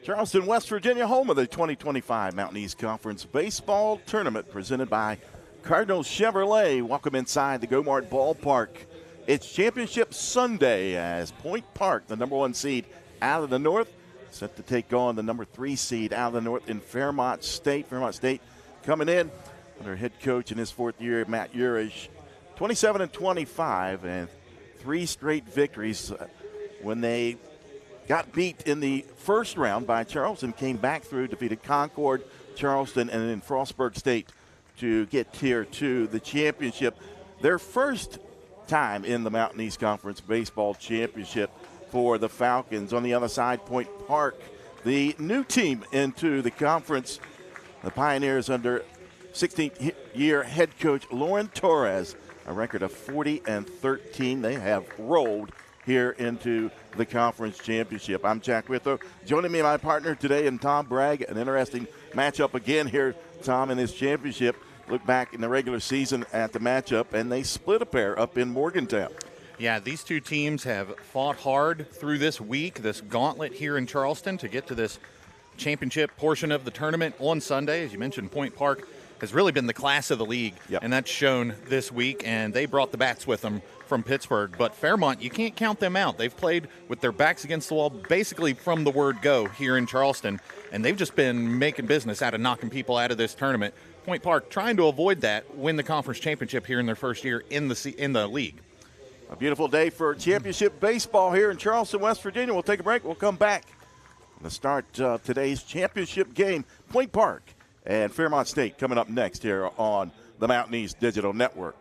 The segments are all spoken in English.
Charleston, West Virginia, home of the 2025 Mountain East Conference Baseball Tournament presented by Cardinal Chevrolet. Welcome inside the Go-Mart Ballpark. It's Championship Sunday as Point Park, the number 1 seed out of the North, set to take on the number 3 seed out of the North in Fairmont State. Fairmont State coming in under head coach in his 4th year, Matt Urish, 27-25 and 3 straight victories when they got beat in the first round by Charleston, came back through, defeated Concord, Charleston, and then Frostburg State to get Tier 2, the championship. Their first time in the Mountain East Conference Baseball Championship for the Falcons. On the other side, Point Park, the new team into the conference. The Pioneers under 16th year head coach Lauren Torres, a record of 40-13. They have rolled here into the conference championship. I'm Jack Withrow. Joining me, my partner today, and Tom Bragg. An interesting matchup again here, Tom, in this championship. Look back in the regular season at the matchup, and they split a pair up in Morgantown. Yeah, these two teams have fought hard through this week, this gauntlet here in Charleston, to get to this championship portion of the tournament on Sunday. As you mentioned, Point Park has really been the class of the league, and that's shown this week, and they brought the bats with them from Pittsburgh. But Fairmont, you can't count them out. They've played with their backs against the wall basically from the word go here in Charleston, and they've just been making business out of knocking people out of this tournament. Point Park trying to avoid that, win the conference championship here in their first year in the league. A beautiful day for championship baseball here in Charleston, West Virginia. We'll take a break. We'll come back to start today's championship game. Point Park and Fairmont State coming up next here on the Mountain East Digital Network.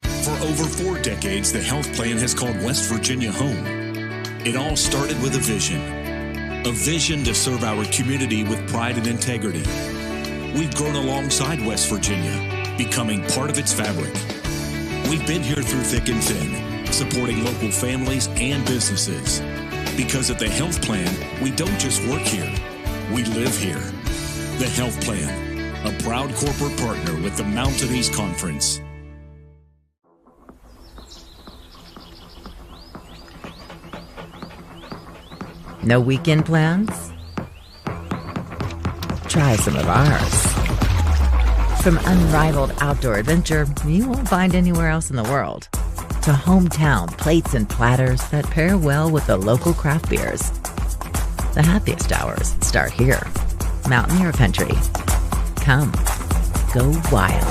For over 4 decades, the health plan has called West Virginia home. It all started with a vision to serve our community with pride and integrity. We've grown alongside West Virginia, becoming part of its fabric. We've been here through thick and thin, supporting local families and businesses. Because at the health plan, we don't just work here, we live here. The Health Plan, a proud corporate partner with the Mountain East Conference. No weekend plans? Try some of ours. From unrivaled outdoor adventure you won't find anywhere else in the world, to hometown plates and platters that pair well with the local craft beers. The happiest hours start here. Mountaineer Country. Come. Go wild.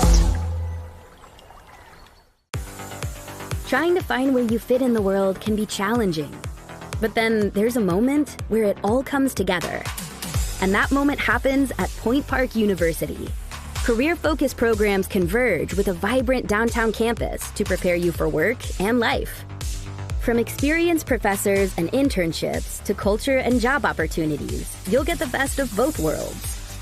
Trying to find where you fit in the world can be challenging. But then there's a moment where it all comes together. And that moment happens at Point Park University. Career-focused programs converge with a vibrant downtown campus to prepare you for work and life. From experienced professors and internships to culture and job opportunities, you'll get the best of both worlds.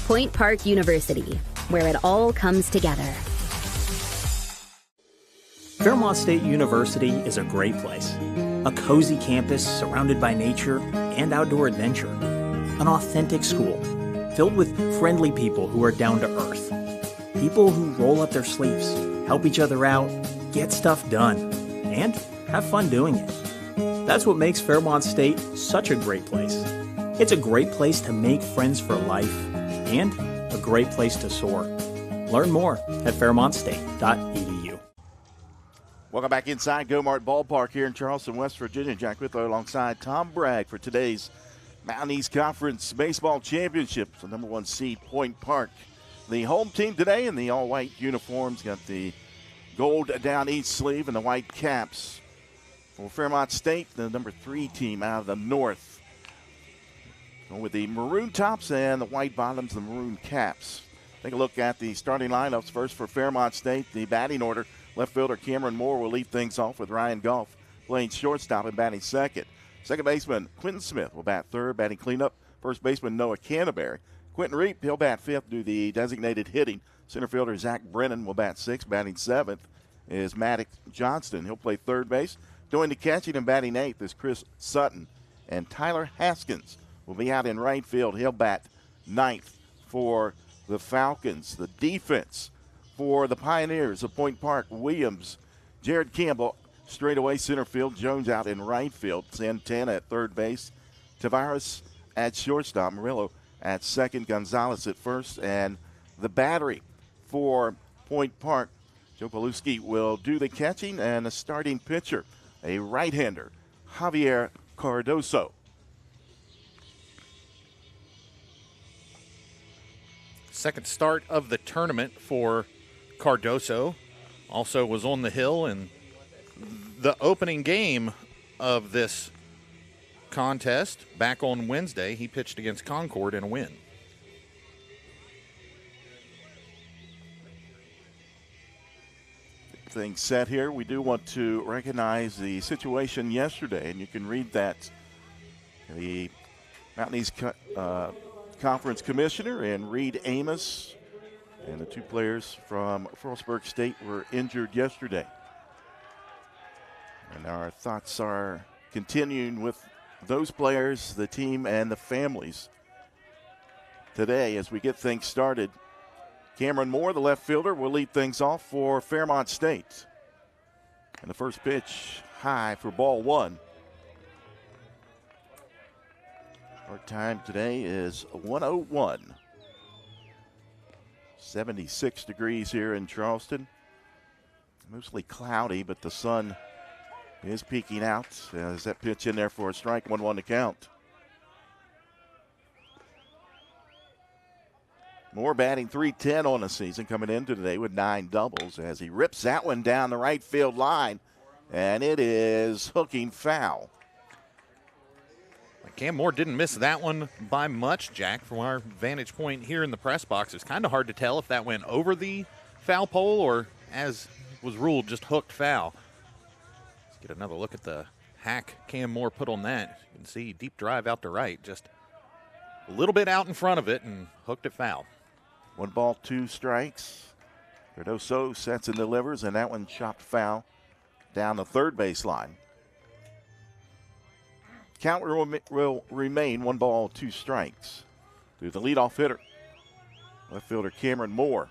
Point Park University, where it all comes together. Fairmont State University is a great place. A cozy campus surrounded by nature and outdoor adventure. An authentic school filled with friendly people who are down to earth. People who roll up their sleeves, help each other out, get stuff done, and have fun doing it. That's what makes Fairmont State such a great place. It's a great place to make friends for life and a great place to soar. Learn more at fairmontstate.edu. Welcome back inside Go-Mart Ballpark here in Charleston, West Virginia. Jack Withrow alongside Tom Bragg for today's Mountain East Conference Baseball Championship. The number 1 seed, Point Park. The home team today in the all-white uniforms. Got the gold down each sleeve and the white caps. For Fairmont State, the number 3 team out of the North. Going with the maroon tops and the white bottoms, the maroon caps. Take a look at the starting lineups first for Fairmont State. The batting order, left fielder Cameron Moore will lead things off with Ryan Goff playing shortstop and batting second. Second baseman Quentin Smith will bat third, batting cleanup. First baseman Noah Canterbury. Quentin Reap, he'll bat fifth, do the designated hitting. Center fielder Zach Brennan will bat sixth, batting seventh is Maddox Johnston. He'll play third base. Doing the catching and batting eighth is Chris Sutton. And Tyler Haskins will be out in right field. He'll bat ninth for the Falcons. The defense for the Pioneers of Point Park, Williams, Jared Campbell, straight away center field. Jones out in right field. Santana at third base. Tavares at shortstop, Murillo at second, Gonzalez at first, and the battery for Point Park. Joe Paluski will do the catching, and the starting pitcher, a right-hander, Javier Cardoso. Second start of the tournament for Cardoso. Also was on the hill in the opening game of this contest back on Wednesday. He pitched against Concord in a win. Things set here. We do want to recognize the situation yesterday, and you can read that. The Mountain East Conference Commissioner and Reed Amos and the two players from Frostburg State were injured yesterday. And our thoughts are continuing with those players, the team, and the families today as we get things started. Cameron Moore, the left fielder, will lead things off for Fairmont State. And the first pitch high for ball one. Our time today is 1:01. 76 degrees here in Charleston. Mostly cloudy, but the sun is peeking out as that pitch in there for a strike, 1-1 to count. Moore batting .310 on the season, coming into today with 9 doubles as he rips that one down the right field line, and it is hooking foul. Cam Moore didn't miss that one by much, Jack. From our vantage point here in the press box, it's kind of hard to tell if that went over the foul pole or, as was ruled, just hooked foul. Let's get another look at the hack Cam Moore put on that. You can see deep drive out to right, just a little bit out in front of it and hooked it foul. 1 ball, 2 strikes. Cardoso sets and delivers, and that one chopped foul down the third base line. Count will remain 1 ball, 2 strikes. To the leadoff hitter, left fielder Cameron Moore.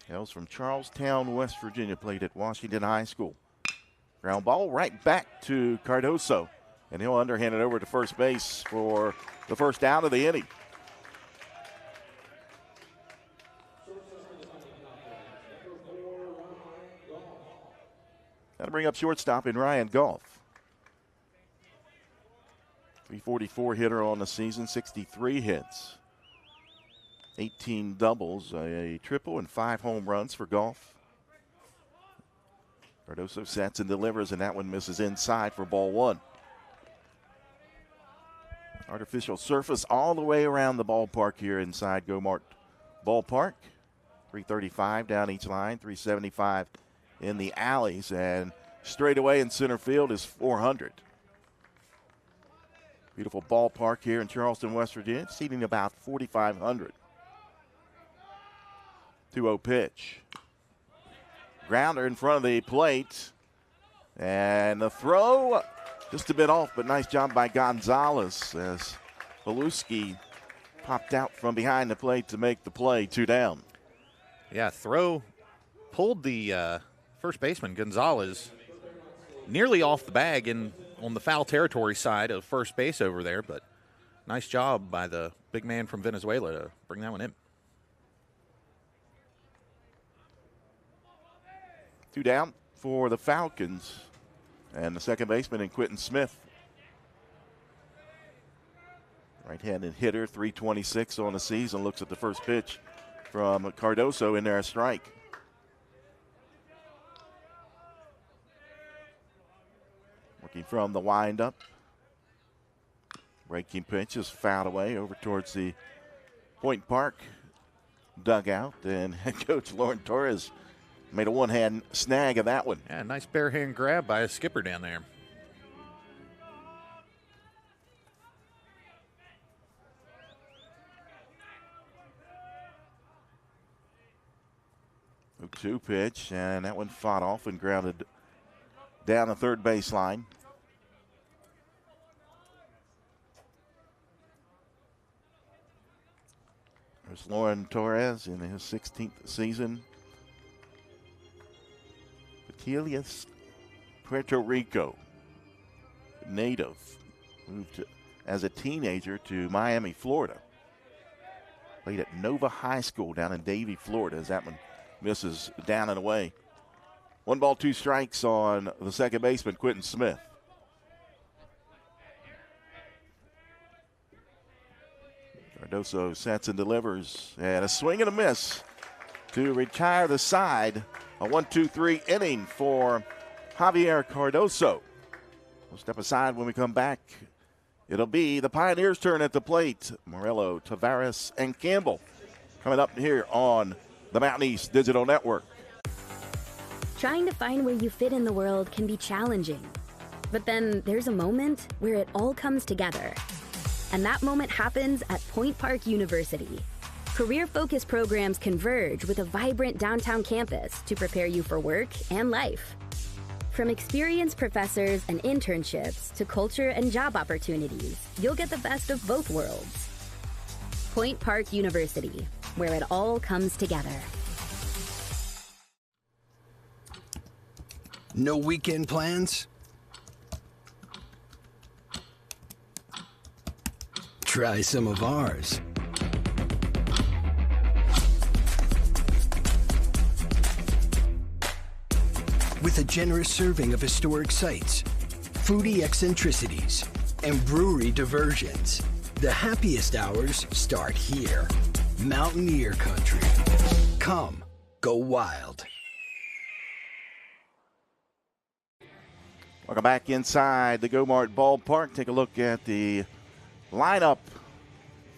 Hails from Charlestown, West Virginia, played at Washington High School. Ground ball right back to Cardoso, and he'll underhand it over to first base for the first out of the inning. That'll bring up shortstop in Ryan Goff. .344 hitter on the season, 63 hits, 18 doubles, a triple, and 5 home runs for Goff. Cardoso sets and delivers, and that one misses inside for ball one. Artificial surface all the way around the ballpark here inside Go-Mart Ballpark. 335 down each line, 375 in the alleys, and straight away in center field is 400. Beautiful ballpark here in Charleston, West Virginia, seating about 4,500. 2-0 pitch. Grounder in front of the plate. And the throw just a bit off, but nice job by Gonzalez as Paluski popped out from behind the plate to make the play. 2 down. Yeah, throw pulled the first baseman, Gonzalez, nearly off the bag and on the foul territory side of first base over there, but nice job by the big man from Venezuela to bring that one in. 2 down for the Falcons, and the second baseman in Quentin Smith. Right-handed hitter, 326 on the season, looks at the first pitch from Cardoso in there, a strike. Working from the windup. Breaking pitch is fouled away over towards the Point Park dugout. And head coach Lauren Torres made a one-hand snag of that one. Yeah, nice bare hand grab by a skipper down there. A 2 pitch, and that one fought off and grounded down the third base line. There's Lauren Torres in his 16th season. Petilias, Puerto Rico native. moved as a teenager to Miami, Florida. Played at Nova High School down in Davie, Florida, as that one misses down and away. 1 ball, 2 strikes on the second baseman, Quentin Smith. Cardoso sets and delivers, and a swing and a miss to retire the side. A 1-2-3 inning for Javier Cardoso. We'll step aside when we come back. It'll be the Pioneers' turn at the plate. Morello, Tavares, and Campbell coming up here on the Mountain East Digital Network. Trying to find where you fit in the world can be challenging. But then there's a moment where it all comes together. And that moment happens at Point Park University. Career-focused programs converge with a vibrant downtown campus to prepare you for work and life. From experienced professors and internships to culture and job opportunities, you'll get the best of both worlds. Point Park University, where it all comes together. No weekend plans? Try some of ours. With a generous serving of historic sites, foodie eccentricities, and brewery diversions, the happiest hours start here. Mountaineer Country. Come, go wild. Welcome back inside the Go-Mart Ballpark. Take a look at the lineup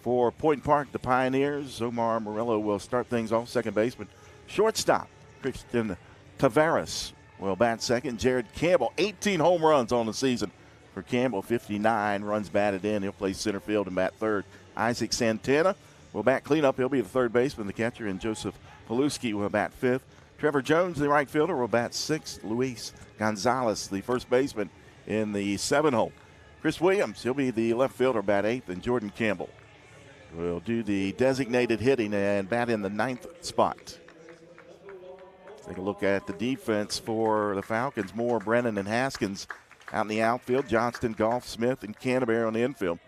for Point Park, the Pioneers. Omar Morello will start things off, second baseman. Shortstop, Christian Tavares will bat second. Jared Campbell, 18 home runs on the season for Campbell, 59 runs batted in. He'll play center field and bat third. Isaac Santana will bat cleanup. He'll be the third baseman, the catcher, and Joseph Paluski will bat fifth. Trevor Jones, the right fielder, will bat sixth. Luis Gonzalez, the first baseman, in the seventh hole. Chris Williams, he'll be the left fielder, bat eighth, and Jordan Campbell will do the designated hitting and bat in the ninth spot. Take a look at the defense for the Falcons. Moore, Brennan, and Haskins out in the outfield. Johnston, Goff, Smith, and Canterbury on the infield.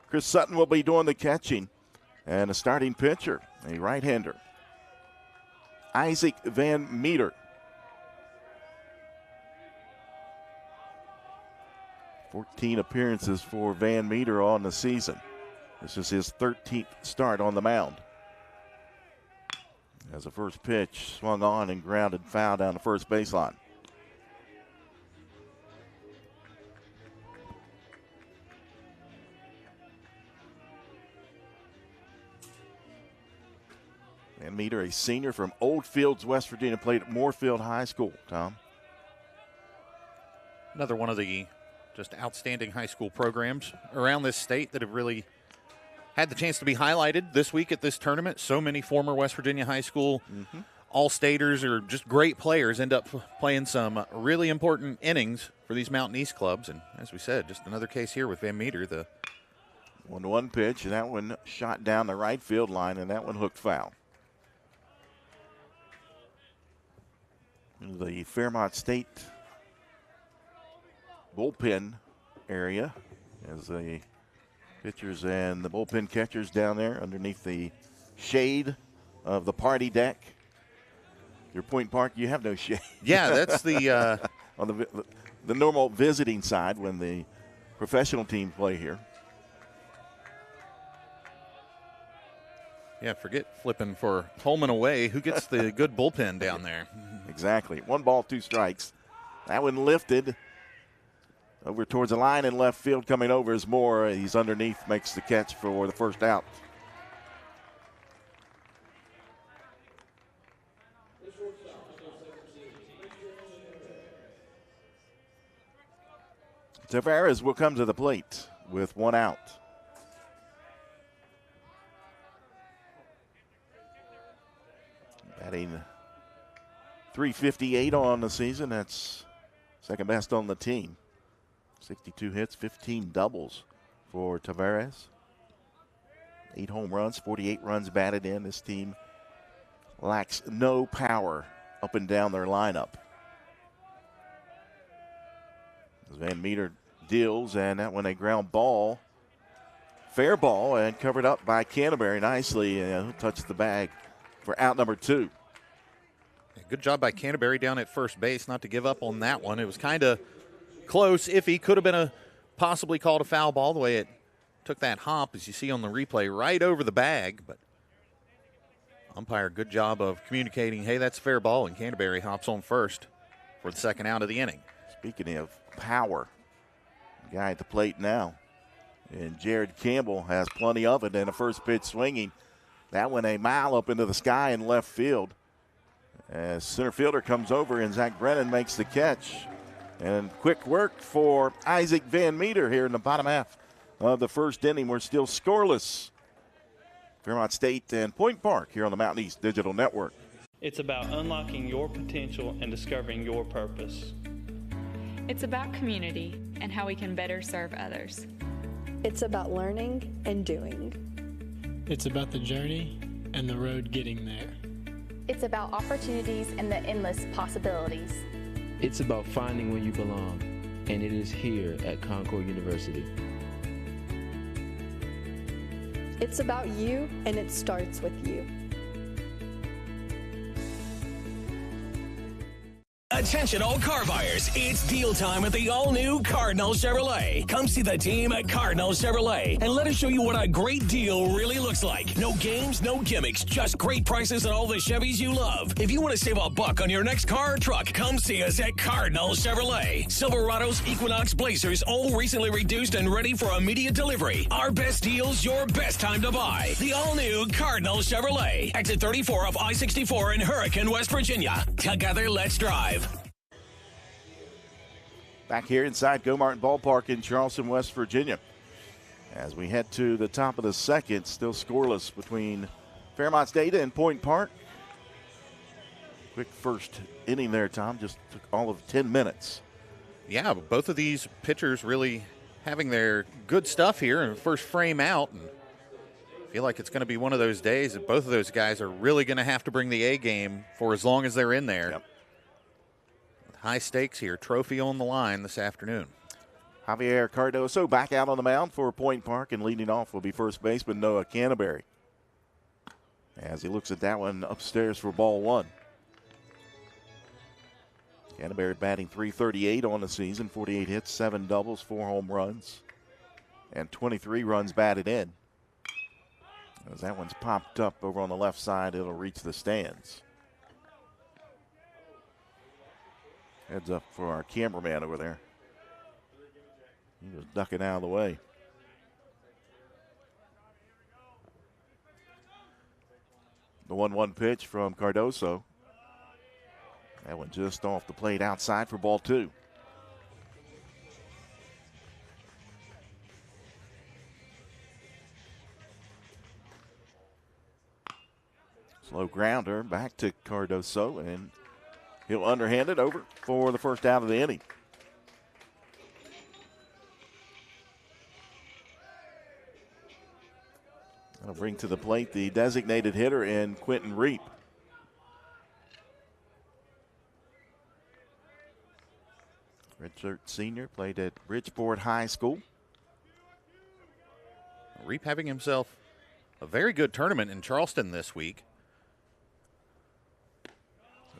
Chris Sutton will be doing the catching. And a starting pitcher, a right-hander, Isaac Van Meter. 14 appearances for Van Meter on the season. This is his 13th start on the mound. As the first pitch swung on and grounded foul down the first baseline. Van Meter, a senior from Old Fields, West Virginia, played at Moorfield High School. Tom? Another one of the just outstanding high school programs around this state that have really had the chance to be highlighted this week at this tournament. So many former West Virginia high school all-staters or just great players end up playing some really important innings for these Mountain East clubs. And as we said, just another case here with Van Meter. The 1-1 pitch, and that one shot down the right field line, and that one hooked foul. The Fairmont State bullpen area as the pitchers and the bullpen catchers down there underneath the shade of the party deck. Your Point Park, you have no shade. Yeah, that's the on the normal visiting side when the professional teams play here. Yeah, forget flipping for home and away. Who gets the good bullpen down there? Exactly. 1 ball, 2 strikes. That one lifted over towards the line in left field. Coming over is Moore. He's underneath, makes the catch for the first out. Tavares will come to the plate with 1 out. Batting .358 on the season. That's second best on the team. 62 hits, 15 doubles for Tavares. 8 home runs, 48 runs batted in. This team lacks no power up and down their lineup. As Van Meter deals, and that one a ground ball. Fair ball and covered up by Canterbury nicely. Who touched the bag for out number 2. Good job by Canterbury down at first base not to give up on that one. It was kind of close. Iffy. Could have been a possibly called a foul ball the way it took that hop, as you see on the replay, right over the bag. But umpire, good job of communicating, hey, that's a fair ball, and Canterbury hops on first for the second out of the inning. Speaking of power, the guy at the plate now. And Jared Campbell has plenty of it, and a first pitch swinging. That one a mile up into the sky in left field. As center fielder comes over, and Zach Brennan makes the catch. And quick work for Isaac Van Meter here in the bottom half of the first inning. We're still scoreless. Fairmont State and Point Park here on the Mountain East Digital Network. It's about unlocking your potential and discovering your purpose. It's about community and how we can better serve others. It's about learning and doing. It's about the journey and the road getting there. It's about opportunities and the endless possibilities. It's about finding where you belong, and it is here at Concord University. It's about you, and it starts with you. Attention all car buyers, it's deal time at the all-new Cardinal Chevrolet. Come see the team at Cardinal Chevrolet and let us show you what a great deal really looks like. No games, no gimmicks, just great prices on all the Chevys you love. If you want to save a buck on your next car or truck, come see us at Cardinal Chevrolet. Silverados, Equinox, Blazers, all recently reduced and ready for immediate delivery. Our best deals, your best time to buy. The all-new Cardinal Chevrolet. Exit 34 off I-64 in Hurricane, West Virginia. Together, let's drive. Back here inside Go-Martin Ballpark in Charleston, West Virginia. As we head to the top of the second, still scoreless between Fairmont State and Point Park. Quick first inning there, Tom. Just took all of 10 minutes. Yeah, but both of these pitchers really having their good stuff here in the first frame out. And I feel like it's going to be one of those days that both of those guys are really going to have to bring the A game for as long as they're in there. Yep. High stakes here, trophy on the line this afternoon. Javier Cardoso back out on the mound for Point Park, and leading off will be first baseman Noah Canterbury. As he looks at that one upstairs for ball 1. Canterbury batting .338 on the season, 48 hits, 7 doubles, 4 home runs, and 23 runs batted in. As that one's popped up over on the left side, it'll reach the stands. Heads up for our cameraman over there. He was ducking out of the way. The 1-1 pitch from Cardoso. That one just off the plate outside for ball 2. Slow grounder back to Cardoso, and he'll underhand it over for the first out of the inning. That'll bring to the plate the designated hitter in Quentin Reap. Redshirt senior, played at Bridgeport High School. Reap having himself a very good tournament in Charleston this week.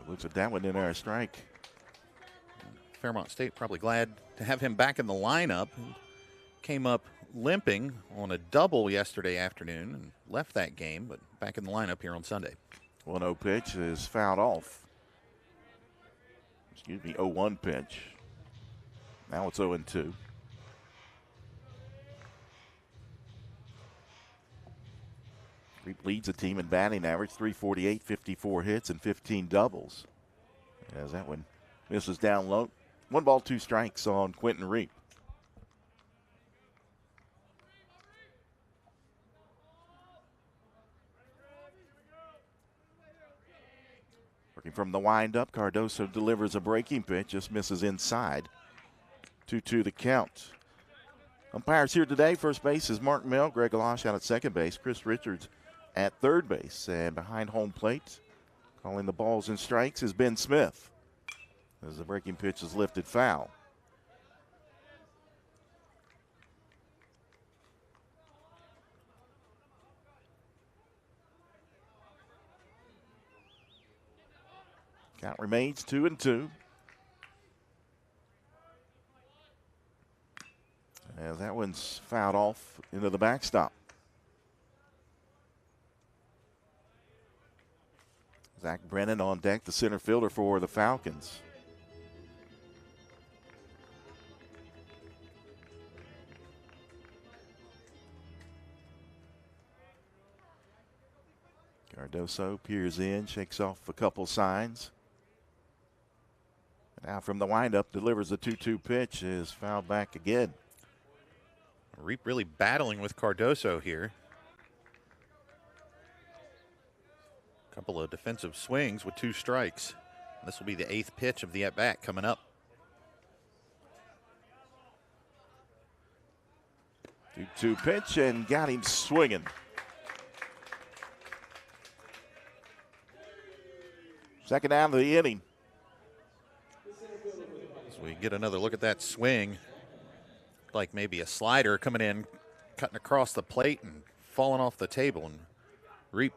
Looks at that one in our strike. Fairmont State probably glad to have him back in the lineup. Came up limping on a double yesterday afternoon and left that game, but back in the lineup here on Sunday. 1-0 pitch is fouled off. Excuse me, 0-1 pitch. Now it's 0-2. Reap leads the team in batting average, .348, 54 hits, and 15 doubles. As that one misses down low. 1 ball, 2 strikes on Quentin Reap. Working from the windup, Cardoso delivers a breaking pitch, just misses inside. 2-2 the count. Umpires here today. First base is Mark Mill, Greg Alosh out at second base, Chris Richards at third base, and behind home plate, calling the balls and strikes, is Ben Smith. As the breaking pitch is lifted foul. Count remains 2-2. As that one's fouled off into the backstop. Zach Brennan on deck, the center fielder for the Falcons. Cardoso peers in, shakes off a couple signs. Now from the windup, delivers a 2-2 pitch, is fouled back again. Reap really battling with Cardoso here. A couple of defensive swings with 2 strikes. This will be the 8th pitch of the at-bat coming up. 2-2 pitch and got him swinging. Second out of the inning. So we get another look at that swing. Like maybe a slider coming in, cutting across the plate and falling off the table. And Reap,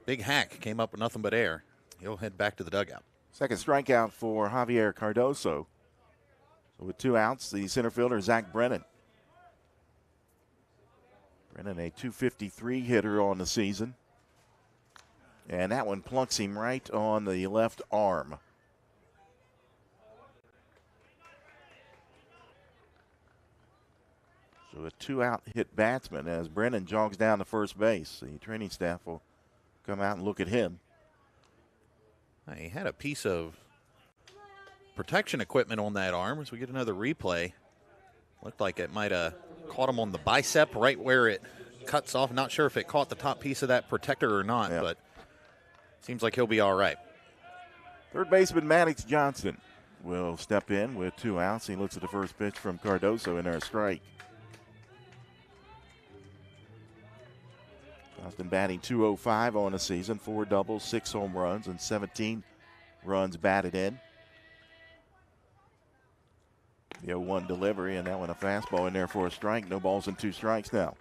big hack, came up with nothing but air. He'll head back to the dugout. Second strikeout for Javier Cardoso. So with 2 outs, the center fielder, Zach Brennan. Brennan, a .253 hitter on the season. And that one plunks him right on the left arm. So a 2-out hit batsman as Brennan jogs down to first base. The training staff will come out and look at him. He had a piece of protection equipment on that arm as we get another replay. Looked like it might have caught him on the bicep right where it cuts off. Not sure if it caught the top piece of that protector or not, but seems like he'll be all right. Third baseman Maddox Johnson will step in with 2 outs. He looks at the first pitch from Cardoso and there's a strike. Johnston batting .205 on the season, 4 doubles, 6 home runs, and 17 runs batted in. The 0-1 delivery, and that one a fastball in there for a strike. No balls and 2 strikes now.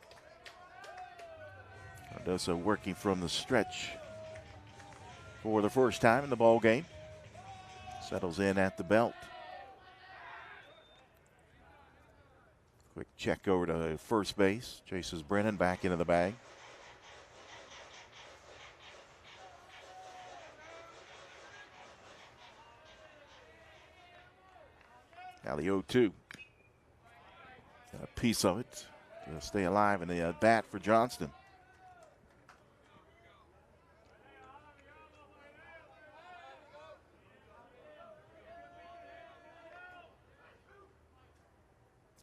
Cardoso working from the stretch for the first time in the ball game. Settles in at the belt. Quick check over to first base. Chases Brennan back into the bag. Now the 0-2. Got a piece of it to stay alive in the bat for Johnston.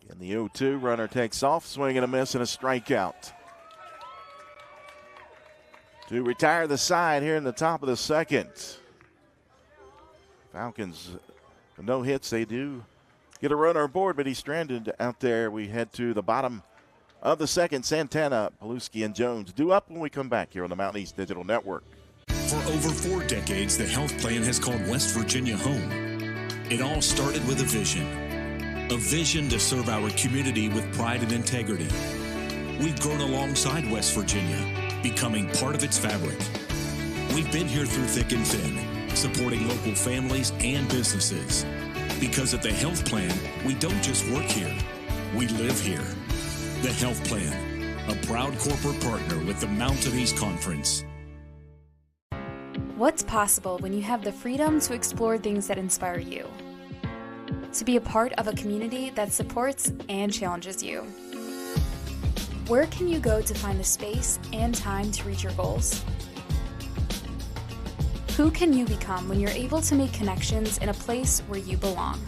And the 0-2, runner takes off, swing and a miss and a strikeout. To retire the side here in the top of the second. Falcons, no hits, they do get a runner aboard, but he's stranded out there. We head to the bottom of the second. Santana, Paluski, and Jones due up when we come back here on the Mountain East Digital Network. For over 4 decades, the health plan has called West Virginia home. It all started with a vision to serve our community with pride and integrity. We've grown alongside West Virginia, becoming part of its fabric. We've been here through thick and thin, supporting local families and businesses. Because at the health plan, we don't just work here, we live here. The Health Plan, a proud corporate partner with the Mountain East Conference. What's possible when you have the freedom to explore things that inspire you? To be a part of a community that supports and challenges you. Where can you go to find the space and time to reach your goals? Who can you become when you're able to make connections in a place where you belong?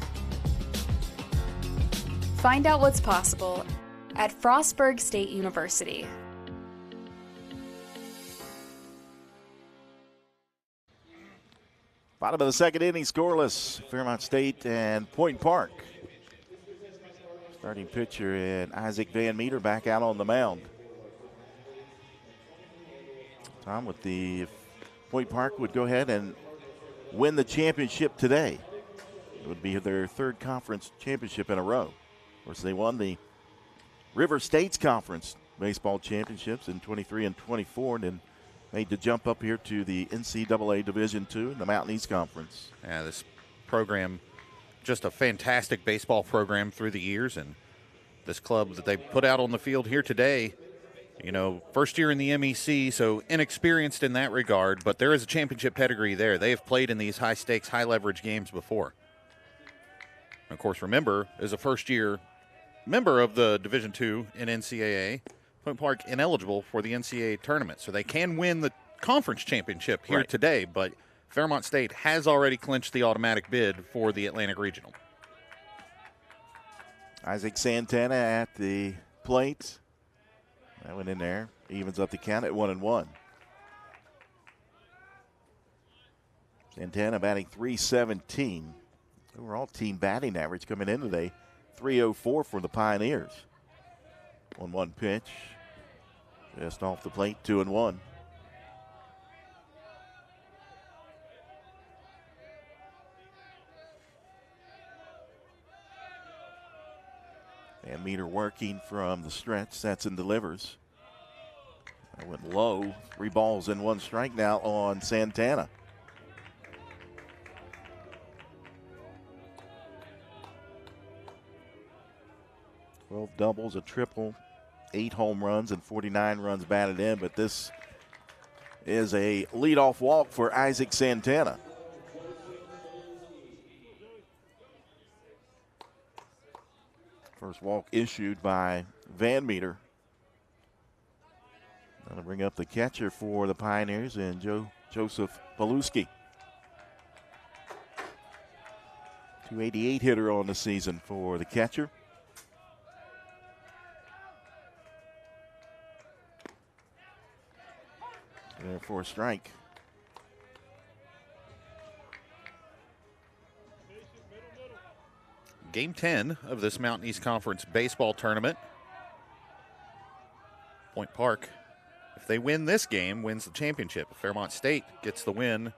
Find out what's possible at Frostburg State University. Bottom of the second inning, scoreless. Fairmont State and Point Park. Starting pitcher and Isaac Van Meter back out on the mound. Tom, with the Point Park would go ahead and win the championship today. It would be their 3rd conference championship in a row. Of course, they won the River States Conference baseball championships in 23 and 24, and then made the jump up here to the NCAA Division II in the Mountain East Conference. Yeah, this program, just a fantastic baseball program through the years, and this club that they put out on the field here today, first year in the MEC, so inexperienced in that regard, but there is a championship pedigree there. They have played in these high-stakes, high-leverage games before. And of course, remember, as a first-year member of the Division II in NCAA, Point Park ineligible for the NCAA tournament, so they can win the conference championship here today, but Fairmont State has already clinched the automatic bid for the Atlantic Regional. Isaac Santana at the plate. That went in there. Evens up the count at 1-1. Santana batting .317. Overall team batting average coming in today, .304 for the Pioneers. 1-1 pitch. Just off the plate, 2-1. And Meter working from the stretch, sets and delivers. That went low. 3 balls and 1 strike now on Santana. Doubles, a triple, 8 home runs, and 49 runs batted in. But this is a leadoff walk for Isaac Santana. First walk issued by Van Meter. That'll bring up the catcher for the Pioneers and Joseph Paluski. .288 hitter on the season for the catcher. There for a strike. Game 10 of this Mountain East Conference baseball tournament. Point Park, if they win this game, wins the championship. If Fairmont State gets the win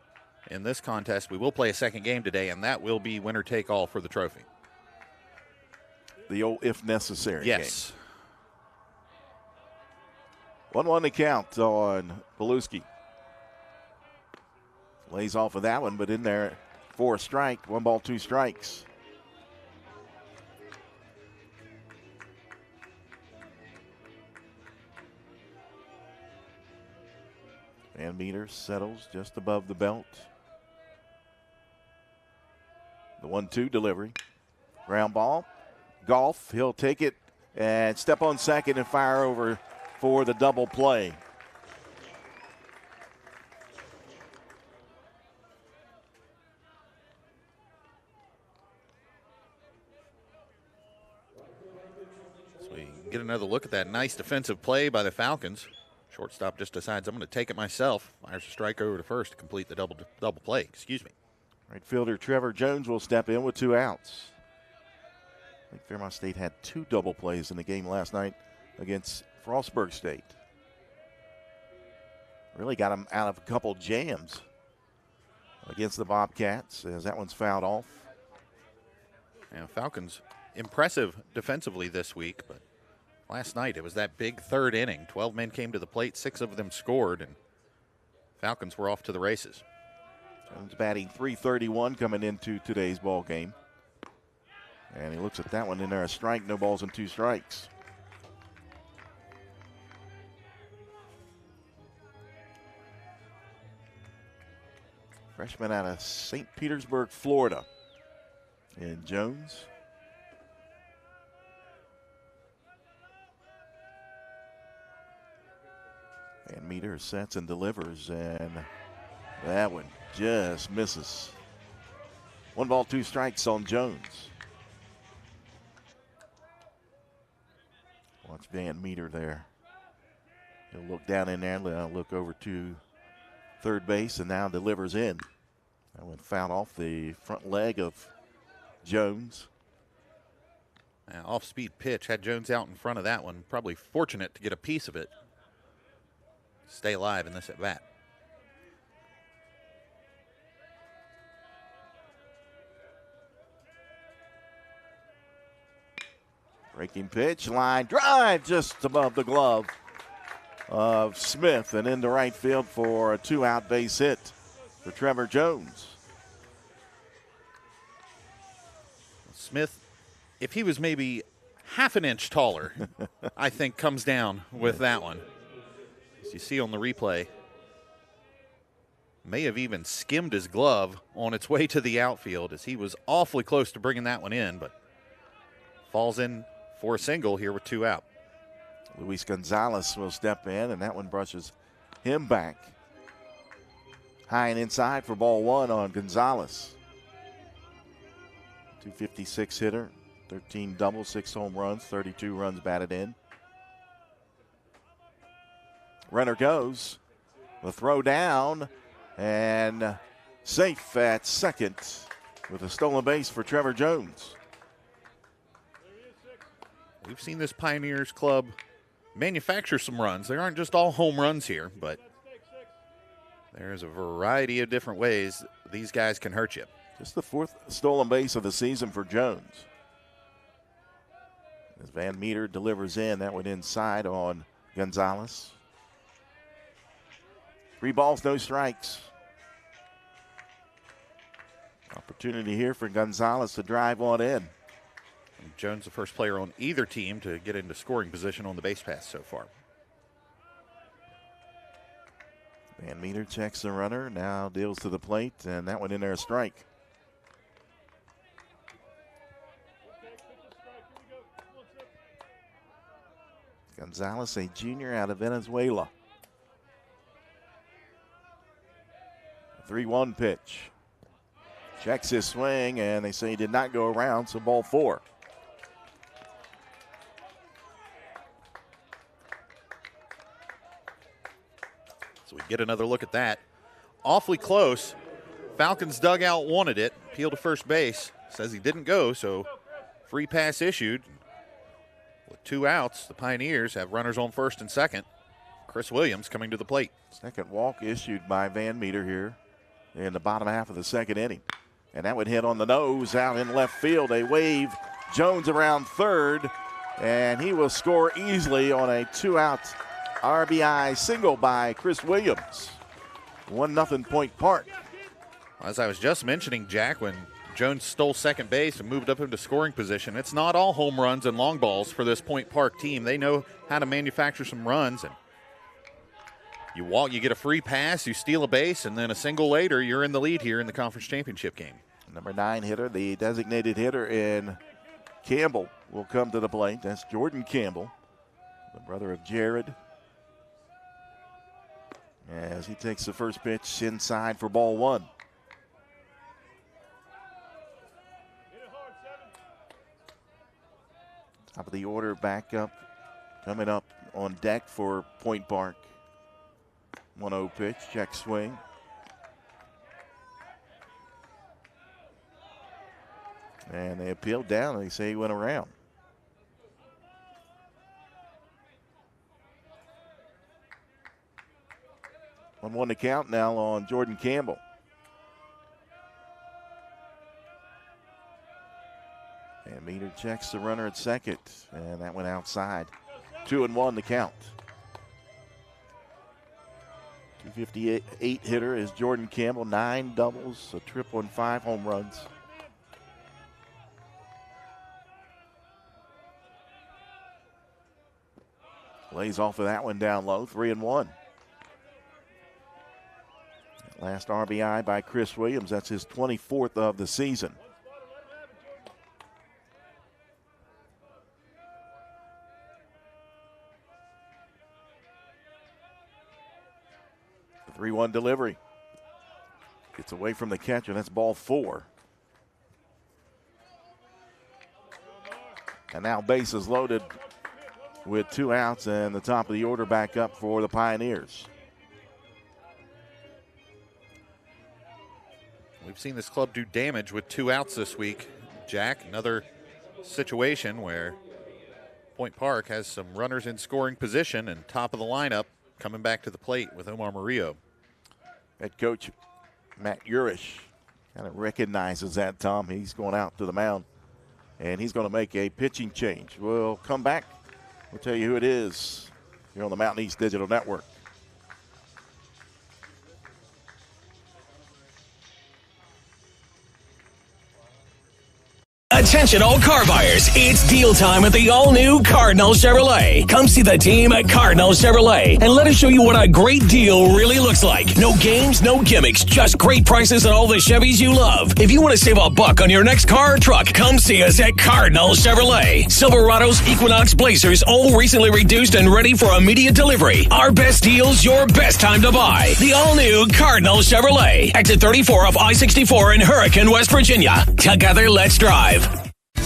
in this contest, we will play a second game today, and that will be winner take all for the trophy. The old if necessary yes. game. 1-1 to count on Paluski. Lays off of that one, but in there for a strike. 1 ball, 2 strikes. Van Meter settles just above the belt. The 1-2 delivery. Ground ball. Golf. He'll take it and step on second and fire over for the double play. So we get another look at that nice defensive play by the Falcons. Shortstop just decides, I'm going to take it myself. Fires a strike over to first to complete the double play. Excuse me. Right fielder Trevor Jones will step in with 2 outs. I think Fairmont State had 2 double plays in the game last night against Frostburg State. Really got them out of a couple jams against the Bobcats as that one's fouled off. Yeah, Falcons impressive defensively this week, but last night it was that big third inning. 12 men came to the plate, 6 of them scored, and Falcons were off to the races. Jones batting .331 coming into today's ball game. And he looks at that one in there, a strike, no balls and 2 strikes. Freshman out of St. Petersburg, Florida. And Jones. And Meter sets and delivers, and that one just misses. 1 ball, 2 strikes on Jones. Watch Van Meter there. He'll look down in there, look over to third base, and now delivers in. That one fouled off the front leg of Jones. Off-speed pitch had Jones out in front of that one. Probably fortunate to get a piece of it. Stay alive in this at bat. Breaking pitch, line drive just above the glove of Smith and into right field for a 2-out base hit for Trevor Jones. Smith, if he was maybe half an inch taller, I think comes down with that one. As you see on the replay, may have even skimmed his glove on its way to the outfield as he was awfully close to bringing that one in, but falls in for a single here with 2 out. Luis Gonzalez will step in, and that one brushes him back. High and inside for ball 1 on Gonzalez. 256 hitter, 13 doubles, 6 home runs, 32 runs batted in. Runner goes. The throw down, and safe at second with a stolen base for Trevor Jones. We've seen this Pioneers club manufacture some runs. They aren't just all home runs here, but there's a variety of different ways these guys can hurt you. Just the 4th stolen base of the season for Jones. As Van Meter delivers in, that went inside on Gonzalez. 3 balls, no strikes. Opportunity here for Gonzalez to drive on in. And Jones, the first player on either team to get into scoring position on the base pass so far. Van Meter checks the runner, now deals to the plate, and that went in there a strike. Gonzalez, a junior out of Venezuela. 3-1 pitch. Checks his swing, and they say he did not go around, so ball 4. So we get another look at that. Awfully close. Falcons dugout wanted it. Appeal to first base. Says he didn't go, so free pass issued. With 2 outs, the Pioneers have runners on first and second. Chris Williams coming to the plate. Second walk issued by Van Meter here in the bottom half of the second inning. And that would hit on the nose out in left field. They wave Jones around third, and he will score easily on a 2-out RBI single by Chris Williams. 1-0 Point Park. As I was just mentioning, Jack, when Jones stole second base and moved up into scoring position, it's not all home runs and long balls for this Point Park team. They know how to manufacture some runs. And you walk, you get a free pass, you steal a base, and then a single later, you're in the lead here in the conference championship game. Number 9 hitter, the designated hitter in Campbell, will come to the plate. That's Jordan Campbell, the brother of Jared. As he takes the first pitch inside for ball 1. Top of the order, back up, coming up on deck for Point Park. 1-0 pitch, check swing. And they appealed down, and they say he went around. On 1 to count now on Jordan Campbell. And Meter checks the runner at second, and that went outside. 2-1 to count. 258 hitter is Jordan Campbell. 9 doubles, a triple, and 5 home runs. Lays off of that one down low, 3-1. Last RBI by Chris Williams. That's his 24th of the season. The 3-1 delivery. Gets away from the catcher. That's ball 4. And now bases loaded with 2 outs and the top of the order back up for the Pioneers. We've seen this club do damage with 2 outs this week. Jack, another situation where Point Park has some runners in scoring position and top of the lineup coming back to the plate with Omar Murillo. Head coach Matt Urish kind of recognizes that, Tom. He's going out to the mound, and he's going to make a pitching change. We'll come back. We'll tell you who it is here on the Mountain East Digital Network. Attention all car buyers, it's deal time at the all-new Cardinal Chevrolet. Come see the team at Cardinal Chevrolet and let us show you what a great deal really looks like. No games, no gimmicks, just great prices on all the Chevys you love. If you want to save $1 on your next car or truck, come see us at Cardinal Chevrolet. Silverados, Equinox, Blazers, all recently reduced and ready for immediate delivery. Our best deals, your best time to buy. The all-new Cardinal Chevrolet. Exit 34 of I-64 in Hurricane, West Virginia. Together, let's drive.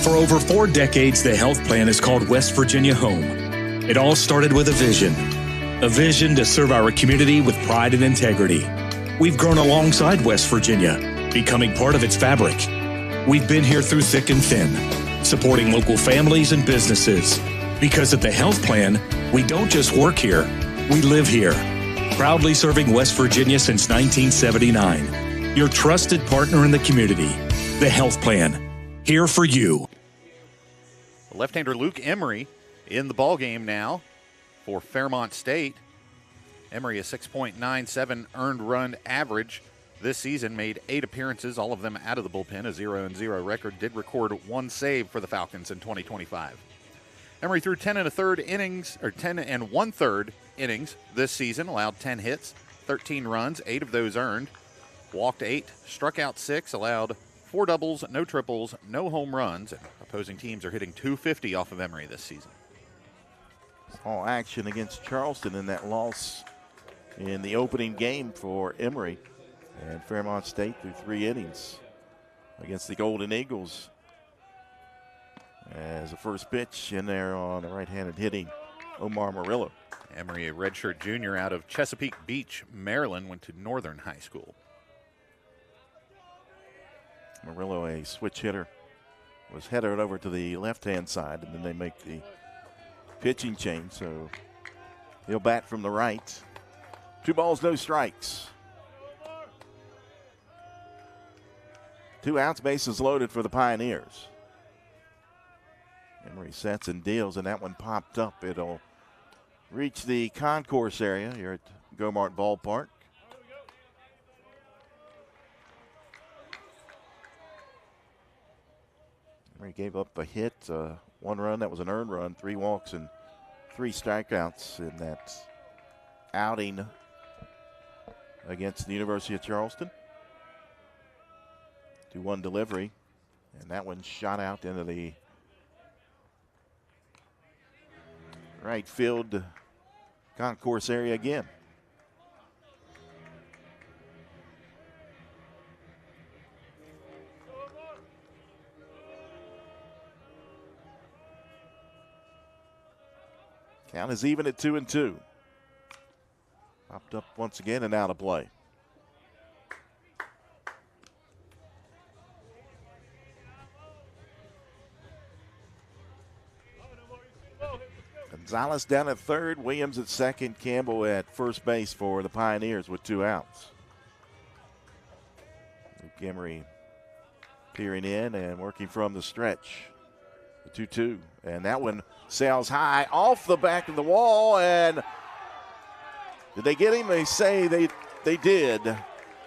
For over 4 decades, the health plan is called West Virginia Home. It all started with a vision to serve our community with pride and integrity. We've grown alongside West Virginia, becoming part of its fabric. We've been here through thick and thin, supporting local families and businesses. Because at the health plan, we don't just work here, we live here. Proudly serving West Virginia since 1979. Your trusted partner in the community, the health plan. Here for you. Left-hander Luke Emery in the ballgame now for Fairmont State. Emery, a 6.97 earned run average this season, made 8 appearances, all of them out of the bullpen, a 0-0 record. Did record 1 save for the Falcons in 2025. Emery threw 10 1/3 innings this season, allowed 10 hits, 13 runs, 8 of those earned, walked 8, struck out 6, allowed 4 doubles, no triples, no home runs. And opposing teams are hitting .250 off of Emery this season. All action against Charleston in that loss in the opening game for Emery. And Fairmont State through 3 innings against the Golden Eagles. As the first pitch in there on the right-handed hitting Omar Murillo. Emery, a redshirt junior out of Chesapeake Beach, Maryland, went to Northern High School. Murillo, a switch hitter, was headed over to the left-hand side, and then they make the pitching change, so he'll bat from the right. 2 balls, no strikes. 2 outs, bases loaded for the Pioneers. Emery sets and deals, and that one popped up. It'll reach the concourse area here at Gomart Ballpark. Emery gave up a hit, 1 run. That was an earned run, 3 walks and 3 strikeouts in that outing against the University of Charleston. 2-1 delivery, and that one shot out into the right field concourse area again. Count is even at 2-2. Popped up once again and out of play. Gonzalez down at third, Williams at second, Campbell at first base for the Pioneers with 2 outs. Luke Emery peering in and working from the stretch. The 2-2, and that one sails high off the back of the wall, and did they get him? They say they did,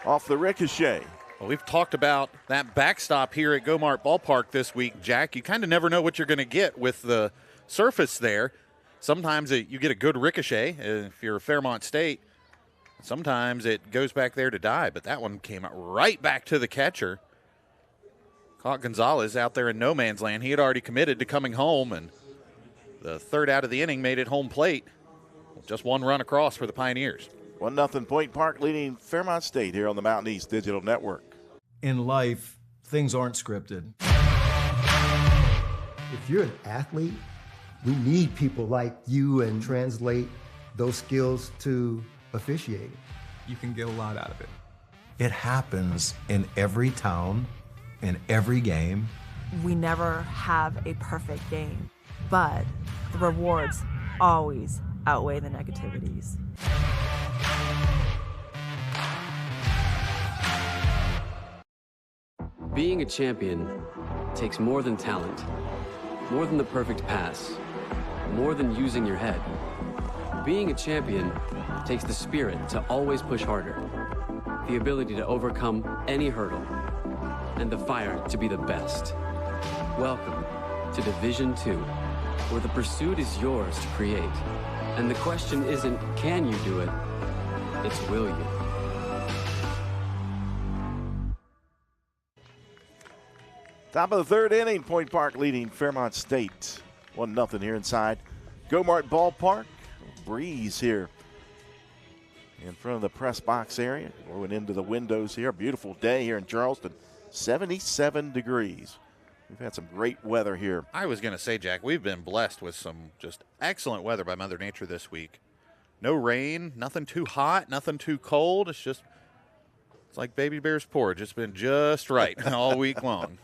off the ricochet. Well, we've talked about that backstop here at Gomart Ballpark this week, Jack. You kind of never know what you're going to get with the surface there. Sometimes you get a good ricochet if you're Fairmont State. Sometimes it goes back there to die, but that one came right back to the catcher. Caught Gonzalez out there in no man's land. He had already committed to coming home, and the 3rd out of the inning made it home plate. Just 1 run across for the Pioneers. 1-0 Point Park leading Fairmont State here on the Mountain East Digital Network. In life, things aren't scripted. If you're an athlete, we need people like you and translate those skills to officiating. You can get a lot out of it. It happens in every town, in every game. We never have a perfect game, but the rewards always outweigh the negativities. Being a champion takes more than talent, more than the perfect pass, more than using your head. Being a champion takes the spirit to always push harder, the ability to overcome any hurdle, and the fire to be the best. Welcome to Division 2, where the pursuit is yours to create. And the question isn't, can you do it? It's, will you? Top of the third inning, Point Park leading Fairmont State 1-0 here inside Gomart Ballpark. Breeze here in front of the press box area, going into the windows here. Beautiful day here in Charleston, 77 degrees. We've had some great weather here. I was going to say, Jack, we've been blessed with some just excellent weather by Mother Nature this week. No rain, nothing too hot, nothing too cold. It's like baby bear's porridge. It's been just right all week long.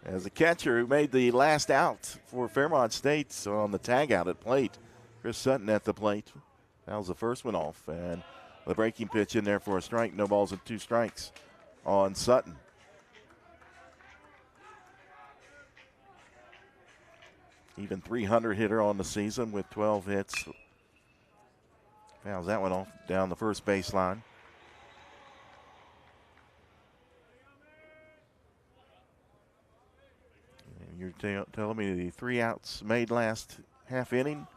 As the catcher who made the last out for Fairmont State on the tag out at plate, Chris Sutton at the plate. That was the first one off. And the breaking pitch in there for a strike. No balls and 2 strikes on Sutton. Even 300 hitter on the season with 12 hits. Fouls that one off down the first baseline. You're telling me the 3 outs made last half inning,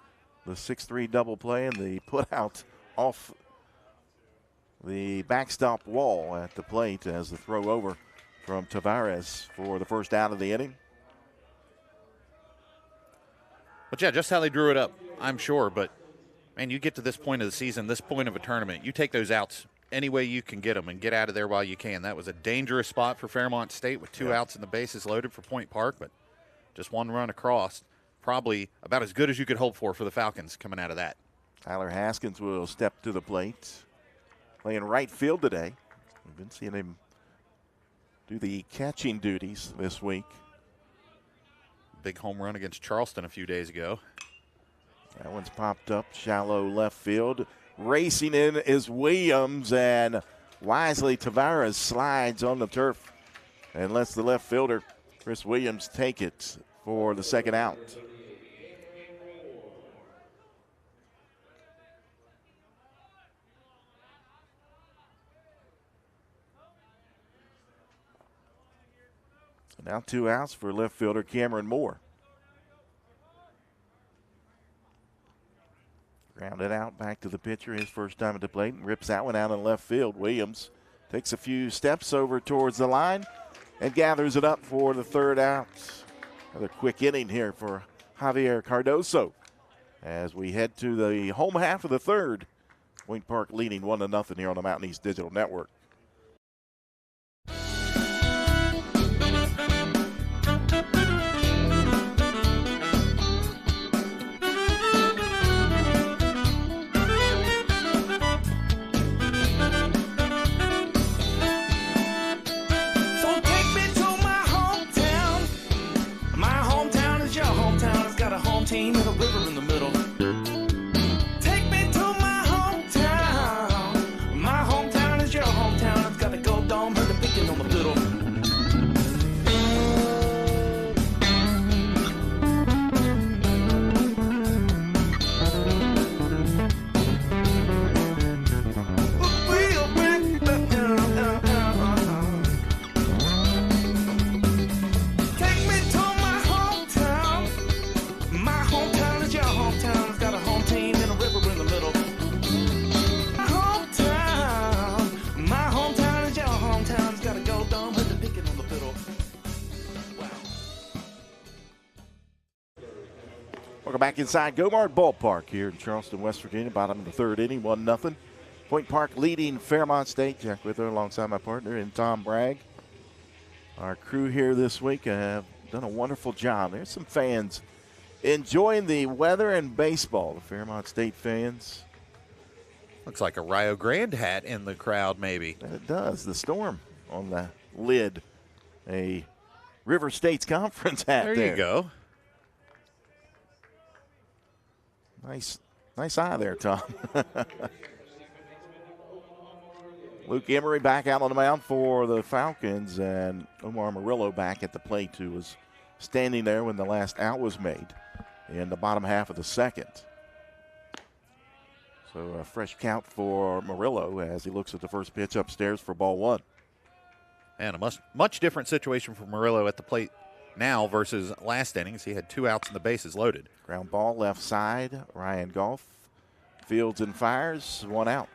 the 6-3 double play, and the put out off the backstop wall at the plate as the throw over from Tavares for the first out of the inning. But yeah, just how they drew it up, I'm sure. But man, you get to this point of the season, this point of a tournament, you take those outs any way you can get them and get out of there while you can. That was a dangerous spot for Fairmont State with 2 outs and the bases loaded for Point Park, but just 1 run across. Probably about as good as you could hope for the Falcons coming out of that. Tyler Haskins will step to the plate. Playing right field today. We've been seeing him do the catching duties this week. Big home run against Charleston a few days ago. That one's popped up shallow left field. Racing in is Williams, and wisely Tavares slides on the turf and lets the left fielder Chris Williams take it for the second out. So now 2 outs for left fielder Cameron Moore. Grounded out back to the pitcher, his first time at the plate, and rips that one out in left field. Williams takes a few steps over towards the line and gathers it up for the third out. Another quick inning here for Javier Cardoso as we head to the home half of the third. Point Park leading 1-0 here on the Mountain East Digital Network. Team with a river in the middle. Take me to my hometown. My hometown is your hometown. It's got a gold dome, heard the picking on the fiddle. Welcome back inside Gomart Ballpark here in Charleston, West Virginia. Bottom of the third inning, 1-0. Point Park leading Fairmont State. Jack Wither alongside my partner and Tom Bragg. Our crew here this week have done a wonderful job. There's some fans enjoying the weather and baseball. The Fairmont State fans. Looks like a Rio Grande hat in the crowd, maybe. It does. The storm on the lid. A River States Conference hat there. There you go. Nice eye there, Tom. Luke Emery back out on the mound for the Falcons, and Omar Murillo back at the plate, who was standing there when the last out was made in the bottom half of the second. So a fresh count for Murillo as he looks at the first pitch upstairs for ball one. And a much different situation for Murillo at the plate now versus last innings. He had 2 outs and the bases loaded. Ground ball left side. Ryan Goff fields and fires. 1 out.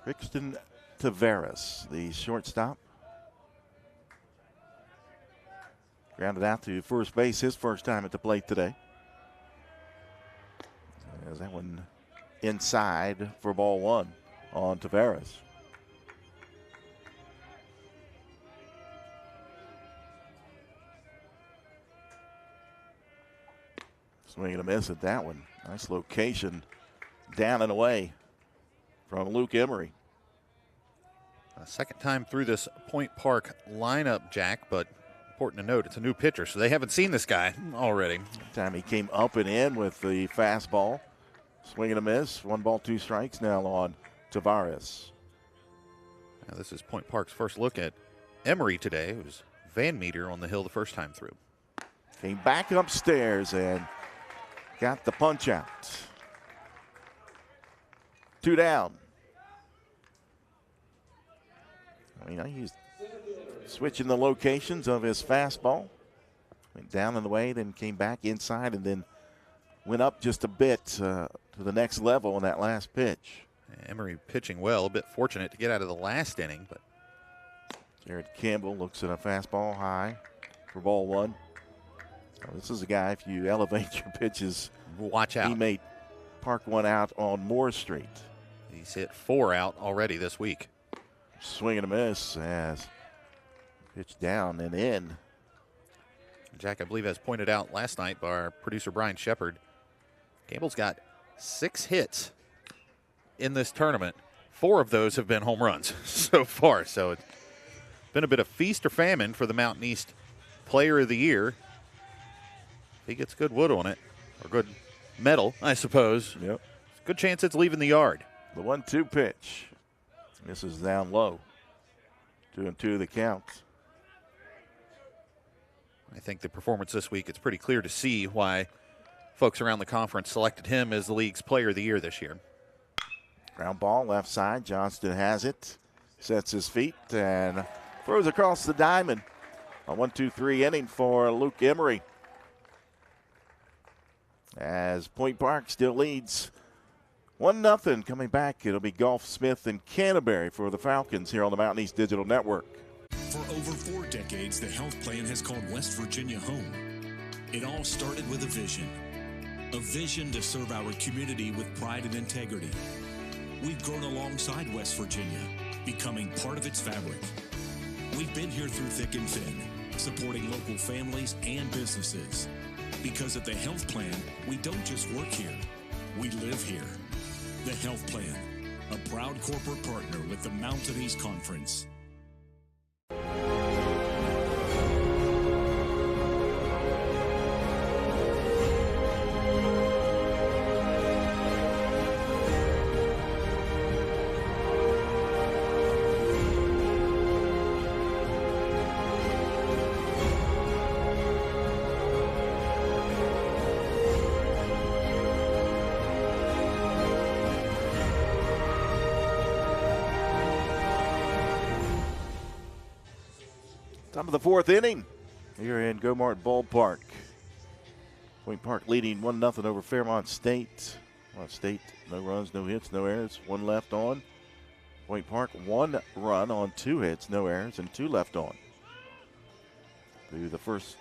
Brixton Tavares, the shortstop. Grounded out to first base his first time at the plate today. There's that one inside for ball one on Tavares. Swing and a miss at that one. Nice location down and away from Luke Emery. A second time through this Point Park lineup, Jack, but important to note, it's a new pitcher, so they haven't seen this guy already. Time he came up and in with the fastball. Swing and a miss. 1 ball, 2 strikes now on Tavares. Now this is Point Park's first look at Emery today. It was Van Meter on the hill the first time through. Came back upstairs and got the punch out. 2 down. I mean, he's switching the locations of his fastball. Went down and away, then came back inside, and then went up just a bit to the next level on that last pitch. Emery pitching well, a bit fortunate to get out of the last inning, but Jared Campbell looks at a fastball high for ball one. So this is a guy, if you elevate your pitches, watch out. He may park one out on Moore Street. He's hit 4 out already this week. Swing and a miss as pitch down and in. Jack, I believe, as pointed out last night by our producer Brian Shepard, Campbell's got 6 hits in this tournament. 4 of those have been home runs so far. So it's been a bit of feast or famine for the Mountain East Player of the Year. If he gets good wood on it, or good metal, I suppose. Yep. Good chance it's leaving the yard. The 1-2 pitch. Misses down low. 2-2 the count. I think the performance this week, it's pretty clear to see why folks around the conference selected him as the league's Player of the Year this year. Ground ball left side. Johnston has it. Sets his feet and throws across the diamond. A 1-2-3 inning for Luke Emery. As Point Park still leads 1-0. Coming back, it'll be Golf, Smith, and Canterbury for the Falcons here on the Mountain East Digital Network. For over 4 decades, the health plan has called West Virginia home. It all started with a vision to serve our community with pride and integrity. We've grown alongside West Virginia, becoming part of its fabric. We've been here through thick and thin, supporting local families and businesses. Because at the health plan, we don't just work here, we live here. The Health Plan, a proud corporate partner with the Mountain East Conference. Top of the 4th inning here in Go-Mart Ballpark. Point Park leading 1-0 over Fairmont State. State, no runs, no hits, no errors, 1 left on. Point Park, 1 run on 2 hits, no errors, and 2 left on. Through the first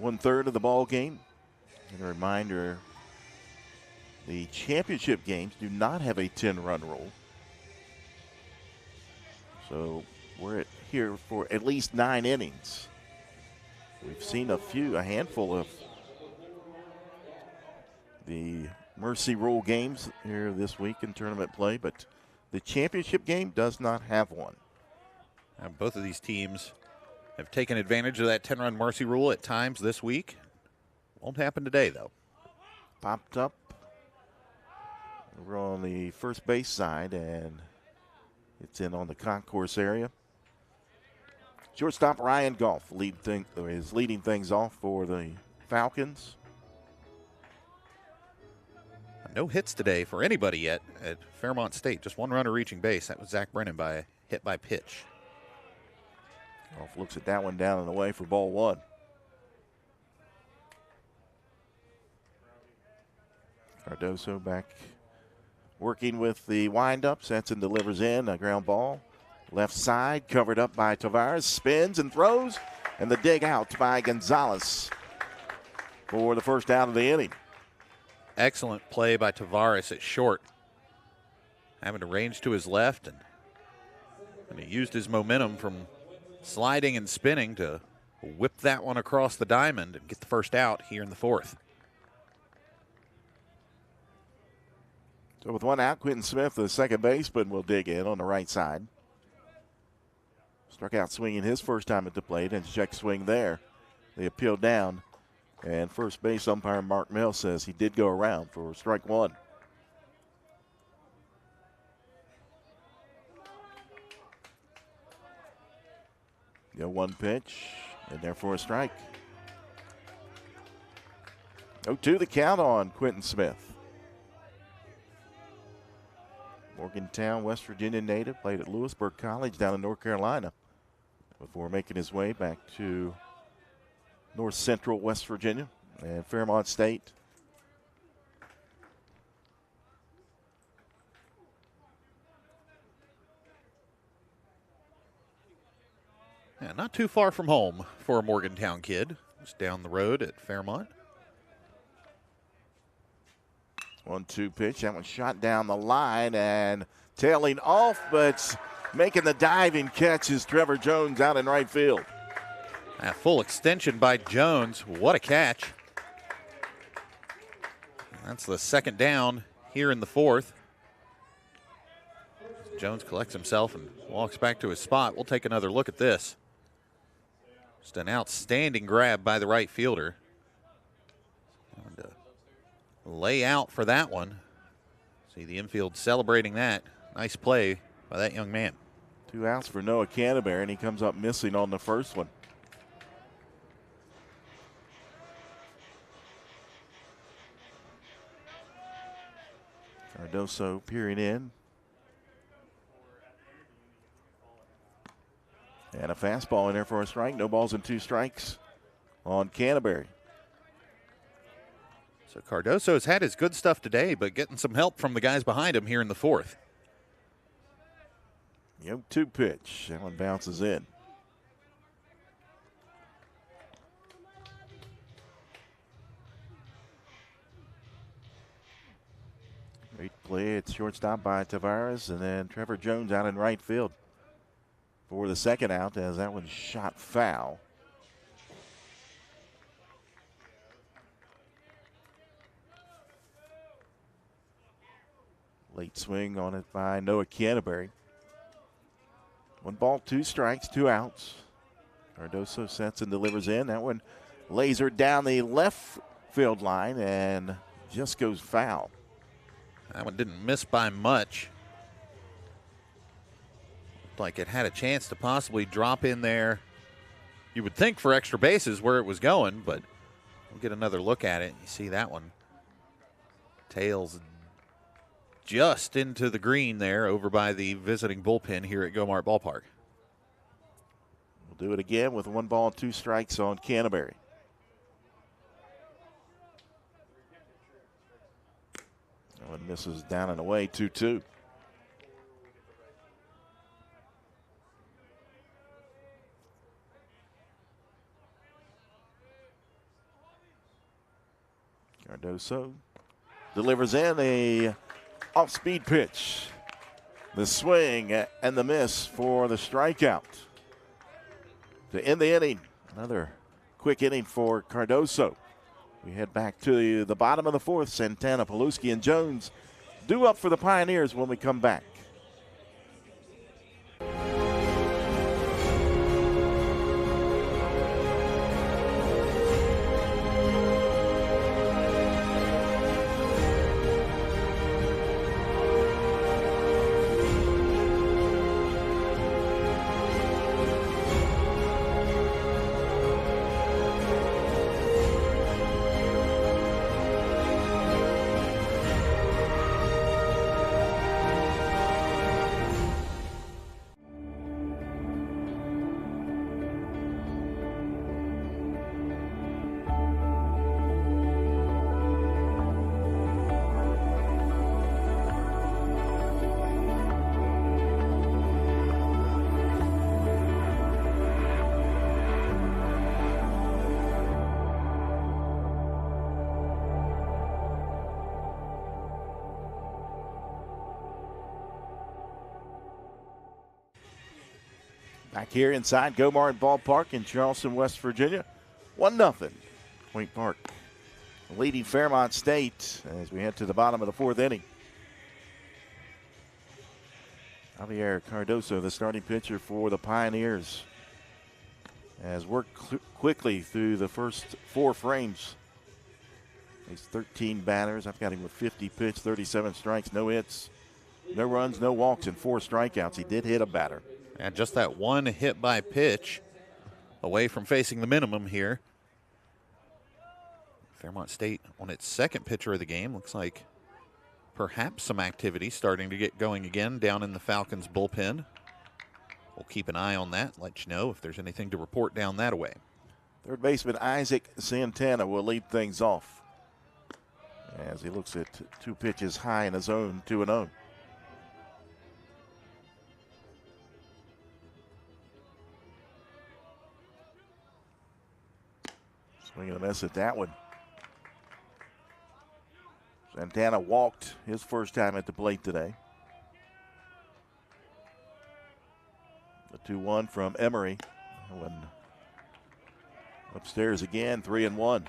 1/3 of the ball game. And a reminder, the championship games do not have a 10-run rule. So we're here for at least 9 innings. We've seen a handful of the Mercy Rule games here this week in tournament play, but the championship game does not have one. Both of these teams have taken advantage of that 10-run Mercy Rule at times this week. Won't happen today, though. Popped up over on the first base side, and it's in on the concourse area. Shortstop Ryan Goff is leading things off for the Falcons. No hits today for anybody yet at Fairmont State. Just one runner reaching base. That was Zach Brennan by a hit by pitch. Goff looks at that one down and away for ball one. Cardoso back working with the windup. Sets and delivers in a ground ball. Left side covered up by Tavares. Spins and throws. And the dig out by Gonzalez for the first out of the inning. Excellent play by Tavares at short. Having to range to his left, and he used his momentum from sliding and spinning to whip that one across the diamond and get the first out here in the fourth. So with one out, Quentin Smith, the second baseman, will dig in on the right side. Struck out swinging his first time at the plate, and check swing there. They appeal down. And first base umpire Mark Mill says he did go around for strike one. Go one pitch, and therefore a strike. 0-2 the count on Quentin Smith. Morgantown, West Virginia native, played at Lewisburg College down in North Carolina before making his way back to North Central West Virginia and Fairmont State. Yeah, not too far from home for a Morgantown kid. Just down the road at Fairmont. 1-2 pitch. That one shot down the line and tailing off, but making the diving catch is Trevor Jones out in right field. A full extension by Jones. What a catch. That's the second down here in the fourth. Jones collects himself and walks back to his spot. We'll take another look at this. Just an outstanding grab by the right fielder. And lay out for that one. See the infield celebrating that. Nice play by that young man. 2 outs for Noah Canterbury, and he comes up missing on the first one. Cardoso peering in. And a fastball in there for a strike. No balls and 2 strikes on Canterbury. So Cardoso's had his good stuff today, but getting some help from the guys behind him here in the fourth. 0-2 pitch. That one bounces in. Great play at shortstop by Tavares, and then Trevor Jones out in right field for the second out as that one shot foul. Late swing on it by Noah Canterbury. 1 ball, 2 strikes, 2 outs. Cardoso sets and delivers in. That one lasered down the left field line and just goes foul. That one didn't miss by much. Looked like it had a chance to possibly drop in there. You would think for extra bases where it was going, but we'll get another look at it. You see that one tails just into the green there over by the visiting bullpen here at Gomart Ballpark. We'll do it again with 1 ball, 2 strikes on Canterbury. That one misses down and away, 2-2. Cardoso delivers in a off-speed pitch. The swing and the miss for the strikeout. To end the inning, another quick inning for Cardoso. We head back to the bottom of the fourth. Santana, Paluski, and Jones due up for the Pioneers when we come back. Back here inside Gomart Ballpark in Charleston, West Virginia. 1-0. Point Park leading Fairmont State as we head to the bottom of the fourth inning. Javier Cardoso, the starting pitcher for the Pioneers, has worked quickly through the first 4 frames. He's 13 batters. I've got him with 50 pitch, 37 strikes, no hits, no runs, no walks, and 4 strikeouts. He did hit a batter. And just that one hit by pitch away from facing the minimum here. Fairmont State on its second pitcher of the game. Looks like perhaps some activity starting to get going again down in the Falcons bullpen. We'll keep an eye on that, let you know if there's anything to report down that way. Third baseman Isaac Santana will lead things off as he looks at 2 pitches high in his own 2-0. Swing and a miss at that one. Santana walked his first time at the plate today. The 2-1 from Emery. When upstairs again, 3-1.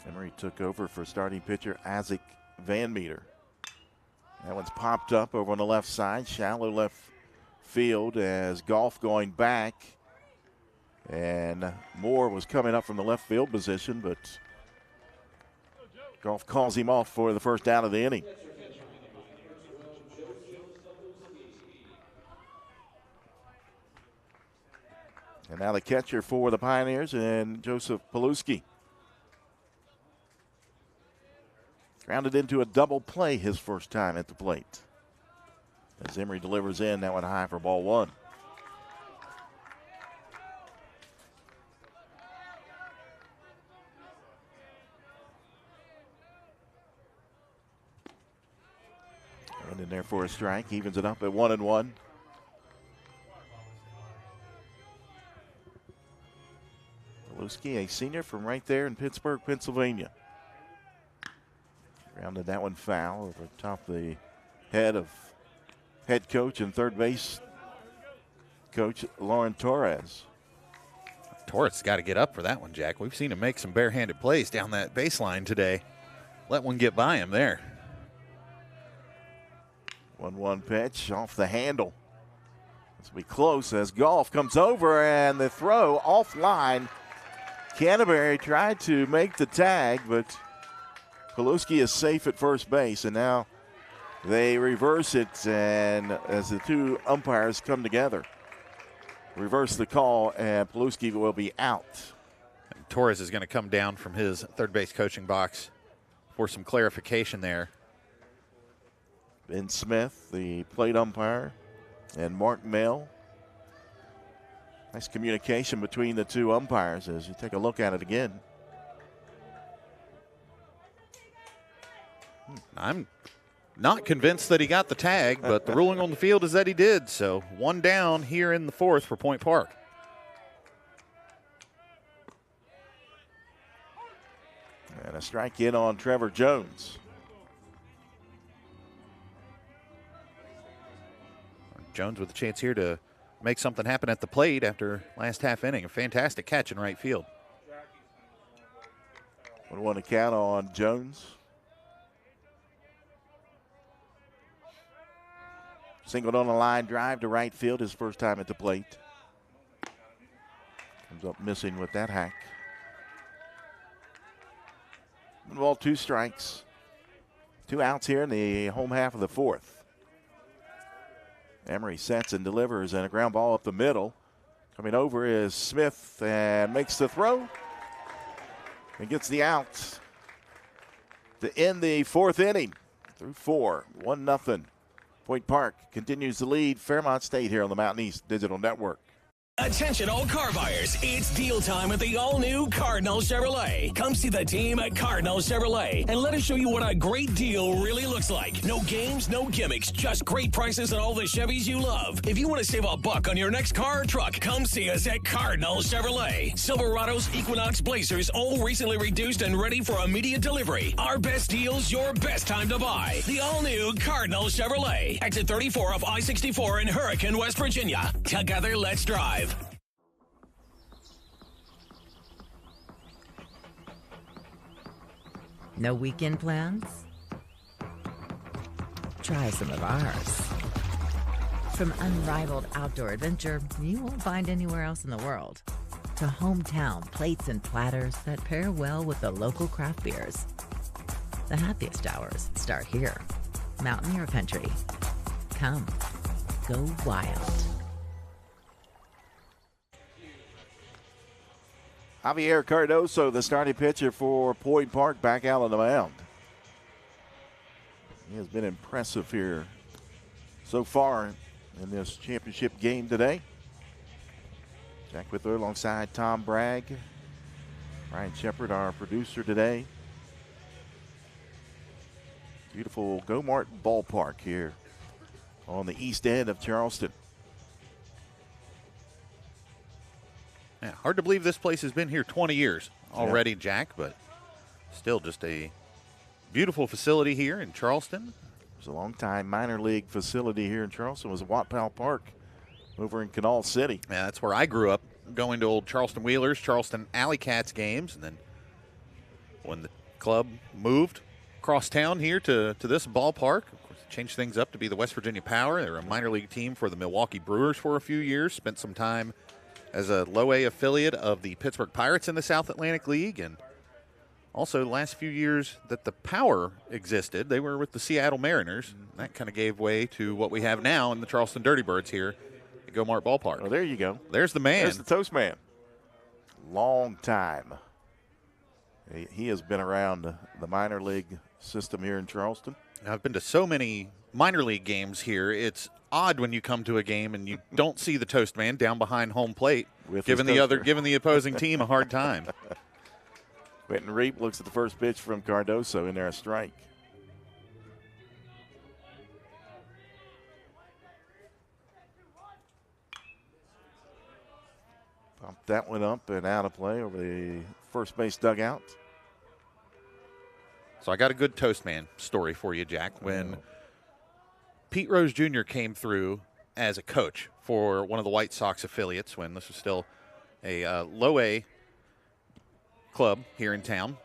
Emery took over for starting pitcher Isaac Van Meter. That one's popped up over on the left side, shallow left field as Golf going back. And Moore was coming up from the left field position, but Golf calls him off for the first out of the inning. And now the catcher for the Pioneers, and Joseph Paluski. Grounded into a double play his first time at the plate. As Emery delivers in, that one high for ball 1. And in there for a strike, evens it up at 1-1. Paluski, a senior from right there in Pittsburgh, Pennsylvania. Grounded that one foul over top the head of head coach and third base coach Lauren Torres. Torres got to get up for that one, Jack. We've seen him make some barehanded plays down that baseline today. Let one get by him there. 1-1 pitch off the handle. This will be close as Golf comes over and the throw offline. Canterbury tried to make the tag, but Paluski is safe at first base, and now they reverse it, and as the 2 umpires come together, reverse the call, and Paluski will be out. And Torres is going to come down from his third base coaching box for some clarification there. Ben Smith, the plate umpire, and Mark Mell. Nice communication between the 2 umpires as you take a look at it again. I'm not convinced that he got the tag, but the ruling on the field is that he did. So 1 down here in the 4th for Point Park. And a strike in on Trevor Jones. Jones with a chance here to make something happen at the plate after last half inning. A fantastic catch in right field. 1-1 to count on Jones. Singled on a line drive to right field his first time at the plate. Comes up missing with that hack. 1 ball, 2 strikes. 2 outs here in the home half of the 4th. Emery sets and delivers, and a ground ball up the middle. Coming over is Smith and makes the throw. And gets the out to end the 4th inning. Through 4, 1-0. Point Park continues to lead Fairmont State here on the Mountain East Digital Network. Attention all car buyers, it's deal time at the all-new Cardinal Chevrolet. Come see the team at Cardinal Chevrolet and let us show you what a great deal really looks like. No games, no gimmicks, just great prices on all the Chevys you love. If you want to save a buck on your next car or truck, come see us at Cardinal Chevrolet. Silverados, Equinox, Blazers, all recently reduced and ready for immediate delivery. Our best deals, your best time to buy. The all-new Cardinal Chevrolet. Exit 34 of I-64 in Hurricane, West Virginia. Together, let's drive. No weekend plans? Try some of ours. From unrivaled outdoor adventure you won't find anywhere else in the world, to hometown plates and platters that pair well with the local craft beers. The happiest hours start here. Mountaineer Country. Come, go wild. Javier Cardoso, the starting pitcher for Point Park, back out on the mound. He has been impressive here so far in this championship game today. Jack with her alongside Tom Bragg. Ryan Shepard, our producer today. Beautiful Go-Mart Ballpark here on the east end of Charleston. Yeah, hard to believe this place has been here 20 years already, Jack, but still just a beautiful facility here in Charleston. It was a long-time minor league facility here in Charleston. It was Watt Powell Park over in Canal City. Yeah, that's where I grew up, going to old Charleston Wheelers, Charleston Alley Cats games, and then when the club moved across town here to this ballpark, of course, changed things up to be the West Virginia Power. They were a minor league team for the Milwaukee Brewers for a few years, spent some time as a low-A affiliate of the Pittsburgh Pirates in the South Atlantic League, and also the last few years that the Power existed, they were with the Seattle Mariners. That kind of gave way to what we have now in the Charleston Dirty Birds here at Go-Mart Ballpark. Oh, there you go. There's the man. There's the Toast Man. Long time. He has been around the minor league system here in Charleston. I've been to so many minor league games here. It's odd when you come to a game and you don't see the Toast Man down behind home plate, giving the opposing team a hard time. Quentin Reap looks at the first pitch from Cardoso, in there a strike. Bumped that one up and out of play over the first base dugout. So I got a good Toast Man story for you, Jack. When Pete Rose Jr. came through as a coach for one of the White Sox affiliates when this was still a low-A club here in town,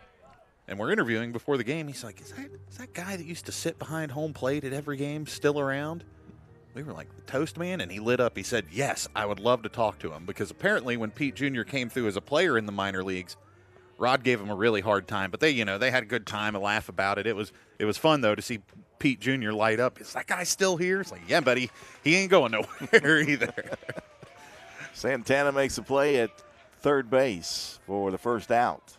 and we're interviewing before the game, he's like, is that guy that used to sit behind home plate at every game still around? We were like, the Toast Man? And he lit up. He said, yes, I would love to talk to him, because apparently when Pete Jr. came through as a player in the minor leagues, Rod gave him a really hard time, but they had a good time, a laugh about it. It was fun, though, to see Pete Jr. light up. Is that guy still here? It's like, yeah, buddy, he ain't going nowhere either. Santana makes a play at third base for the first out.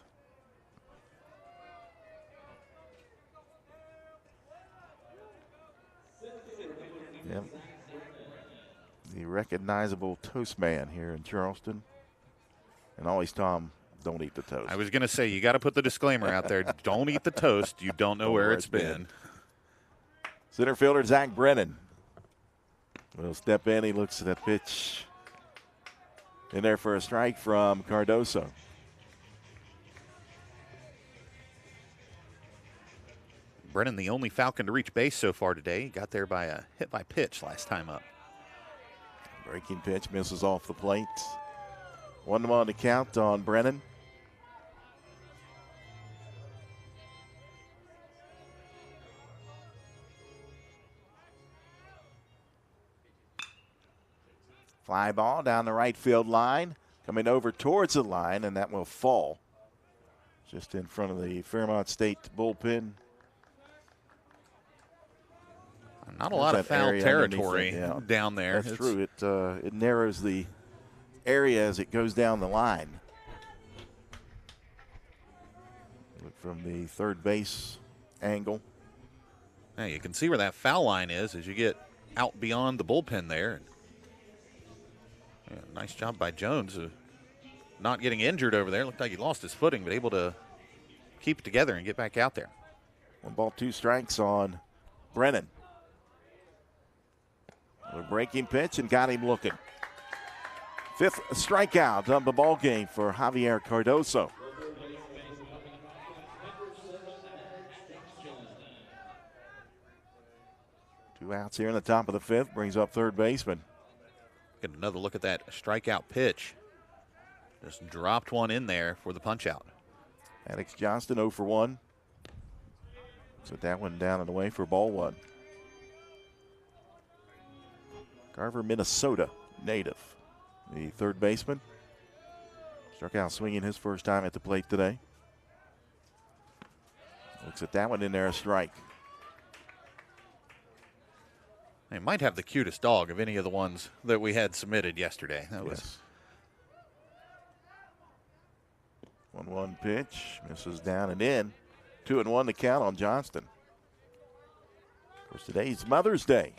Yep. The recognizable Toast Man here in Charleston. And always, Tom, don't eat the toast. I was going to say, you got to put the disclaimer out there. Don't eat the toast. You don't know where it's been. Center fielder Zach Brennan will step in. He looks at that pitch. In there for a strike from Cardoso. Brennan, the only Falcon to reach base so far today. He got there by a hit by pitch last time up. Breaking pitch misses off the plate. 1-1 on the count on Brennan. Fly ball down the right field line, coming over towards the line, and that will fall just in front of the Fairmont State bullpen. Not a lot of foul territory down there. That's true. It narrows the area as it goes down the line. Look from the third base angle. Now you can see where that foul line is as you get out beyond the bullpen there. Yeah, nice job by Jones. Not getting injured over there. Looked like he lost his footing, but able to keep it together and get back out there. 1 ball, 2 strikes on Brennan. A breaking pitch and got him looking. 5th strikeout of the ball game for Javier Cardoso. Two outs here in the top of the 5th, brings up third baseman. Get another look at that strikeout pitch. Just dropped one in there for the punch out. Alex Johnston 0 for 1. Set that one down and away for ball 1. Carver, Minnesota native. The third baseman. Struck out swinging his first time at the plate today. Looks at that one in there, a strike. They might have the cutest dog of any of the ones that we had submitted yesterday. That was 1-1 pitch, misses down and in. 2-1 to count on Johnston. Of course, today's Mother's Day.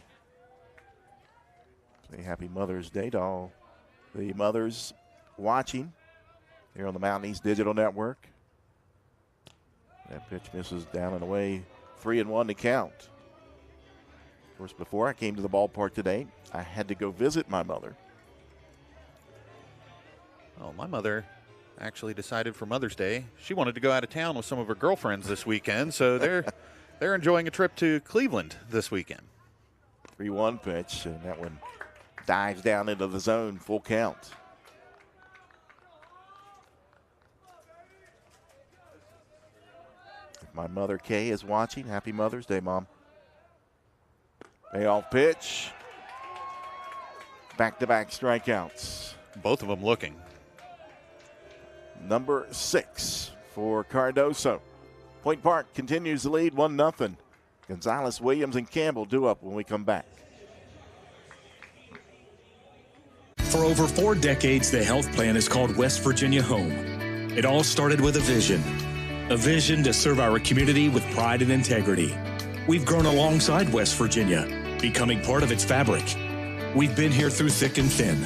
Say happy Mother's Day to all the mothers watching here on the Mountain East Digital Network. That pitch misses down and away. 3-1 to count. Of course, before I came to the ballpark today, I had to go visit my mother. Oh, my mother actually decided for Mother's Day she wanted to go out of town with some of her girlfriends this weekend, so they're enjoying a trip to Cleveland this weekend. 3-1 pitch, and that one dives down into the zone, full count. If my mother Kay is watching, happy Mother's Day, Mom. Payoff pitch. Back-to-back strikeouts. Both of them looking. Number 6 for Cardoso. Point Park continues to lead 1-0. Gonzalez, Williams, and Campbell due up when we come back. For over 4 decades, the health plan is called West Virginia Home. It all started with a vision to serve our community with pride and integrity. We've grown alongside West Virginia, becoming part of its fabric. We've been here through thick and thin,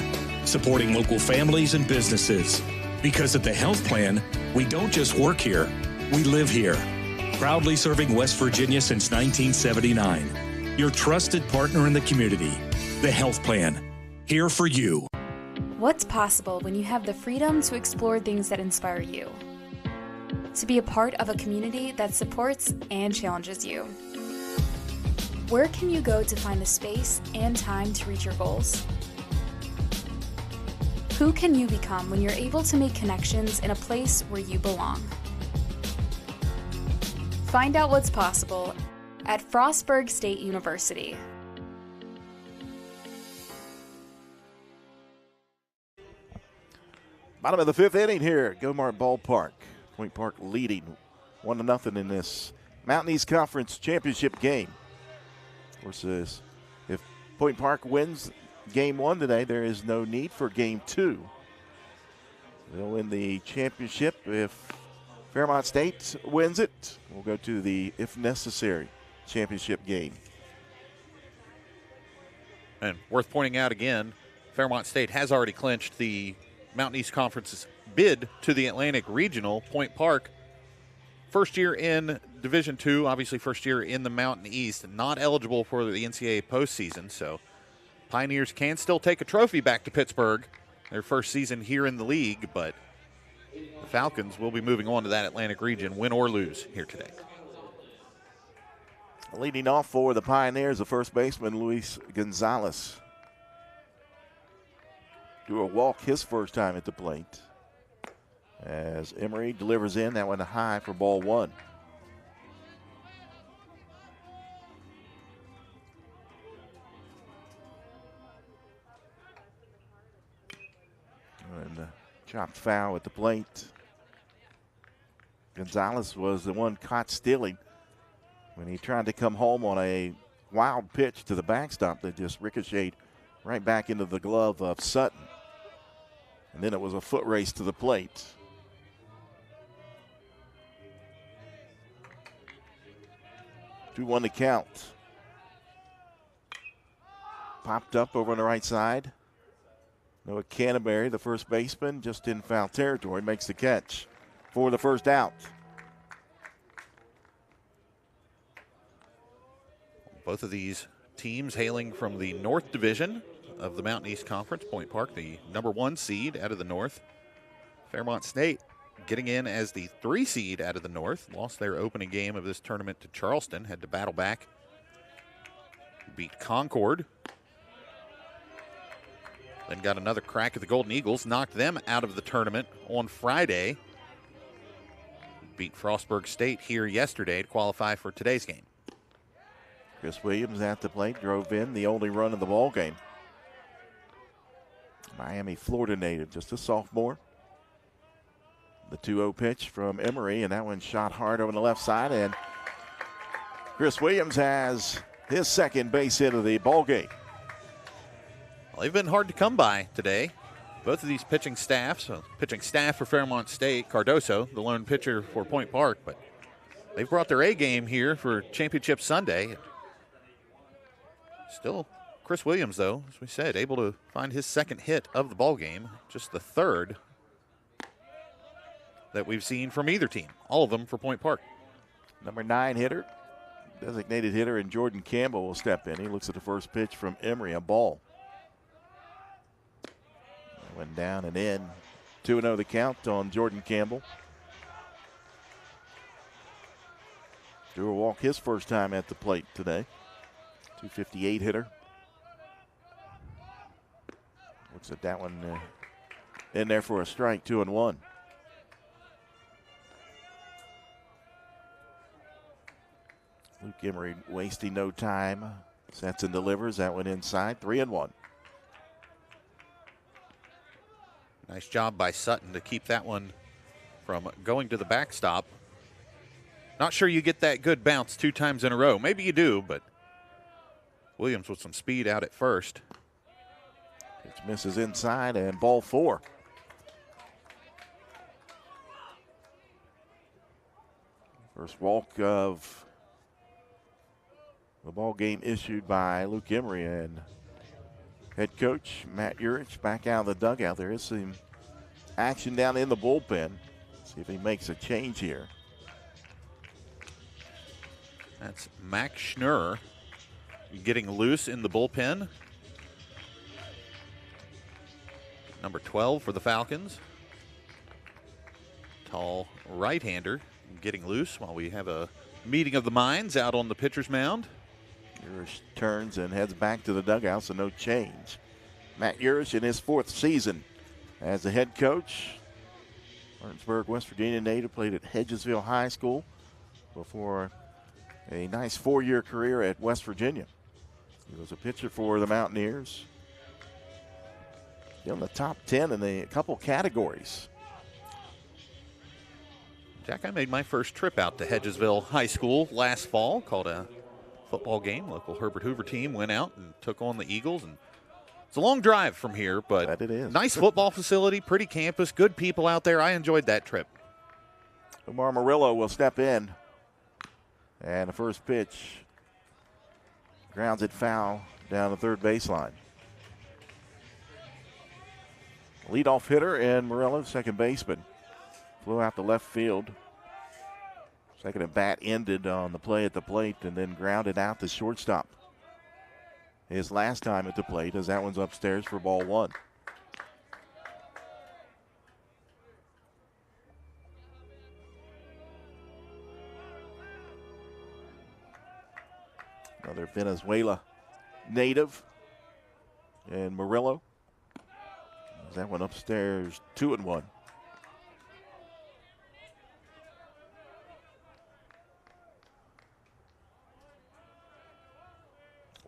supporting local families and businesses. Because at the health plan, we don't just work here, we live here. Proudly serving West Virginia since 1979. Your trusted partner in the community. The health plan. Here for you. What's possible when you have the freedom to explore things that inspire you? To be a part of a community that supports and challenges you. Where can you go to find the space and time to reach your goals? Who can you become when you're able to make connections in a place where you belong? Find out what's possible at Frostburg State University. Bottom of the 5th inning here at Gomart Ballpark. Point Park leading 1-0 in this Mountain East Conference Championship game. Of course, if Point Park wins Game 1 today, there is no need for Game 2. They'll win the championship. If Fairmont State wins it, we'll go to the, if necessary, championship game. And worth pointing out again, Fairmont State has already clinched the Mountain East Conference's bid to the Atlantic Regional. Point Park, first year in Division II, obviously first year in the Mountain East, not eligible for the NCAA postseason, so Pioneers can still take a trophy back to Pittsburgh, their first season here in the league, but the Falcons will be moving on to that Atlantic region, win or lose, here today. Leading off for the Pioneers, the first baseman, Luis Gonzalez. Do a walk his first time at the plate. As Emery delivers in, that one high for ball 1. And chopped foul at the plate. Gonzalez was the one caught stealing when he tried to come home on a wild pitch to the backstop that just ricocheted right back into the glove of Sutton. And then it was a foot race to the plate. Two 2-1 to count. Popped up over on the right side. Noah Canterbury, the first baseman, just in foul territory, makes the catch for the first out. Both of these teams hailing from the North Division of the Mountain East Conference. Point Park, the #1 seed out of the North. Fairmont State getting in as the 3 seed out of the North. Lost their opening game of this tournament to Charleston. Had to battle back. Beat Concord. Then got another crack at the Golden Eagles. Knocked them out of the tournament on Friday. Beat Frostburg State here yesterday to qualify for today's game. Chris Williams at the plate, drove in the only run of the ball game. Miami, Florida native, just a sophomore. The 2-0 pitch from Emery, and that one shot hard over the left side, and Chris Williams has his second base hit of the ball game. Well, they've been hard to come by today. Both of these pitching staffs, pitching staff for Fairmont State, Cardoso, the lone pitcher for Point Park, but they've brought their A game here for Championship Sunday. Still, Chris Williams, though, as we said, able to find his second hit of the ball game, just the third that we've seen from either team, all of them for Point Park. Number 9 hitter, designated hitter, and Jordan Campbell will step in. He looks at the first pitch from Emery, a ball. Went down and in. 2-0 the count on Jordan Campbell. Drew a walk his first time at the plate today. 258 hitter. Looks at that one in there for a strike, 2-1. Luke Emery wasting no time. Sets and delivers. That one inside, 3-1. Nice job by Sutton to keep that one from going to the backstop. Not sure you get that good bounce 2 times in a row. Maybe you do, but Williams with some speed out at first. Pitch misses inside, and ball 4. First walk of the ball game issued by Luke Emery, and head coach Matt Urich back out of the dugout. There is some action down in the bullpen. See if he makes a change here. That's Mac Schnurr getting loose in the bullpen. Number 12 for the Falcons. Tall right-hander getting loose while we have a meeting of the minds out on the pitcher's mound. Urish turns and heads back to the dugout, so no change. Matt Urish in his 4th season as the head coach. Martinsburg, West Virginia native, played at Hedgesville High School before a nice 4-year career at West Virginia. He was a pitcher for the Mountaineers. In the top 10 in a couple categories. Jack, I made my first trip out to Hedgesville High School last fall, called a football game. Local Herbert Hoover team went out and took on the Eagles. And it's a long drive from here, but that it is. Nice football facility, pretty campus, good people out there. I enjoyed that trip. Omar Murillo will step in. And the first pitch grounds it foul down the third baseline. Leadoff hitter and Murillo, second baseman. Flew out to left field. Second at bat ended on the play at the plate and then grounded out to shortstop. His last time at the plate, as that one's upstairs for ball 1. Another Venezuela native and Murillo. That one upstairs, 2-1.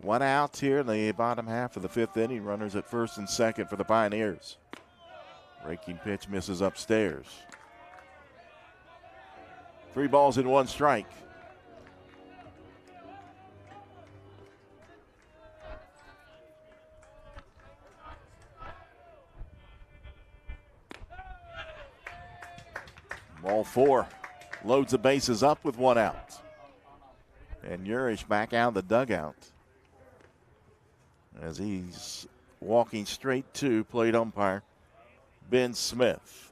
One out here in the bottom half of the 5th inning. Runners at first and second for the Pioneers. Breaking pitch misses upstairs. 3 balls and 1 strike. Ball 4. Loads the bases up with 1 out. And Urish back out of the dugout as he's walking straight to plate umpire Ben Smith.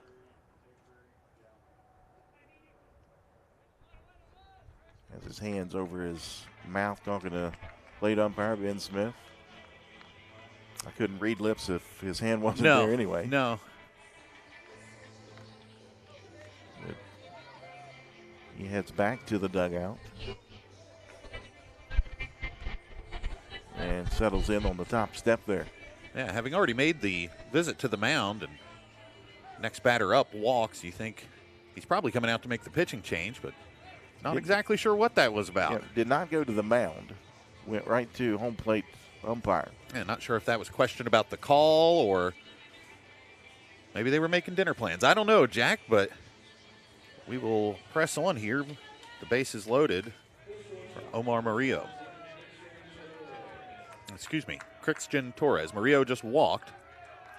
Has his hands over his mouth talking to plate umpire Ben Smith. I couldn't read lips if his hand wasn't there anyway. No. He heads back to the dugout and settles in on the top step there. Yeah, having already made the visit to the mound and next batter up walks, you think he's probably coming out to make the pitching change, but not exactly sure what that was about. Yeah, did not go to the mound. Went right to home plate umpire. Yeah, not sure if that was a question about the call or maybe they were making dinner plans. I don't know, Jack, but we will press on here. The base is loaded for Omar Murillo. Excuse me, Christian Torres. Murillo just walked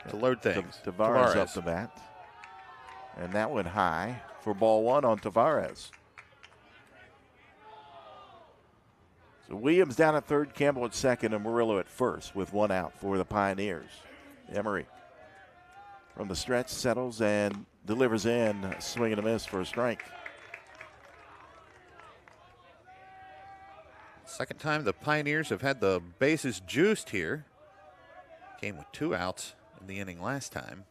to load things. Tavares up the bat. And that went high for ball one on Tavares. So Williams down at third, Campbell at second, and Murillo at first with one out for the Pioneers. Emery from the stretch settles and delivers in, swing and a miss for a strike. Second time the Pioneers have had the bases juiced here. Came with 2 outs in the inning last time.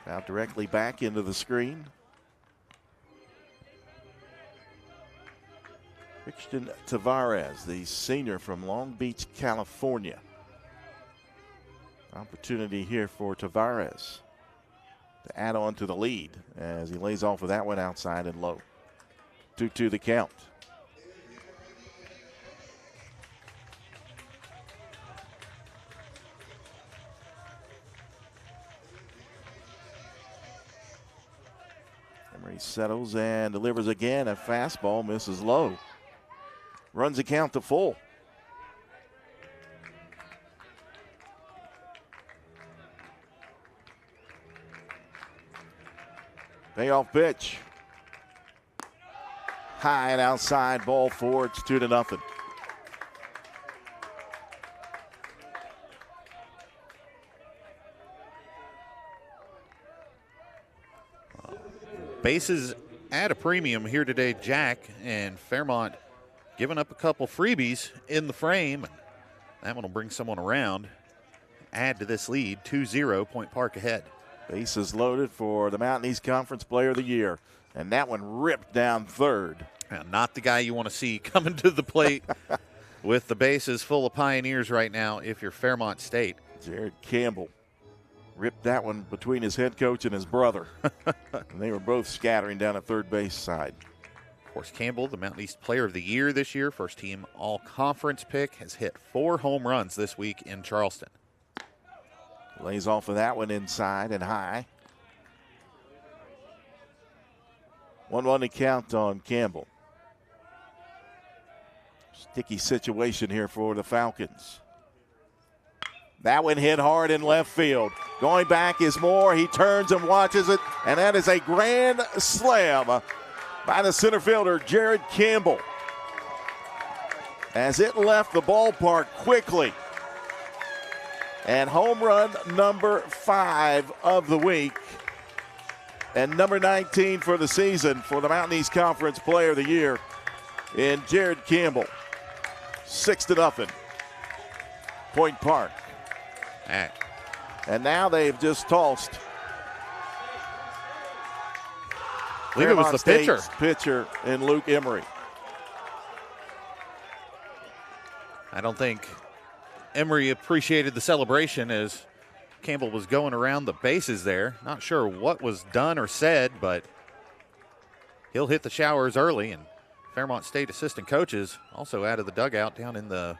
Now directly back into the screen. Christian Tavares, the senior from Long Beach, California. Opportunity here for Tavares to add on to the lead as he lays off with that one outside and low. 2-2 the count. Emery settles and delivers again. A fastball misses low. Runs the count to full. Payoff pitch. High and outside, ball four. It's 2-0. Bases at a premium here today, Jack, and Fairmont giving up a couple freebies in the frame. That one will bring someone around. Add to this lead, 2-0, Point Park ahead. Bases loaded for the Mountain East Conference Player of the Year. And that one ripped down third. Now, not the guy you want to see coming to the plate with the bases full of Pioneers right now if you're Fairmont State. Jared Campbell ripped that one between his head coach and his brother. And they were both scattering down at third base side. Of course, Campbell, the Mountain East Player of the Year this year, first team all-conference pick, has hit 4 home runs this week in Charleston. Lays off of that one inside and high. 1-1 to count on Campbell. Sticky situation here for the Falcons. That one hit hard in left field. Going back is Moore. He turns and watches it, and that is a grand slam by the center fielder, Jared Campbell. As it left the ballpark quickly. And home run number 5 of the week. And number 19 for the season for the Mountain East Conference Player of the Year in Jared Campbell. 6-0. Point Park. And now they've just tossed. I believe it was the pitcher. Pitcher in Luke Emery. I don't think Emery appreciated the celebration as Campbell was going around the bases there. Not sure what was done or said, but he'll hit the showers early. And Fairmont State assistant coaches also out of the dugout down in the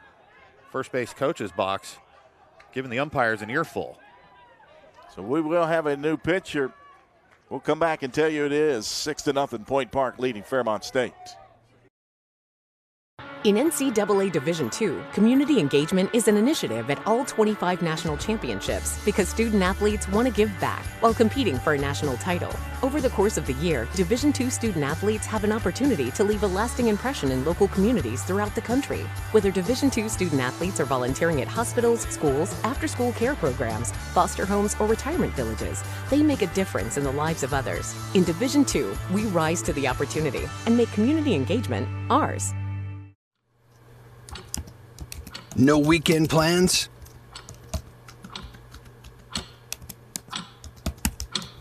first base coach's box, giving the umpires an earful. So we will have a new pitcher. We'll come back and tell you it is 6-0 Point Park leading Fairmont State. In NCAA Division II, community engagement is an initiative at all 25 national championships because student-athletes want to give back while competing for a national title. Over the course of the year, Division II student-athletes have an opportunity to leave a lasting impression in local communities throughout the country. Whether Division II student-athletes are volunteering at hospitals, schools, after-school care programs, foster homes, or retirement villages, they make a difference in the lives of others. In Division II, we rise to the opportunity and make community engagement ours. No weekend plans?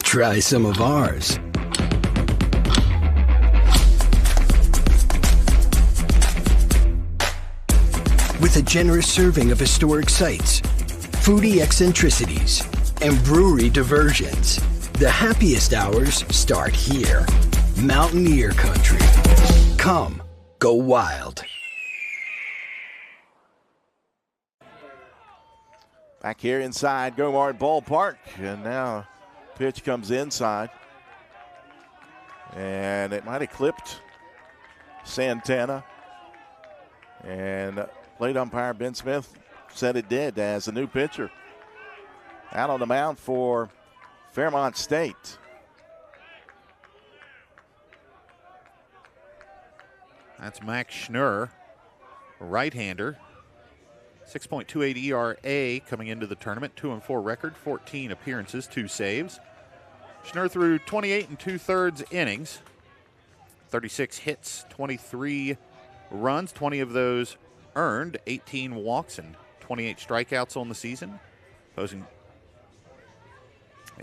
Try some of ours. With a generous serving of historic sites, foodie eccentricities, and brewery diversions, the happiest hours start here. Mountaineer Country. Come, go wild. Back here inside Gomart Ballpark, and now pitch comes inside. And it might have clipped Santana. And plate umpire Ben Smith said it did as a new pitcher. Out on the mound for Fairmont State. That's Max Schnurr, a right-hander. 6.28 ERA coming into the tournament, 2-4 record, 14 appearances, 2 saves. Schnurr threw 28 2/3 innings, 36 hits, 23 runs, 20 of those earned, 18 walks, and 28 strikeouts on the season.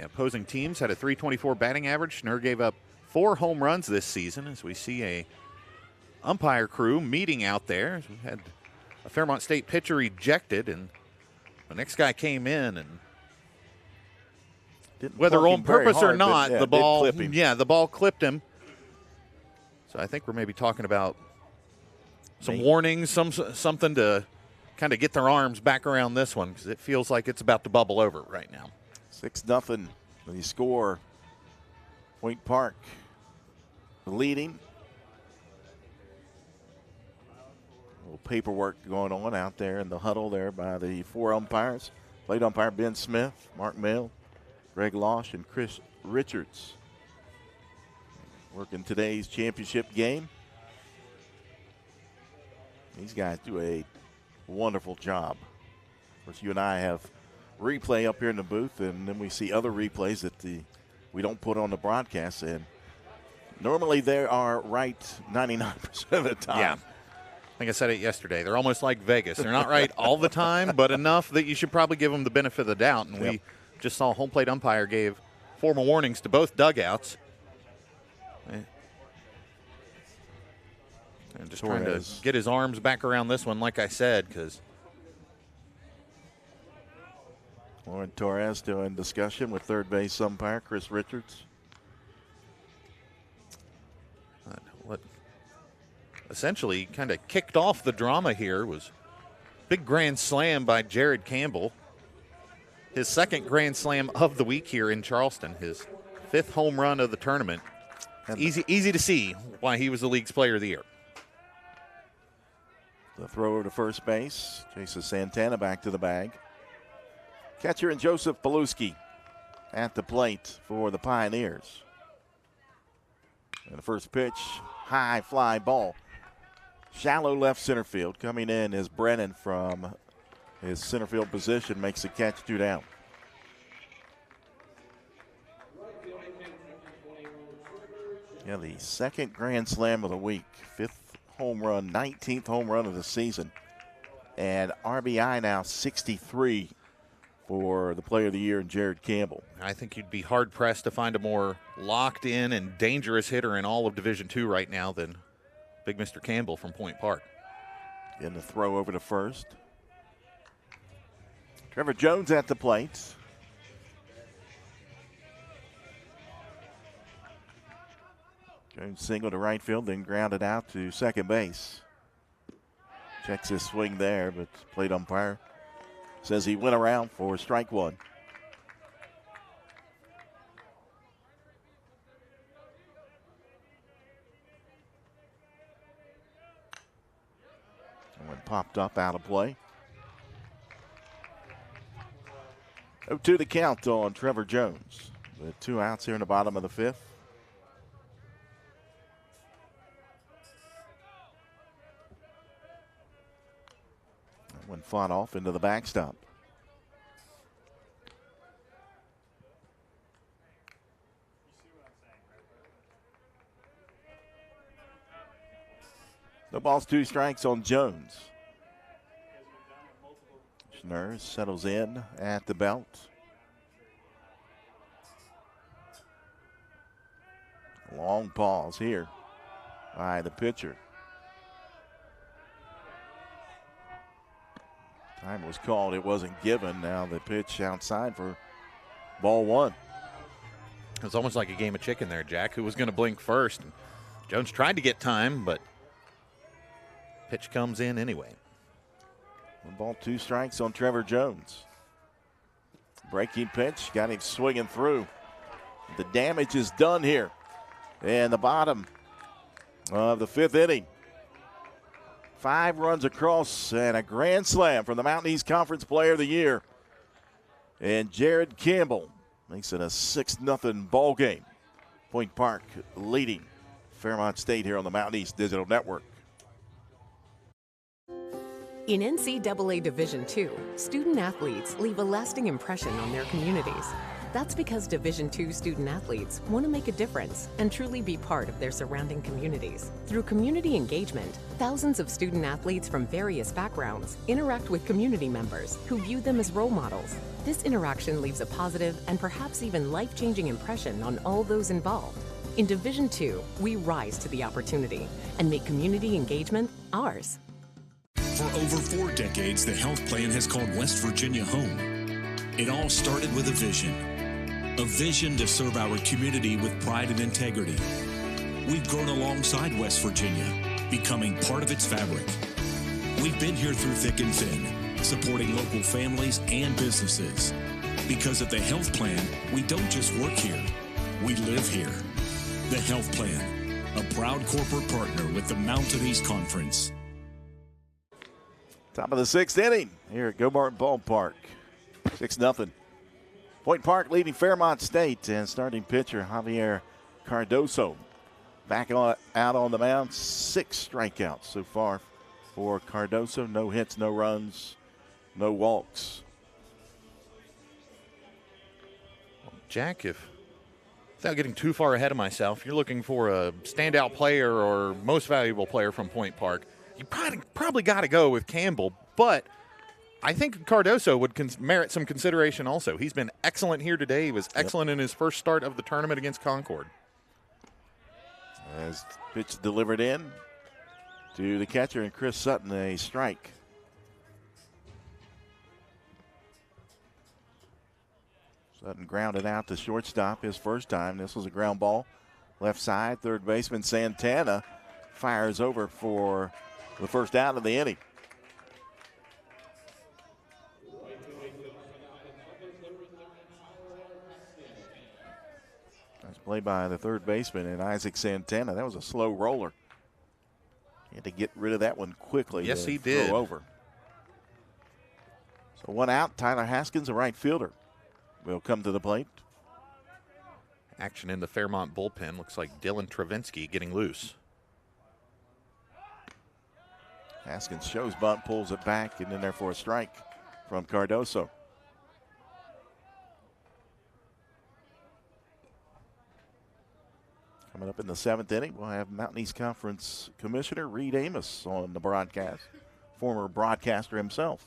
Opposing teams had a .324 batting average. Schnurr gave up 4 home runs this season as we see a umpire crew meeting out there. We had a Fairmont State pitcher ejected, and the next guy came in, and whether on purpose or not, the ball clipped him. So I think we're maybe talking about some warnings, something to kind of get their arms back around this one, because it feels like it's about to bubble over right now. 6-0. When you score, Point Park leading. A little paperwork going on out there in the huddle there by the 4 umpires. Plate umpire Ben Smith, Mark Mill, Greg Losh, and Chris Richards. Working today's championship game. These guys do a wonderful job. Of course, you and I have replay up here in the booth, and then we see other replays that we don't put on the broadcast, and normally they are right 99% of the time. Yeah. I think I said it yesterday. They're almost like Vegas. They're not right all the time, but enough that you should probably give them the benefit of the doubt. And we just saw home plate umpire gave formal warnings to both dugouts. And just trying to get his arms back around this one, like I said, because Lauren Torres doing discussion with third base umpire Chris Richards. What essentially kind of kicked off the drama here was big grand slam by Jared Campbell. His second grand slam of the week here in Charleston, his 5th home run of the tournament. Easy to see why he was the league's player of the year. The thrower to first base, Jason Santana back to the bag. Catcher and Joseph Paluski at the plate for the Pioneers. And the first pitch, high fly ball. Shallow left center field. Coming in is Brennan from his center field position, makes the catch, 2 down. Yeah, the second grand slam of the week. 5th home run, 19th home run of the season. And RBI now 63 for the player of the year in Jared Campbell. I think you'd be hard-pressed to find a more locked-in and dangerous hitter in all of Division II right now than Big Mr. Campbell from Point Park. And the throw over to first. Trevor Jones at the plate. Jones single to right field, then grounded out to second base. Checks his swing there, but plate umpire says he went around for strike 1. One popped up out of play. 0-2 the count on Trevor Jones. With 2 outs here in the bottom of the 5th. That one fought off into the backstop. No balls, 2 strikes on Jones. Schnurr settles in at the belt. Long pause here by the pitcher. Time was called. It wasn't given. Now the pitch outside for ball 1. It was almost like a game of chicken there, Jack. Who was going to blink first? And Jones tried to get time, but pitch comes in anyway. 1 ball, 2 strikes on Trevor Jones. Breaking pitch, got him swinging through. The damage is done here in the bottom of the 5th inning. 5 runs across and a grand slam from the Mountain East Conference Player of the Year. And Jared Campbell makes it a 6-0 ball game. Point Park leading Fairmont State here on the Mountain East Digital Network. In NCAA Division II, student athletes leave a lasting impression on their communities. That's because Division II student athletes want to make a difference and truly be part of their surrounding communities. Through community engagement, thousands of student athletes from various backgrounds interact with community members who view them as role models. This interaction leaves a positive and perhaps even life-changing impression on all those involved. In Division II, we rise to the opportunity and make community engagement ours. For over 4 decades, the health plan has called West Virginia home. It all started with a vision to serve our community with pride and integrity. We've grown alongside West Virginia, becoming part of its fabric. We've been here through thick and thin, supporting local families and businesses. Because of the health plan, we don't just work here, we live here. The health plan, a proud corporate partner with the Mountain East Conference. Top of the 6th inning here at Go-Martin Ballpark. 6-0. Point Park leading Fairmont State, and starting pitcher Javier Cardoso back out on the mound. 6 strikeouts so far for Cardoso. No hits, no runs, no walks. Jack, without getting too far ahead of myself, you're looking for a standout player or most valuable player from Point Park, you probably got to go with Campbell, but I think Cardoso would merit some consideration also. He's been excellent here today. He was excellent in his first start of the tournament against Concord. As pitch delivered in to the catcher and Chris Sutton, a strike. Sutton grounded out to shortstop his first time. This was a ground ball. Left side, third baseman Santana fires over for the first out of the inning. Nice play by the third baseman and Isaac Santana. That was a slow roller. He had to get rid of that one quickly. Yes, he did. Throw over. So 1 out. Tyler Haskins, a right fielder, will come to the plate. Action in the Fairmont bullpen. Looks like Dylan Travinsky getting loose. Haskins shows bunt, pulls it back, and in there for a strike from Cardoso. Coming up in the 7th inning, we'll have Mountain East Conference Commissioner Reed Amos on the broadcast, former broadcaster himself.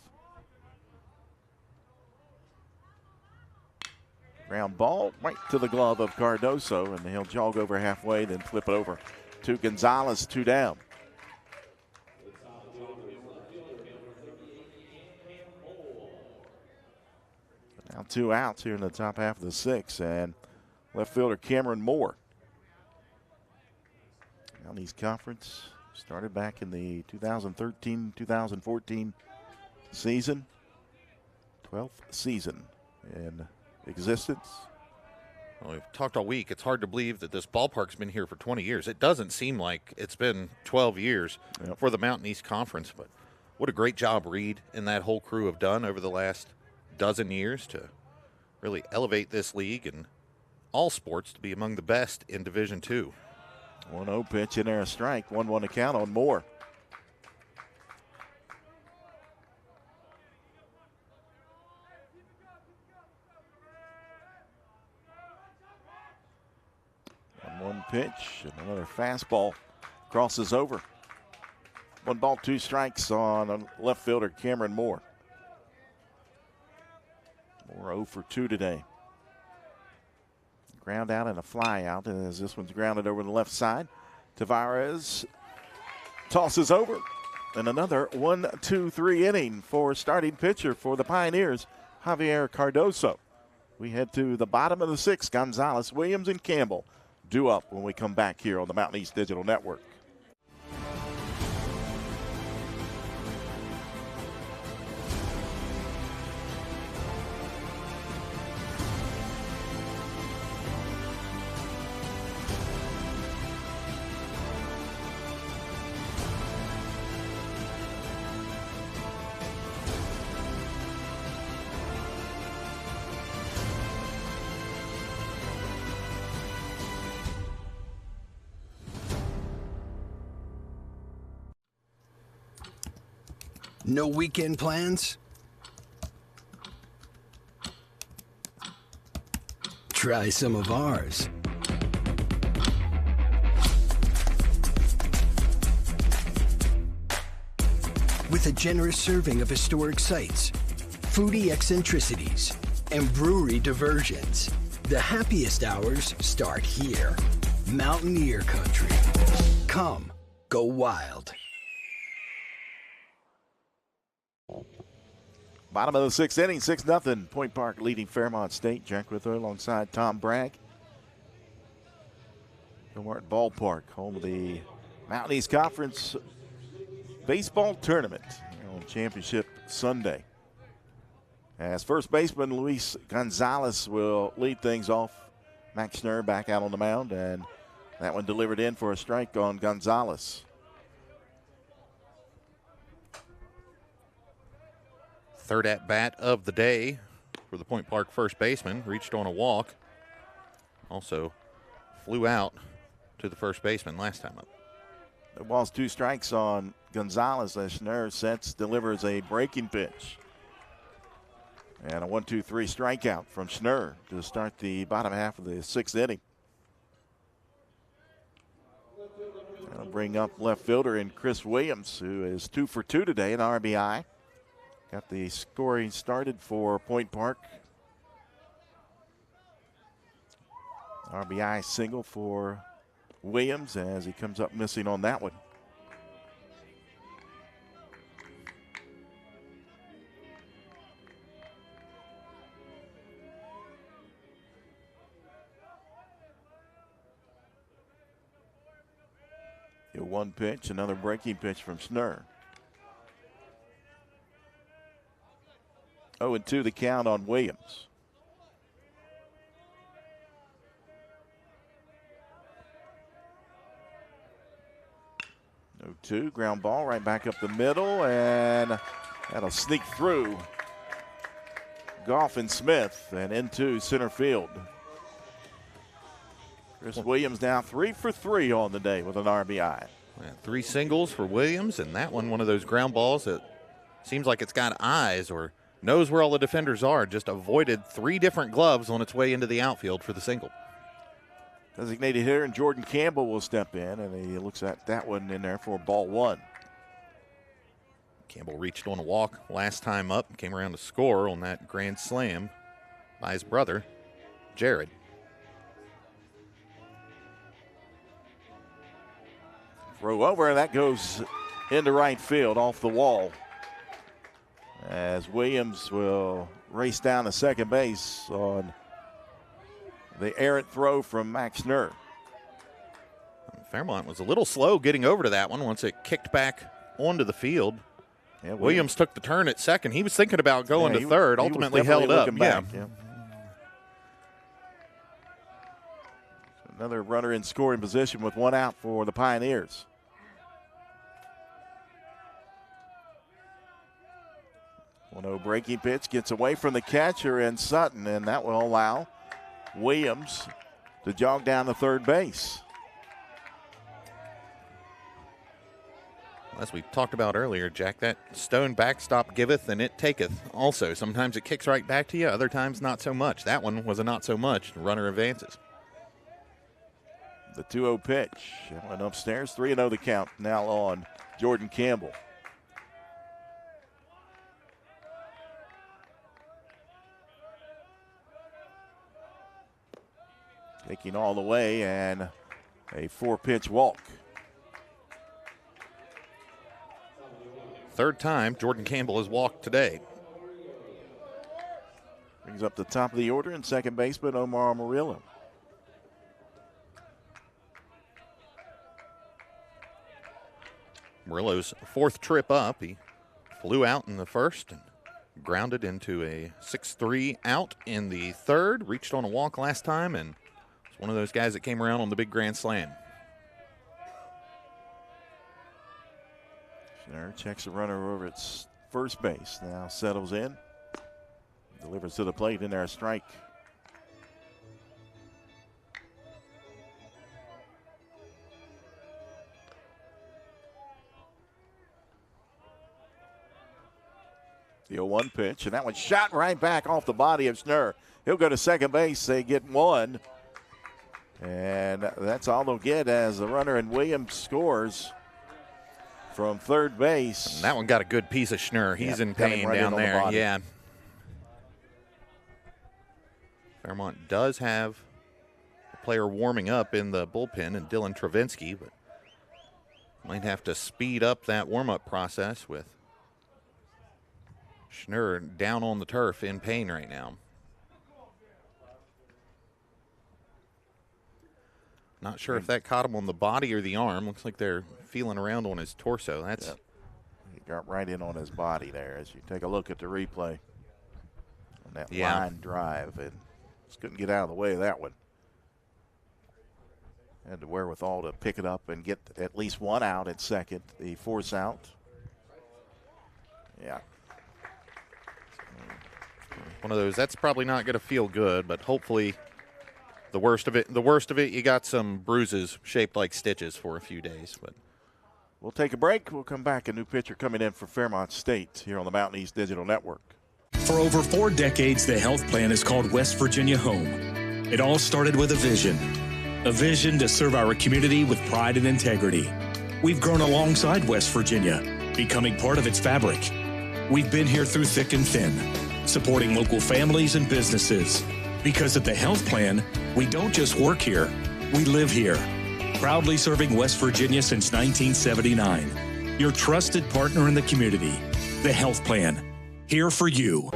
Ground ball right to the glove of Cardoso, and he'll jog over halfway, then flip it over to Gonzalez, 2 down. Now 2 outs here in the top half of the 6th, and left fielder Cameron Moore. Mountain East Conference started back in the 2013-2014 season. 12th season in existence. Well, we've talked all week. It's hard to believe that this ballpark's been here for 20 years. It doesn't seem like it's been 12 years for the Mountain East Conference, but what a great job Reed and that whole crew have done over the last dozen years to really elevate this league and all sports to be among the best in Division II. 1-0 pitch in there, a strike. 1-1 to count on Moore. One pitch and another fastball crosses over. 1-2 strikes on left fielder Cameron Moore. Moore 0 for 2 today. Ground out and a fly out as this one's grounded over the left side. Tavares tosses over. And another 1-2-3 inning for starting pitcher for the Pioneers, Javier Cardoso. We head to the bottom of the sixth. Gonzalez, Williams, and Campbell due up when we come back here on the Mountain East Digital Network. No weekend plans? Try some of ours. With a generous serving of historic sites, foodie eccentricities, and brewery diversions, the happiest hours start here. Mountaineer Country. Come, go wild. Bottom of the sixth inning, 6-0. Point Park leading Fairmont State. Jack Wither alongside Tom Bragg. Fairmont Ballpark, home of the Mountain East Conference Baseball Tournament on Championship Sunday. As first baseman Luis Gonzalez will lead things off. Max Schnurr back out on the mound, and that one delivered in for a strike on Gonzalez. Third at-bat of the day for the Point Park first baseman. Reached on a walk. Also flew out to the first baseman last time up. The ball's 2 strikes on Gonzalez as Schnurr delivers a breaking pitch. And a 1-2-3 strikeout from Schnurr to start the bottom half of the sixth inning. That'll bring up left fielder in Chris Williams, who is 2 for 2 today, an RBI. Got the scoring started for Point Park. RBI single for Williams as he comes up missing on that one. The 1 pitch, another breaking pitch from Schnurr. 0-2 the count on Williams. No 2, ground ball right back up the middle, and that'll sneak through Goff and Smith and into center field. Chris Williams now 3 for 3 on the day with an RBI. 3 singles for Williams, and that one of those ground balls that seems like it's got eyes or knows where all the defenders are. Just avoided 3 different gloves on its way into the outfield for the single. Designated hitter and Jordan Campbell will step in, and he looks at that one in there for ball 1. Campbell reached on a walk last time up, came around to score on that grand slam by his brother, Jared. Throw over, and that goes into right field off the wall. As Williams will race down to second base on the errant throw from Max Schnurr. Fairmont was a little slow getting over to that one once it kicked back onto the field. Yeah, Williams took the turn at second. He was thinking about going to third, ultimately held up. Yeah. Another runner in scoring position with 1 out for the Pioneers. 1-0 breaking pitch gets away from the catcher and Sutton, and that will allow Williams to jog down to third base. As we talked about earlier, Jack, that stone backstop giveth and it taketh also. Sometimes it kicks right back to you, other times not so much. That one was a not so much. Runner advances. The 2-0 pitch. It went upstairs. 3-0 the count now on Jordan Campbell. Taking all the way and a 4-pitch walk. Third time Jordan Campbell has walked today. Brings up the top of the order and second baseman Omar Murillo. Murillo's fourth trip up. He flew out in the first and grounded into a 6-3 out in the third. Reached on a walk last time and was one of those guys that came around on the big grand slam. Schnurr checks the runner over at first base. Now settles in. Delivers to the plate in there, a strike. The 0-1 pitch, and that one shot right back off the body of Schnurr. He'll go to second base. They get one. And that's all they'll get as the runner and Williams scores from third base. And that one got a good piece of Schnurr. He's in pain right down there. Yeah. Fairmont does have a player warming up in the bullpen and Dylan Travinsky, but might have to speed up that warm-up process with Schnurr down on the turf in pain right now. Not sure if that caught him on the body or the arm. Looks like they're feeling around on his torso. That's He got right in on his body there as you take a look at the replay on that line drive, and just couldn't get out of the way of that one. Had the wherewithal to pick it up and get at least one out at second. The force out. Yeah. one of those. That's probably not going to feel good, but hopefully the worst of it, you got some bruises shaped like stitches for a few days. But we'll take a break. We'll come back. A new pitcher coming in for Fairmont State here on the Mountain East Digital Network. For over 4 decades, the health plan is called West Virginia Home. It all started with a vision to serve our community with pride and integrity. We've grown alongside West Virginia, becoming part of its fabric. We've been here through thick and thin, supporting local families and businesses. Because at the health plan, we don't just work here, we live here. Proudly serving West Virginia since 1979. Your trusted partner in the community, the health plan. Here for you.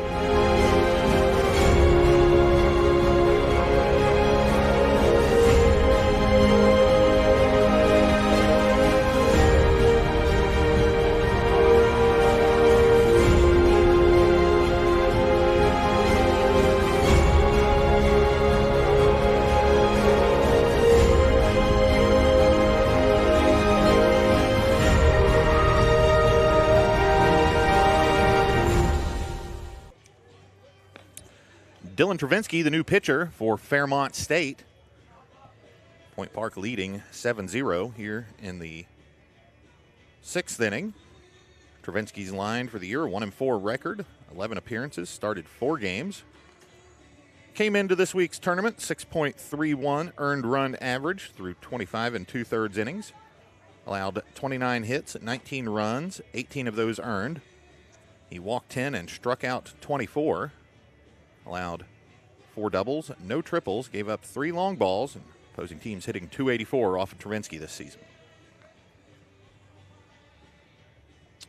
Dylan Travinsky, the new pitcher for Fairmont State. Point Park leading 7-0 here in the 6th inning. Travinsky's line for the year, 1-4 record, 11 appearances, started 4 games. Came into this week's tournament, 6.31 earned run average through 25 2/3 innings. Allowed 29 hits, 19 runs, 18 of those earned. He walked 10 and struck out 24. Allowed 4 doubles, no triples, gave up 3 long balls, and opposing teams hitting .284 off of Travinsky this season.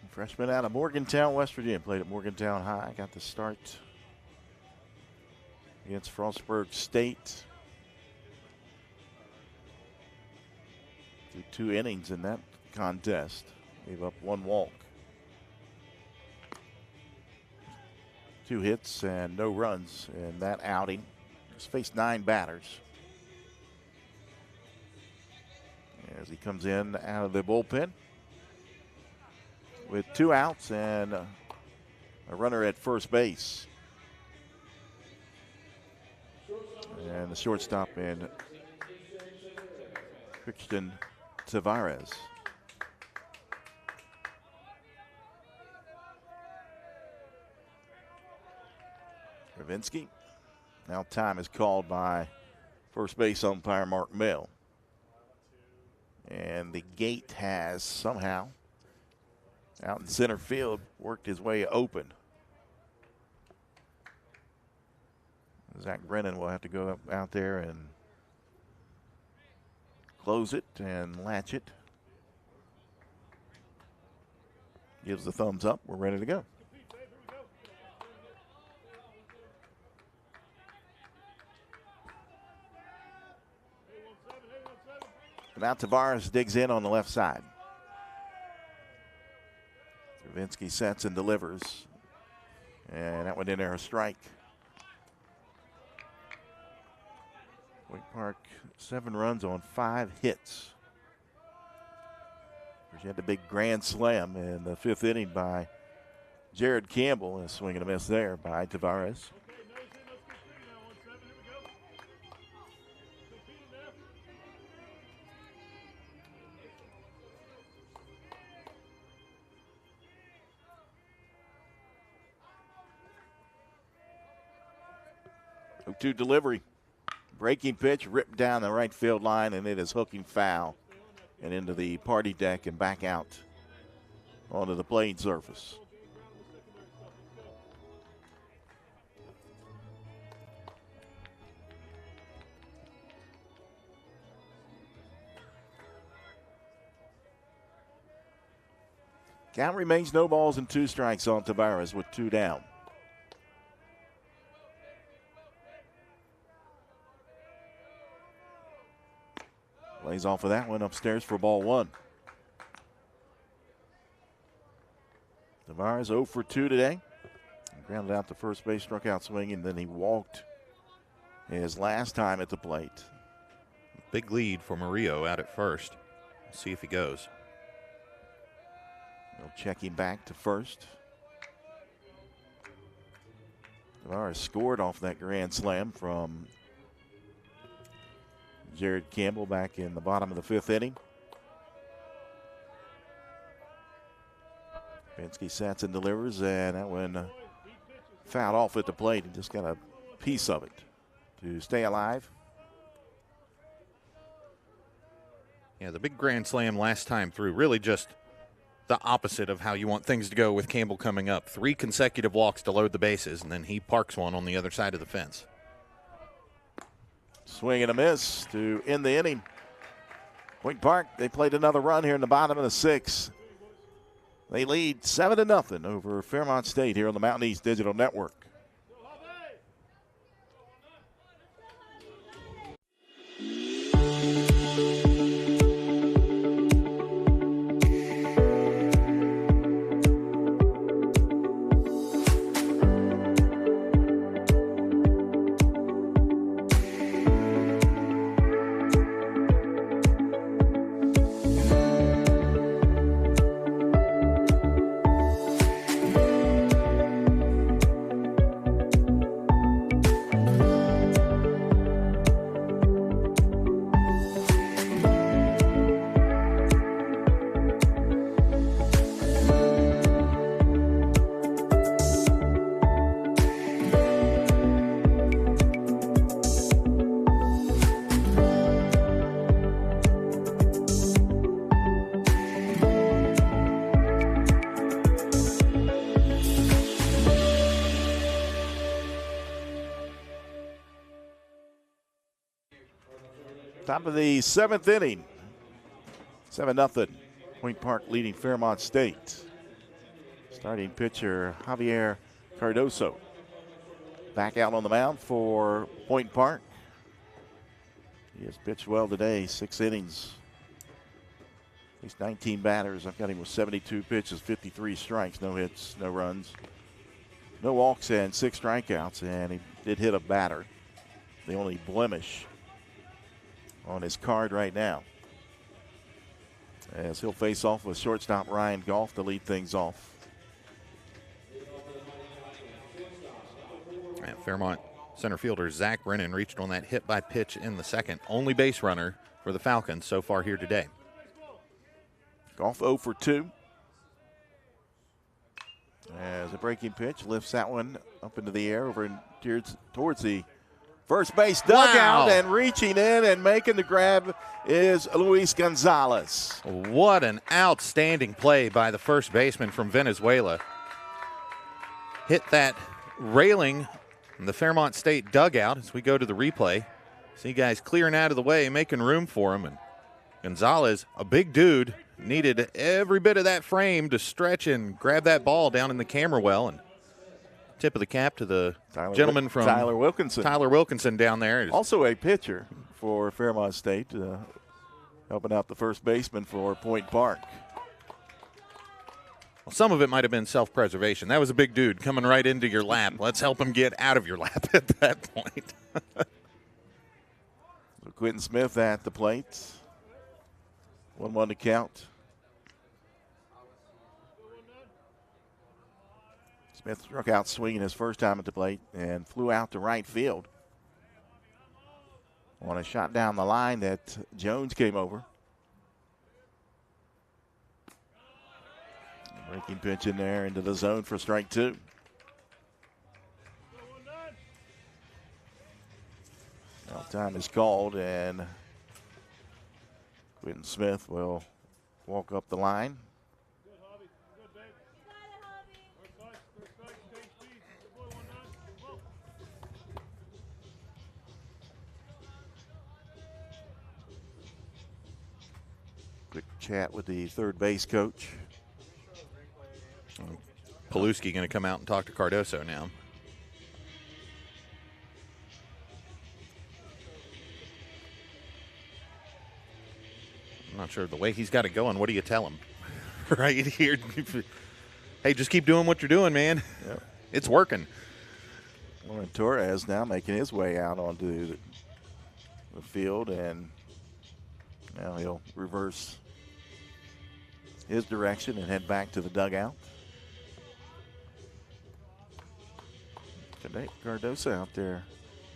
Freshman out of Morgantown, West Virginia. Played at Morgantown High. Got the start against Frostburg State. Threw 2 innings in that contest. Gave up 1 walk. 2 hits and no runs in that outing. He's faced 9 batters. As he comes in out of the bullpen with 2 outs and a runner at first base. And the shortstop in Christian Tavares. Ravinsky. Now time is called by first base umpire Mark Mill. And the gate has somehow, out in center field, worked his way open. Zach Brennan will have to go out there and close it and latch it. Gives the thumbs up. We're ready to go. Now Tavares digs in on the left side. Stravinsky sets and delivers. And that went in there, a strike. Point Park, 7 runs on 5 hits. She had the big grand slam in the 5th inning by Jared Campbell, and a swing and a miss there by Tavares. To delivery. Breaking pitch ripped down the right field line, and it is hooking foul and into the party deck and back out onto the playing surface. Count remains no balls and 2 strikes on Tavares with 2 down. Plays off of that one upstairs for ball 1. Tavares 0 for 2 today. Grounded out to first base, struck out swinging, and then he walked his last time at the plate. Big lead for Murillo out at first. We'll see if he goes. They'll check him back to first. Tavares scored off that grand slam from Jared Campbell back in the bottom of the 5th inning. Pinsky sets and delivers, and that one fouled off at the plate. He just got a piece of it to stay alive. Yeah, the big grand slam last time through, really just the opposite of how you want things to go with Campbell coming up. 3 consecutive walks to load the bases, and then he parks one on the other side of the fence. Swing and a miss to end the inning. Point Park, they played another run here in the bottom of the 6th. They lead 7-0 over Fairmont State here on the Mountain East Digital Network. Top of the 7th inning. 7-0. Point Park leading Fairmont State. Starting pitcher Javier Cardoso back out on the mound for Point Park. He has pitched well today, 6 innings. At least 19 batters. I've got him with 72 pitches, 53 strikes, no hits, no runs, no walks, and 6 strikeouts. And he did hit a batter. The only blemish on his card right now, as he'll face off with shortstop Ryan Goff to lead things off. Fairmont center fielder Zach Brennan reached on that hit by pitch in the second. Only base runner for the Falcons so far here today. Golf 0 for 2. As a breaking pitch lifts that one up into the air over towards the first base dugout, and reaching in and making the grab is Luis Gonzalez. What an outstanding play by the first baseman from Venezuela. Hit that railing in the Fairmont State dugout as we go to the replay. See guys clearing out of the way, making room for him. And Gonzalez, a big dude, needed every bit of that frame to stretch and grab that ball down in the camera well. And tip of the cap to the gentleman from Tyler Wilkinson. Tyler Wilkinson down there. Also a pitcher for Fairmont State, helping out the first baseman for Point Park. Well, some of it might have been self-preservation. That was a big dude coming right into your lap. Let's help him get out of your lap at that point. So Quentin Smith at the plate. 1-1 to count. Smith struck out swinging his first time at the plate and flew out to right field. On a shot down the line that Jones came over. Breaking pitch in there into the zone for strike 2. Now time is called, and Quentin Smith will walk up the line. Quick chat with the third base coach. Paluski going to come out and talk to Cardoso now. I'm not sure the way he's got it going. What do you tell him? Right here. Hey, just keep doing what you're doing, man. Yep. It's working. Lauren Torres now making his way out onto the field, and now he'll reverse his direction and head back to the dugout. Cardoso out there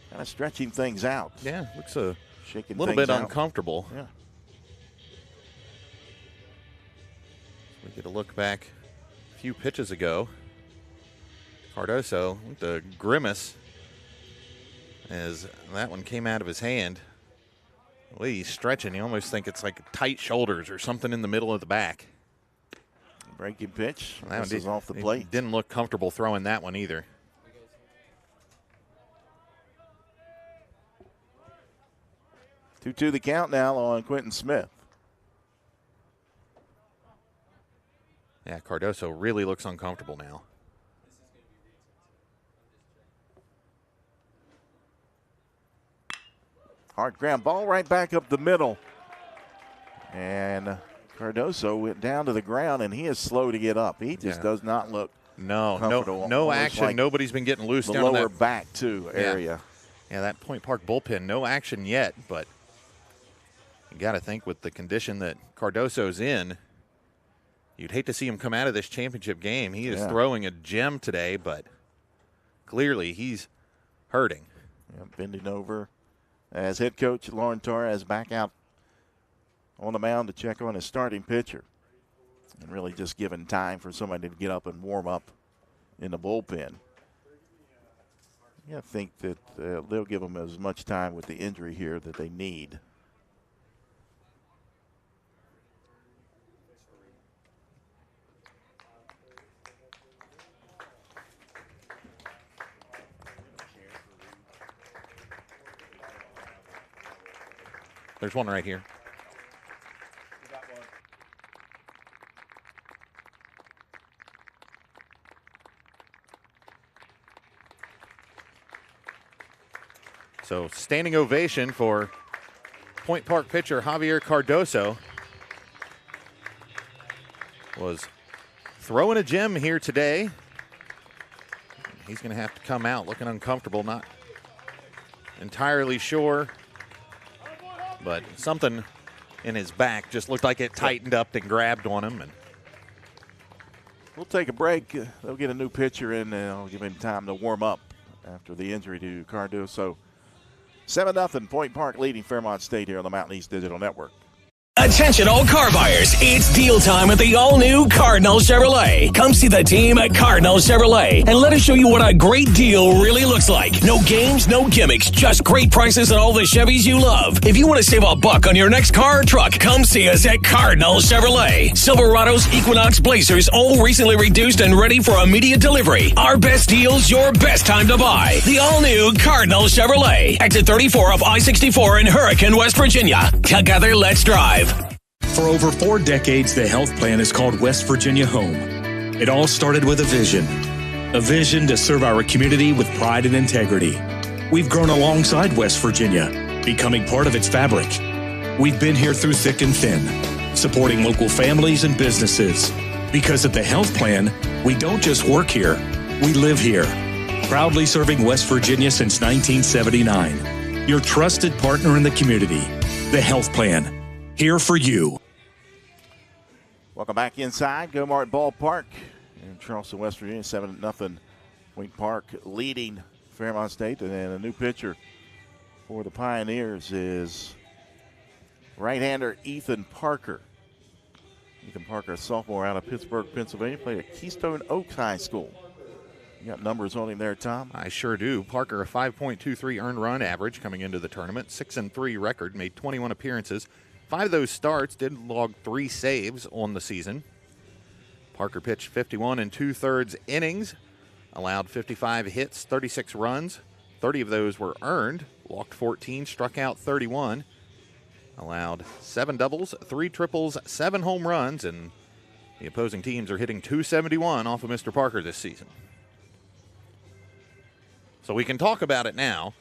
kind of stretching things out. Yeah, looks a shaking little bit out. uncomfortable. Yeah. We get a look back a few pitches ago. Cardoso with the grimace as that one came out of his hand. The way he's stretching, you almost think it's like tight shoulders or something in the middle of the back. Breaking pitch. That this is off the plate. Didn't look comfortable throwing that one either. Two the count now on Quentin Smith. Yeah, Cardoso really looks uncomfortable now. Hard ground ball right back up the middle. And Cardoso went down to the ground, and he is slow to get up. He just does not look comfortable. No action. Like nobody's been getting loose the down lower that back, too, area. Yeah, that Point Park bullpen, no action yet, but you got to think with the condition that Cardoso's in, you'd hate to see him come out of this championship game. He is throwing a gem today, but clearly he's hurting. Yeah, bending over as head coach Lauren Torres back out on the mound to check on his starting pitcher. And really just giving time for somebody to get up and warm up in the bullpen. I think that they'll give them as much time with the injury here that they need. There's one right here. So standing ovation for Point Park pitcher Javier Cardoso. Was throwing a gem here today. He's going to have to come out looking uncomfortable, not entirely sure. But something in his back just looked like it tightened up and grabbed on him. And we'll take a break. They'll get a new pitcher in, and I'll give him time to warm up after the injury to Cardoso. 7-0, Point Park leading Fairmont State here on the Mountain East Digital Network. Attention all car buyers, it's deal time at the all-new Cardinal Chevrolet. Come see the team at Cardinal Chevrolet and let us show you what a great deal really looks like. No games, no gimmicks, just great prices on all the Chevys you love. If you want to save a buck on your next car or truck, come see us at Cardinal Chevrolet. Silverados, Equinox, Blazers, all recently reduced and ready for immediate delivery. Our best deals, your best time to buy. The all-new Cardinal Chevrolet. Exit 34 of I-64 in Hurricane, West Virginia. Together, let's drive. For over 4 decades, the health plan is called West Virginia Home. It all started with a vision to serve our community with pride and integrity. We've grown alongside West Virginia, becoming part of its fabric. We've been here through thick and thin, supporting local families and businesses. Because at the health plan, we don't just work here, we live here. Proudly serving West Virginia since 1979. Your trusted partner in the community, the health plan. Here for you. Welcome back inside Go-Mart Ballpark in Charleston, West Virginia. 7-0, Point Park leading Fairmont State. And then a new pitcher for the Pioneers is right-hander Ethan Parker. Ethan Parker, a sophomore out of Pittsburgh, Pennsylvania, played at Keystone Oaks High School. You got numbers on him there, Tom? I sure do. Parker, a 5.23 earned run average coming into the tournament, 6-3 record, made 21 appearances. 5 of those starts did log 3 saves on the season. Parker pitched 51 2/3 innings, allowed 55 hits, 36 runs. 30 of those were earned, walked 14, struck out 31, allowed 7 doubles, 3 triples, 7 home runs, and the opposing teams are hitting .271 off of Mr. Parker this season. So we can talk about it now.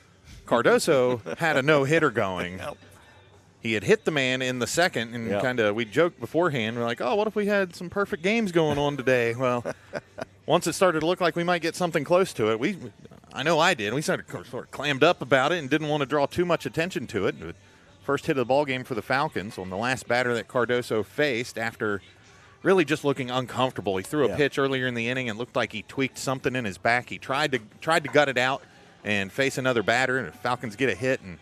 Cardoso had a no-hitter going. He had hit the man in the second, and we joked beforehand. We're like, oh, what if we had some perfect games going on today? Well, once it started to look like we might get something close to it, I know I did. We started sort of clammed up about it and didn't want to draw too much attention to it. First hit of the ball game for the Falcons on the last batter that Cardoso faced after really just looking uncomfortable. He threw a pitch earlier in the inning and looked like he tweaked something in his back. He tried to gut it out and face another batter, and the Falcons get a hit and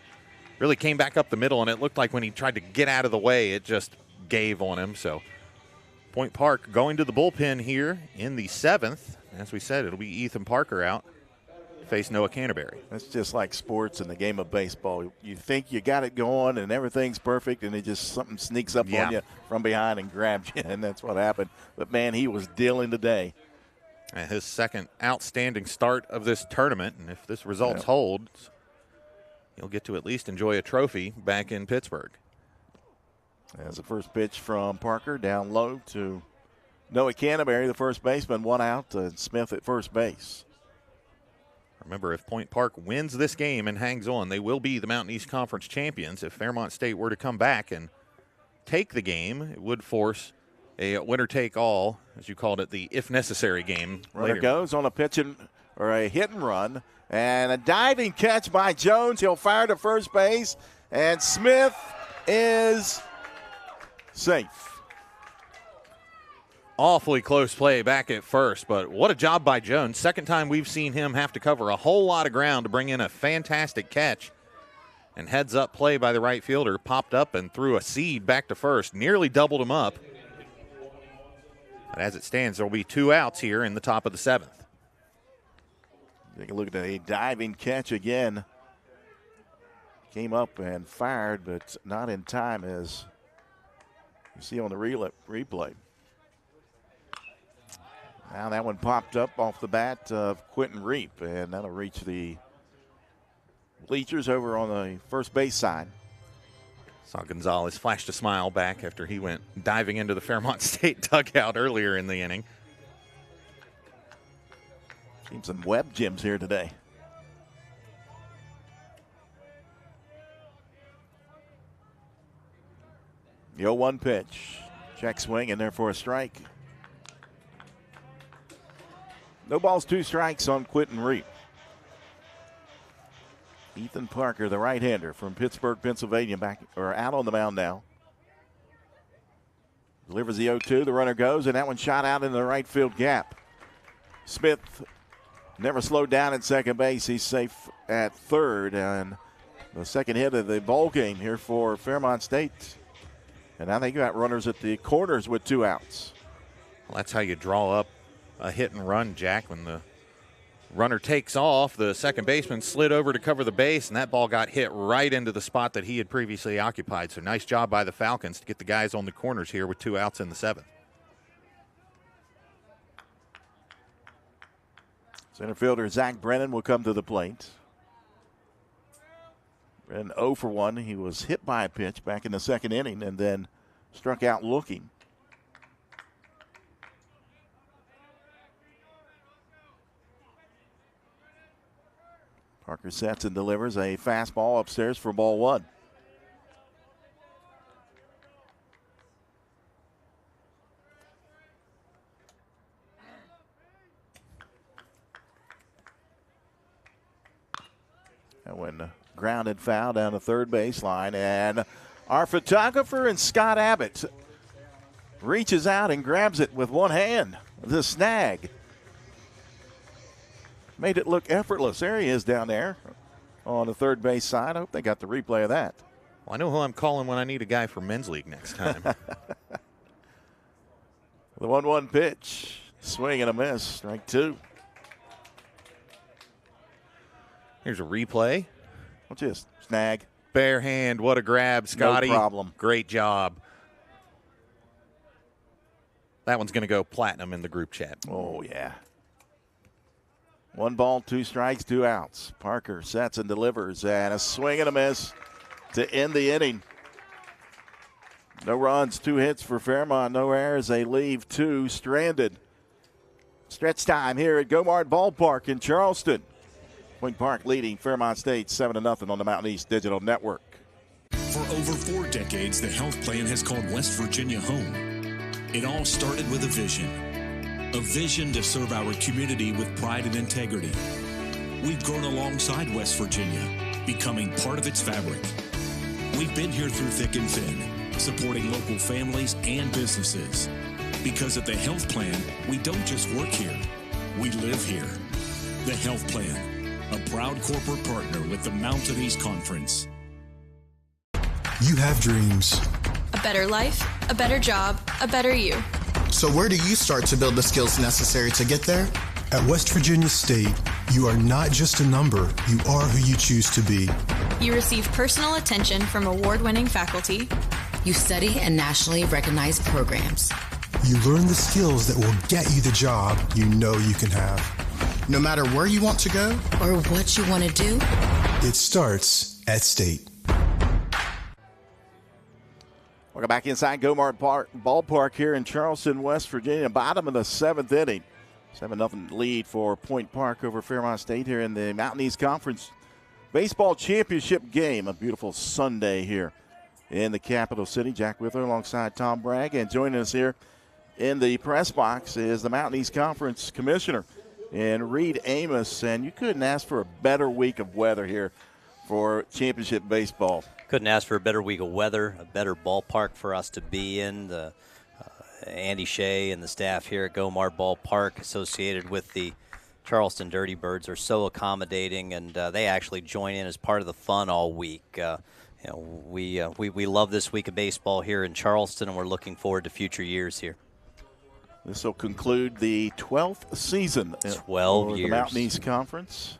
really came back up the middle, and it looked like when he tried to get out of the way, it just gave on him. So Point Park going to the bullpen here in the 7th. As we said, it'll be Ethan Parker out, face Noah Canterbury. That's just like sports in the game of baseball. You think you got it going and everything's perfect, and it just something sneaks up on you from behind and grabs you, and that's what happened. But, man, he was dealing today. And his second outstanding start of this tournament, and if this result holds, he'll get to at least enjoy a trophy back in Pittsburgh. As the first pitch from Parker, down low to Noah Canterbury, the first baseman, 1 out, Smith at first base. Remember, if Point Park wins this game and hangs on, they will be the Mountain East Conference champions. If Fairmont State were to come back and take the game, it would force a winner-take-all, as you called it, the if-necessary game. Runner goes on a pitch or a hit and run. And a diving catch by Jones. He'll fire to first base. And Smith is safe. Awfully close play back at first, but what a job by Jones. Second time we've seen him have to cover a whole lot of ground to bring in a fantastic catch. And heads-up play by the right fielder. Popped up and threw a seed back to first. Nearly doubled him up. But as it stands, there will be 2 outs here in the top of the 7th. Take a look at a diving catch again. Came up and fired, but not in time, as you see on the replay. Now that one popped up off the bat of Quentin Reap, and that'll reach the bleachers over on the first base side. Saw Gonzalez flashed a smile back after he went diving into the Fairmont State dugout earlier in the inning. Seen some web gyms here today. The 0-1 pitch. Check swing in there for a strike. No balls, 2 strikes on Quentin Reap. Ethan Parker, the right-hander from Pittsburgh, Pennsylvania, out on the mound now. Delivers the 0-2. The runner goes, and that one shot out in the right field gap. Smith never slowed down at second base. He's safe at third, and the second hit of the ball game here for Fairmont State. And now they got runners at the corners with 2 outs. Well, that's how you draw up a hit and run, Jack. When the runner takes off, the second baseman slid over to cover the base, and that ball got hit right into the spot that he had previously occupied. So nice job by the Falcons to get the guys on the corners here with 2 outs in the 7th. Center fielder Zach Brennan will come to the plate. Brennan 0 for 1. He was hit by a pitch back in the 2nd inning and then struck out looking. Parker sets and delivers a fastball upstairs for ball 1. That one grounded foul down the third baseline, and our photographer and Scott Abbott reaches out and grabs it with one hand. The snag. Made it look effortless. There he is down there on the third base side. I hope they got the replay of that. Well, I know who I'm calling when I need a guy for men's league next time. The 1-1 pitch. Swing and a miss. Strike 2. Here's a replay. What's this? Snag. Bare hand. What a grab, Scotty. No problem. Great job. That one's going to go platinum in the group chat. Oh, yeah. 1 ball, 2 strikes, 2 outs. Parker sets and delivers, and a swing and a miss to end the inning. No runs, 2 hits for Fairmont, no errors. They leave 2 stranded. Stretch time here at Gomart Ballpark in Charleston. Point Park leading Fairmont State 7-0 on the Mountain East Digital Network. For over 4 decades, the health plan has called West Virginia home. It all started with a vision to serve our community with pride and integrity. We've grown alongside West Virginia, becoming part of its fabric. We've been here through thick and thin, supporting local families and businesses. Because at the health plan, we don't just work here, we live here. The health plan, a proud corporate partner with the Mountain East Conference. You have dreams. A better life, a better job, a better you. So where do you start to build the skills necessary to get there? At West Virginia State, you are not just a number, you are who you choose to be. You receive personal attention from award-winning faculty. You study in nationally recognized programs. You learn the skills that will get you the job you know you can have. No matter where you want to go or what you want to do, it starts at State. Welcome back inside Gomart Ballpark here in Charleston, West Virginia. Bottom of the 7th inning. 7-0 lead for Point Park over Fairmont State here in the Mountain East Conference Baseball Championship game. A beautiful Sunday here in the capital city. Jack Withler alongside Tom Bragg. And joining us here in the press box is the Mountain East Conference Commissioner and Reed Amos. And you couldn't ask for a better week of weather here for championship baseball. Couldn't ask for a better week of weather, a better ballpark for us to be in. The Andy Shea and the staff here at Gomart Ballpark, associated with the Charleston Dirty Birds, are so accommodating, and they actually join in as part of the fun all week. We love this week of baseball here in Charleston, and we're looking forward to future years here. This will conclude the 12th season 12 years. The Mountain East Conference.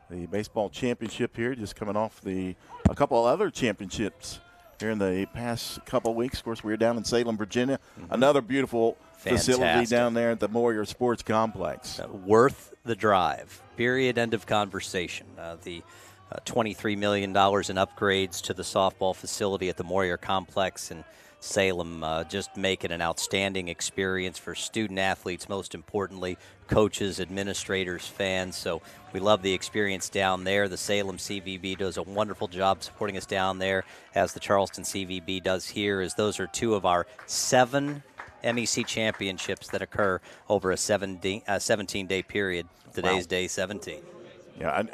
The baseball championship here, just coming off a couple of other championships here in the past couple of weeks. Of course, we were down in Salem, Virginia. Mm-hmm. Another beautiful facility down there at the Moyer Sports Complex. Worth the drive. Period. End of conversation. The $23 million in upgrades to the softball facility at the Moyer Complex in Salem just make it an outstanding experience for student athletes, most importantly, coaches, administrators, fans. So we love the experience down there. The Salem CVB does a wonderful job supporting us down there, as the Charleston CVB does here, as those are 2 of our 7 MEC championships that occur over a 17-day period. Today's day 17. Yeah,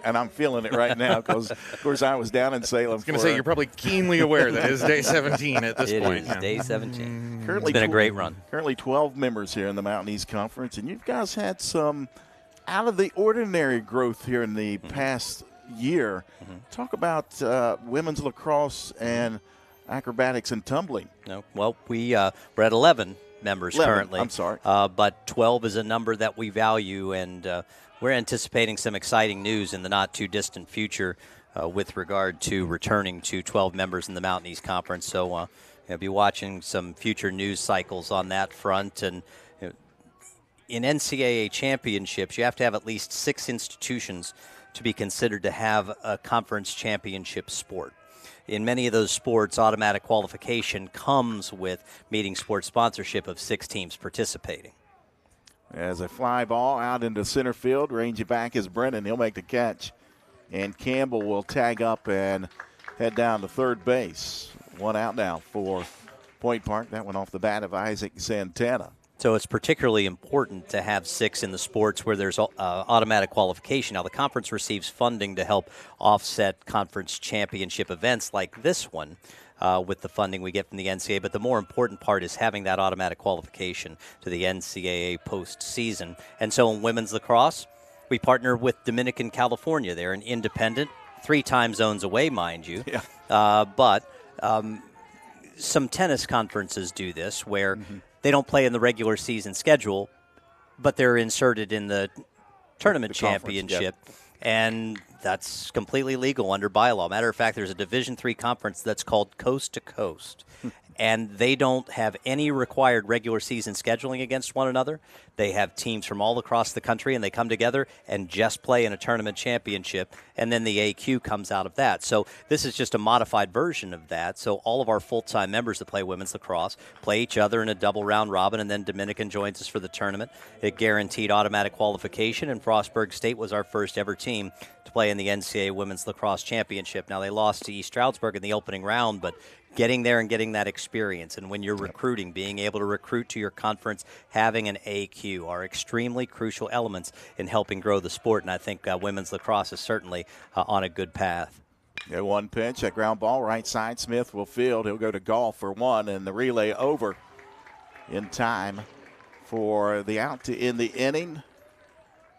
and I'm feeling it right now because, of course, I was down in Salem. I was going to say, you're probably keenly aware that it is day 17 at this point. It is day 17. Currently, it's been a great run. Currently 12 members here in the Mountain East Conference, and you guys had some out of the ordinary growth here in the past year. Talk about women's lacrosse and acrobatics and tumbling. No, well, we're at 11 members currently. I'm sorry. But 12 is a number that we value, and we're anticipating some exciting news in the not-too-distant future with regard to returning to 12 members in the Mountain East Conference. So you'll be watching some future news cycles on that front. And in NCAA championships, you have to have at least 6 institutions to be considered to have a conference championship sport. In many of those sports, automatic qualification comes with meeting sports sponsorship of 6 teams participating. As a fly ball out into center field, ranging back is Brennan. He'll make the catch. And Campbell will tag up and head down to third base. 1 out now for Point Park. That one off the bat of Isaac Santana. So it's particularly important to have 6 in the sports where there's automatic qualification. Now, the conference receives funding to help offset conference championship events like this one with the funding we get from the NCAA. But the more important part is having that automatic qualification to the NCAA postseason. And so in women's lacrosse, we partner with Dominican California. They're an independent, 3 time zones away, mind you. Yeah. But some tennis conferences do this where they don't play in the regular season schedule, but they're inserted in the tournament championship, and that's completely legal under bylaw. Matter of fact, there's a Division III conference that's called Coast to Coast, and they don't have any required regular season scheduling against one another. They have teams from all across the country, and they come together and just play in a tournament championship, and then the AQ comes out of that. So this is just a modified version of that. So all of our full-time members that play women's lacrosse play each other in a double round robin, and then Dominican joins us for the tournament. It guaranteed automatic qualification, and Frostburg State was our first ever team to play in the NCAA Women's Lacrosse Championship. Now, they lost to East Stroudsburg in the opening round, but getting there and getting that experience, and when you're recruiting, being able to recruit to your conference, having an AQ are extremely crucial elements in helping grow the sport, and I think women's lacrosse is certainly on a good path. Yeah, 1 pitch, a ground ball, right side. Smith will field. He'll go to golf for 1, and the relay over in time for the out to end the inning.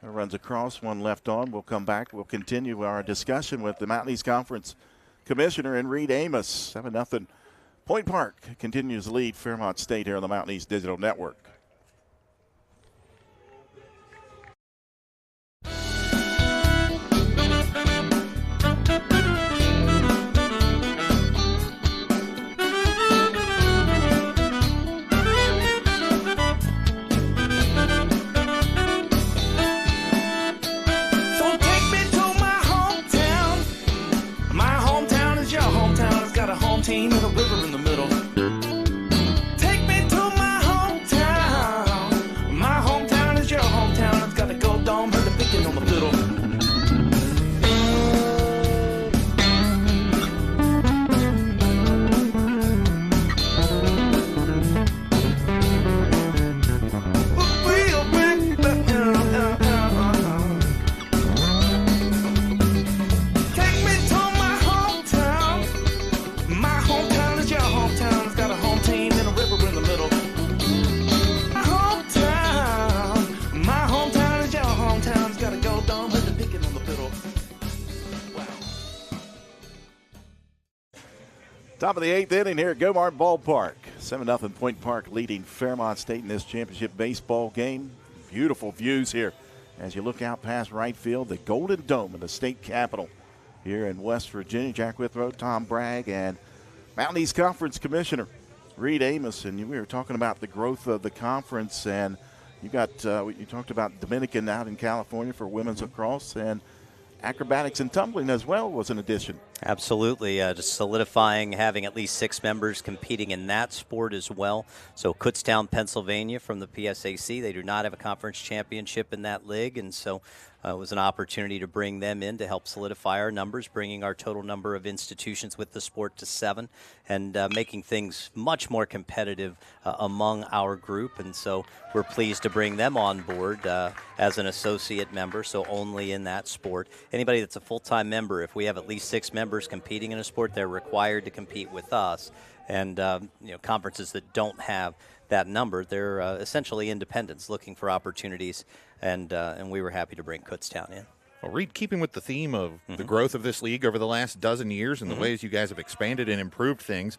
It runs across, 1 left on. We'll come back. We'll continue our discussion with the Mountain East Conference Commissioner and Reed Amos. 7-0. Point Park continues to lead Fairmont State here on the Mountain East Digital Network. Team with a river in the middle. Take me to my hometown. My hometown is your hometown. It's got a gold dome, heard the picking on the fiddle. Top of the 8th inning here at Gomart Ballpark. 7-0 Point Park leading Fairmont State in this championship baseball game. Beautiful views here as you look out past right field, the Golden Dome of the state capitol here in West Virginia. Jack Withrow, Tom Bragg, and Mountain East Conference Commissioner Reed Amos. And we were talking about the growth of the conference, and you talked about Dominican out in California for women's lacrosse, and acrobatics and tumbling as well was an addition. Absolutely, just solidifying having at least 6 members competing in that sport as well. So Kutztown, Pennsylvania from the PSAC, they do not have a conference championship in that league, and so it was an opportunity to bring them in to help solidify our numbers, bringing our total number of institutions with the sport to 7, and making things much more competitive among our group. And so we're pleased to bring them on board as an associate member, so only in that sport. Anybody that's a full-time member, if we have at least 6 members competing in a sport, they're required to compete with us. And conferences that don't have that number, they're essentially independents looking for opportunities and we were happy to bring Kutztown in. Well, Reed, keeping with the theme of the growth of this league over the last dozen years and the ways you guys have expanded and improved things,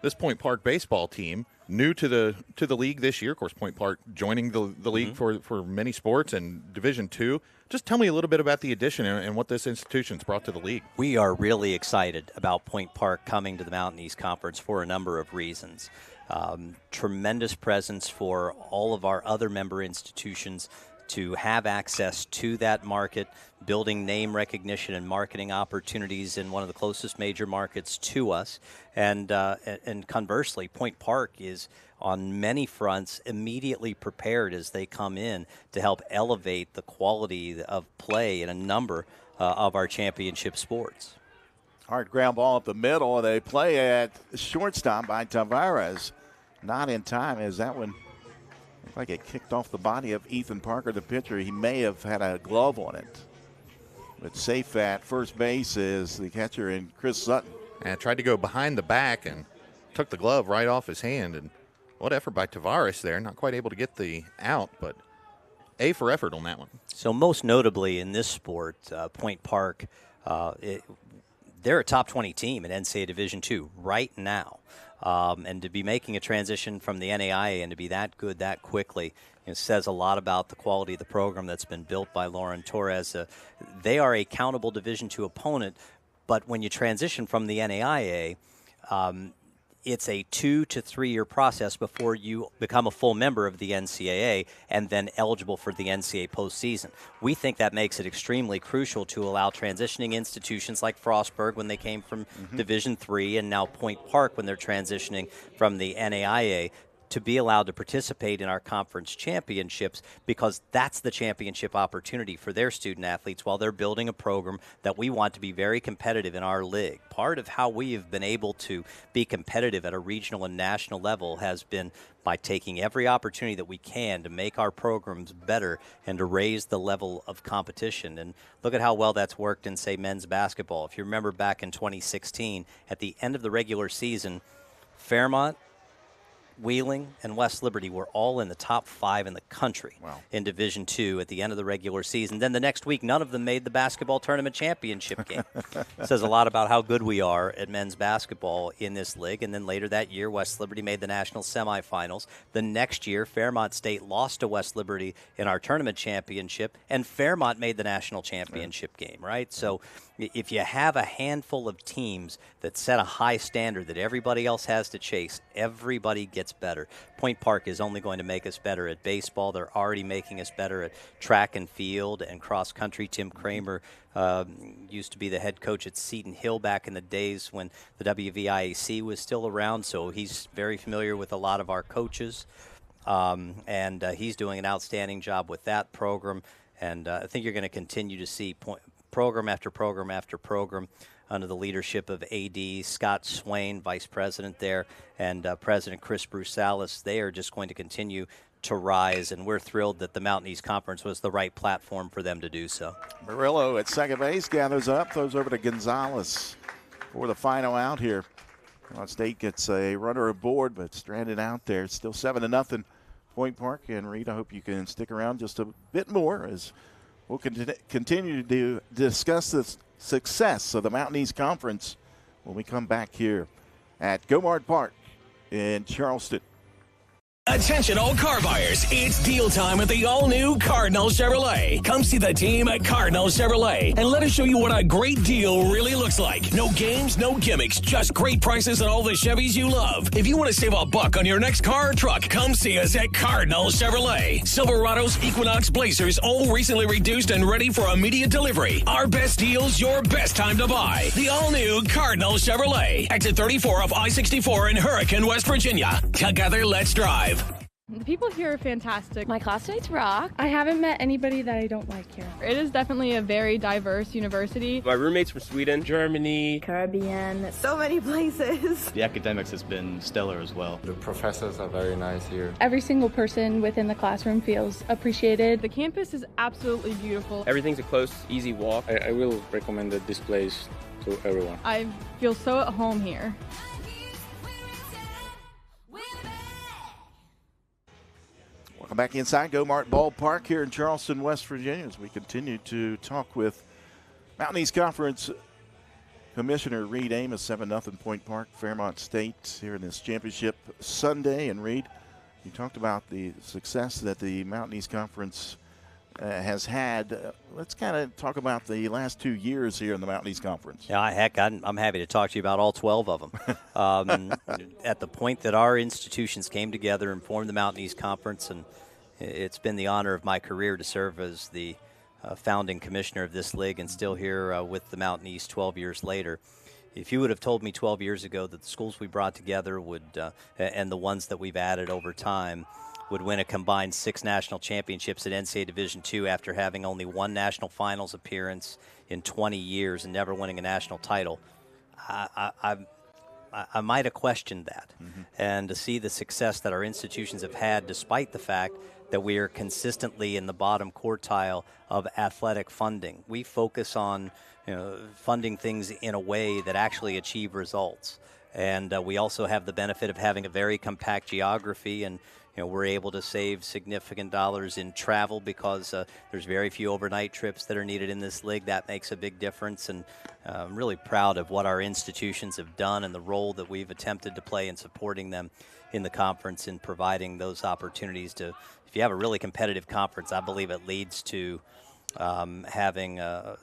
this Point Park baseball team, new to the league this year, of course, Point Park joining the league for many sports and Division II. Just tell me a little bit about the addition and what this institution's brought to the league. We are really excited about Point Park coming to the Mountain East Conference for a number of reasons. Tremendous presence for all of our other member institutions to have access to that market, building name recognition and marketing opportunities in one of the closest major markets to us. And conversely, Point Park is on many fronts immediately prepared as they come in to help elevate the quality of play in a number of our championship sports. Hard ground ball up the middle. They play at shortstop by Tavares. Not in time as that one looked like it kicked off the body of Ethan Parker, the pitcher. He may have had a glove on it. But safe at first base is the catcher and Chris Sutton. And tried to go behind the back and took the glove right off his hand. And what effort by Tavares there. Not quite able to get the out, but A for effort on that one. So most notably in this sport, Point Park, they're a top 20 team in NCAA Division II right now. And to be making a transition from the NAIA and to be that good that quickly, it says a lot about the quality of the program that's been built by Lauren Torres. They are a countable Division II opponent, but when you transition from the NAIA, it's a 2 to 3 year process before you become a full member of the NCAA and then eligible for the NCAA postseason. We think that makes it extremely crucial to allow transitioning institutions like Frostburg when they came from Division III and now Point Park when they're transitioning from the NAIA to be allowed to participate in our conference championships, because that's the championship opportunity for their student athletes while they're building a program that we want to be very competitive in our league. Part of how we have been able to be competitive at a regional and national level has been by taking every opportunity that we can to make our programs better and to raise the level of competition. And look at how well that's worked in, say, men's basketball. If you remember back in 2016, at the end of the regular season, Fairmont, Wheeling, and West Liberty were all in the top 5 in the country in Division II at the end of the regular season. Then the next week, none of them made the basketball tournament championship game. Says a lot about how good we are at men's basketball in this league. And then later that year, West Liberty made the national semifinals. The next year, Fairmont State lost to West Liberty in our tournament championship, and Fairmont made the national championship game, right? So if you have a handful of teams that set a high standard that everybody else has to chase, everybody gets better. Point Park is only going to make us better at baseball. They're already making us better at track and field and cross country. Tim Kramer used to be the head coach at Seton Hill back in the days when the WVIAC was still around, so he's very familiar with a lot of our coaches. And he's doing an outstanding job with that program. And I think you're going to continue to see program after program after program under the leadership of A.D. Scott Swain, vice president there, and President Chris Brusalis. They are just going to continue to rise, and we're thrilled that the Mountain East Conference was the right platform for them to do so. Murillo at second base gathers up, throws over to Gonzalez for the final out here. State gets a runner aboard, but stranded out there. Still 7-0 Point Park. And Reed, I hope you can stick around just a bit more as we'll continue to discuss the success of the Mountain East Conference when we come back here at Gomart Park in Charleston. Attention all car buyers, it's deal time at the all-new Cardinal Chevrolet. Come see the team at Cardinal Chevrolet and let us show you what a great deal really looks like. No games, no gimmicks, just great prices on all the Chevys you love. If you want to save a buck on your next car or truck, come see us at Cardinal Chevrolet. Silverados, Equinox, Blazers, all recently reduced and ready for immediate delivery. Our best deals, your best time to buy. The all-new Cardinal Chevrolet. Exit 34 off I-64 in Hurricane, West Virginia. Together, let's drive. The people here are fantastic. My classmates rock. I haven't met anybody that I don't like here. It is definitely a very diverse university. My roommates from Sweden, Germany, Caribbean, so many places. The academics has been stellar as well. The professors are very nice here. Every single person within the classroom feels appreciated. The campus is absolutely beautiful. Everything's a close, easy walk. I will recommend this place to everyone. I feel so at home here. Welcome Back inside Gomart Ballpark here in Charleston, West Virginia, as we continue to talk with Mountain East Conference Commissioner Reed Amos, 7-0 Point Park, Fairmont State here in this championship Sunday. And Reed, you talked about the success that the Mountain East Conference has had. Let's kind of talk about the last 2 years here in the Mountain East Conference. Yeah, heck, I'm happy to talk to you about all 12 of them. At the point that our institutions came together and formed the Mountain East Conference, and it's been the honor of my career to serve as the founding commissioner of this league and still here with the Mountain East 12 years later. If you would have told me 12 years ago that the schools we brought together would, and the ones that we've added over time, would win a combined 6 national championships at NCAA Division II after having only 1 national finals appearance in 20 years and never winning a national title, I might have questioned that. Mm-hmm. And to see the success that our institutions have had despite the fact that we are consistently in the bottom quartile of athletic funding. We focus on funding things in a way that actually achieve results. And we also have the benefit of having a very compact geography, and we're able to save significant dollars in travel because there's very few overnight trips that are needed in this league. That makes a big difference, and I'm really proud of what our institutions have done and the role that we've attempted to play in supporting them in the conference and providing those opportunities to. If you have a really competitive conference, I believe it leads to having a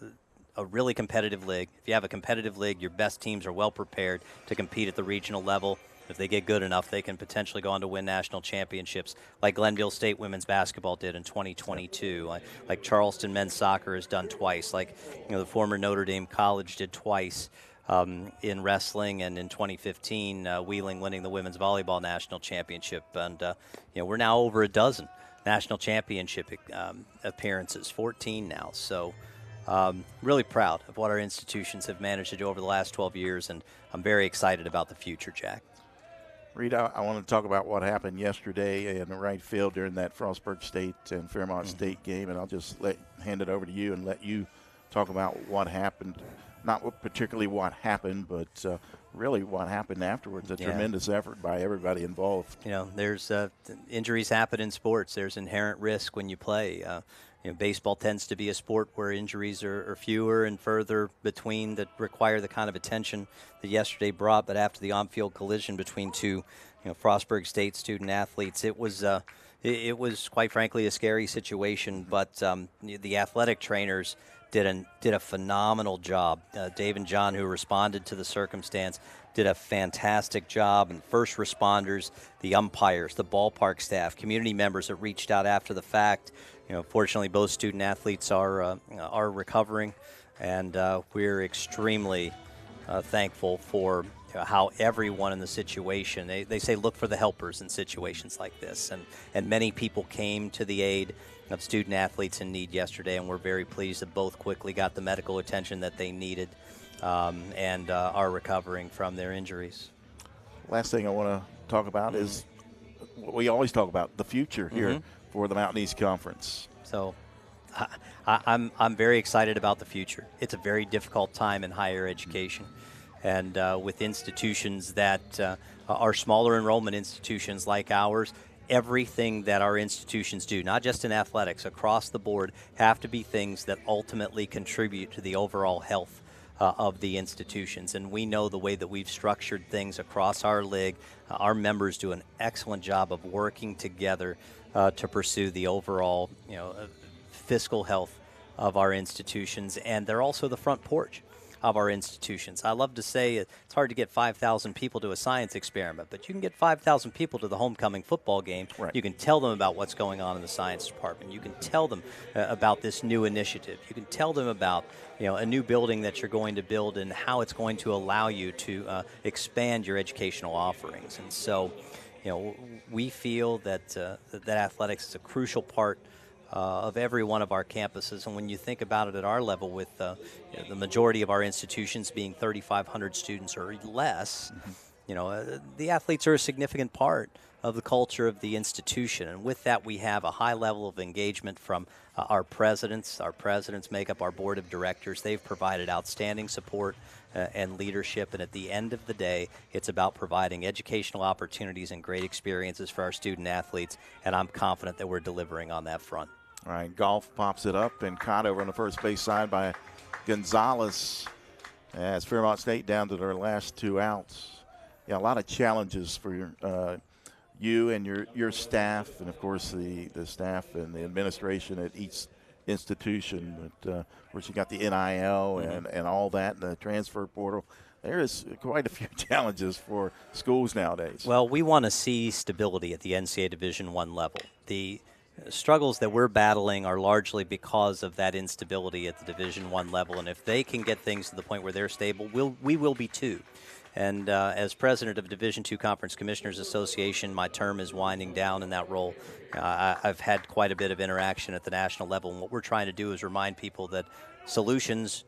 really competitive league. If you have a competitive league, your best teams are well prepared to compete at the regional level. If they get good enough, they can potentially go on to win national championships like Glenville State women's basketball did in 2022, like Charleston men's soccer has done twice, like the former Notre Dame College did twice in wrestling, and in 2015, Wheeling winning the women's volleyball national championship. And we're now over a dozen national championship appearances, 14 now. So really proud of what our institutions have managed to do over the last 12 years, and I'm very excited about the future, Jack. Reed, I want to talk about what happened yesterday in the right field during that Frostburg State and Fairmont State game, and I'll just hand it over to you and let you talk about what happened. Not particularly what happened, but really what happened afterwards. A tremendous effort by everybody involved. There's injuries happen in sports. There's inherent risk when you play. Baseball tends to be a sport where injuries are fewer and further between that require the kind of attention that yesterday brought. But after the on-field collision between two, Frostburg State student athletes, it was quite frankly a scary situation. But the athletic trainers did a phenomenal job. Dave and John, who responded to the circumstance, did a fantastic job. And first responders, the umpires, the ballpark staff, community members that reached out after the fact. Fortunately, both student athletes are recovering, and we're extremely thankful for how everyone in the situation. They say look for the helpers in situations like this, and many people came to the aid of student athletes in need yesterday, and we're very pleased that both quickly got the medical attention that they needed and are recovering from their injuries. Last thing I want to talk about is what we always talk about, the future here for the Mountain East Conference. So I'm very excited about the future. It's a very difficult time in higher education. And with institutions that are smaller enrollment institutions like ours, everything that our institutions do, not just in athletics, across the board, have to be things that ultimately contribute to the overall health of the institutions. And we know the way that we've structured things across our league, our members do an excellent job of working together to pursue the overall fiscal health of our institutions. And they're also the front porch of our institutions. I love to say it's hard to get 5,000 people to a science experiment, but you can get 5,000 people to the homecoming football game. Right. You can tell them about what's going on in the science department. You can tell them about this new initiative. You can tell them about a new building that you're going to build and how it's going to allow you to expand your educational offerings. And so, we feel that athletics is a crucial part of every one of our campuses. And when you think about it at our level, with the majority of our institutions being 3,500 students or less, The athletes are a significant part of the culture of the institution. And with that, we have a high level of engagement from our presidents. Our presidents make up our board of directors. They've provided outstanding support and leadership. And at the end of the day, it's about providing educational opportunities and great experiences for our student athletes. And I'm confident that we're delivering on that front. All right, Golf pops it up and caught over on the first base side by Gonzalez as Fairmont State down to their last 2 outs. Yeah, a lot of challenges for you and your staff, and of course the staff and the administration at each institution. But of course you got the NIL and all that, and the transfer portal. There is quite a few challenges for schools nowadays. Well, we want to see stability at the NCAA Division I level. The struggles that we're battling are largely because of that instability at the Division I level, and if they can get things to the point where they're stable, we will be too. And as president of Division II Conference Commissioners Association, my term is winding down in that role. I've had quite a bit of interaction at the national level, and what we're trying to do is remind people that solutions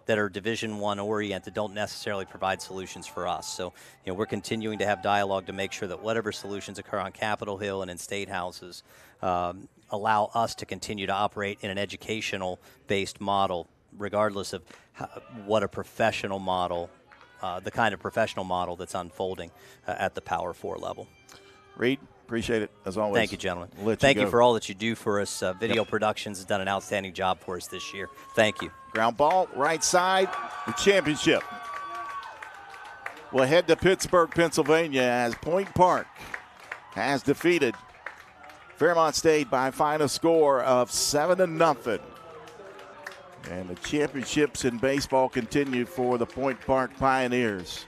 that are Division I oriented don't necessarily provide solutions for us. So, we're continuing to have dialogue to make sure that whatever solutions occur on Capitol Hill and in state houses allow us to continue to operate in an educational-based model, regardless of what a professional model the kind of professional model that's unfolding at the Power 4 level. Reed, appreciate it, as always. Thank you, gentlemen. Thank you for all that you do for us. Video Productions has done an outstanding job for us this year. Thank you. Ground ball, right side, the championship. We'll head to Pittsburgh, Pennsylvania, as Point Park has defeated Fairmont State by a final score of 7-0. And the championships in baseball continue for the Point Park Pioneers.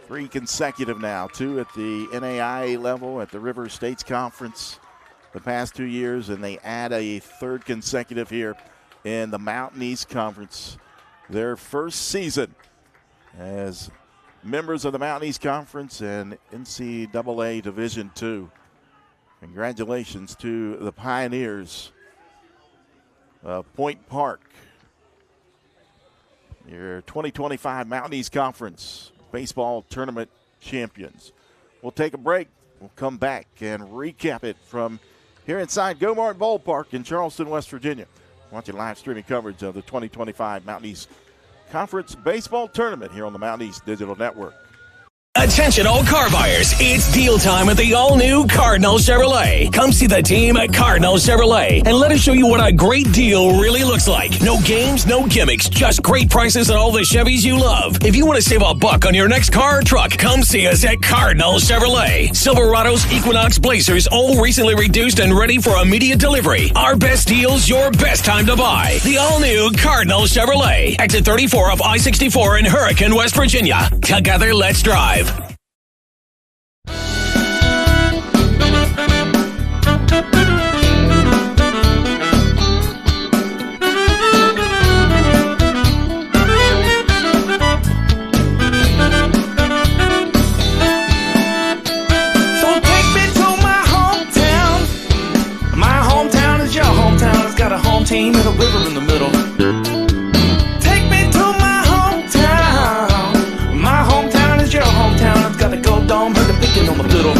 3 consecutive now, 2 at the NAIA level at the River States Conference the past 2 years, and they add a 3rd consecutive here in the Mountain East Conference. Their first season as members of the Mountain East Conference and NCAA Division II. Congratulations to the Pioneers. Point Park, your 2025 Mountain East Conference baseball tournament champions. We'll take a break. We'll come back and recap it from here inside Go-Mart Ballpark in Charleston, West Virginia. Watching live streaming coverage of the 2025 Mountain East Conference baseball tournament here on the Mountain East Digital Network. Attention all car buyers, it's deal time at the all-new Cardinal Chevrolet. Come see the team at Cardinal Chevrolet and let us show you what a great deal really looks like. No games, no gimmicks, just great prices on all the Chevys you love. If you want to save a buck on your next car or truck, come see us at Cardinal Chevrolet. Silverados, Equinox, Blazers, all recently reduced and ready for immediate delivery. Our best deals, your best time to buy. The all-new Cardinal Chevrolet. Exit 34 of I-64 in Hurricane, West Virginia. Together, let's drive. Team with a river in the middle. Take me to my hometown. My hometown is your hometown. It's got a gold dome, heard the picking on the fiddle.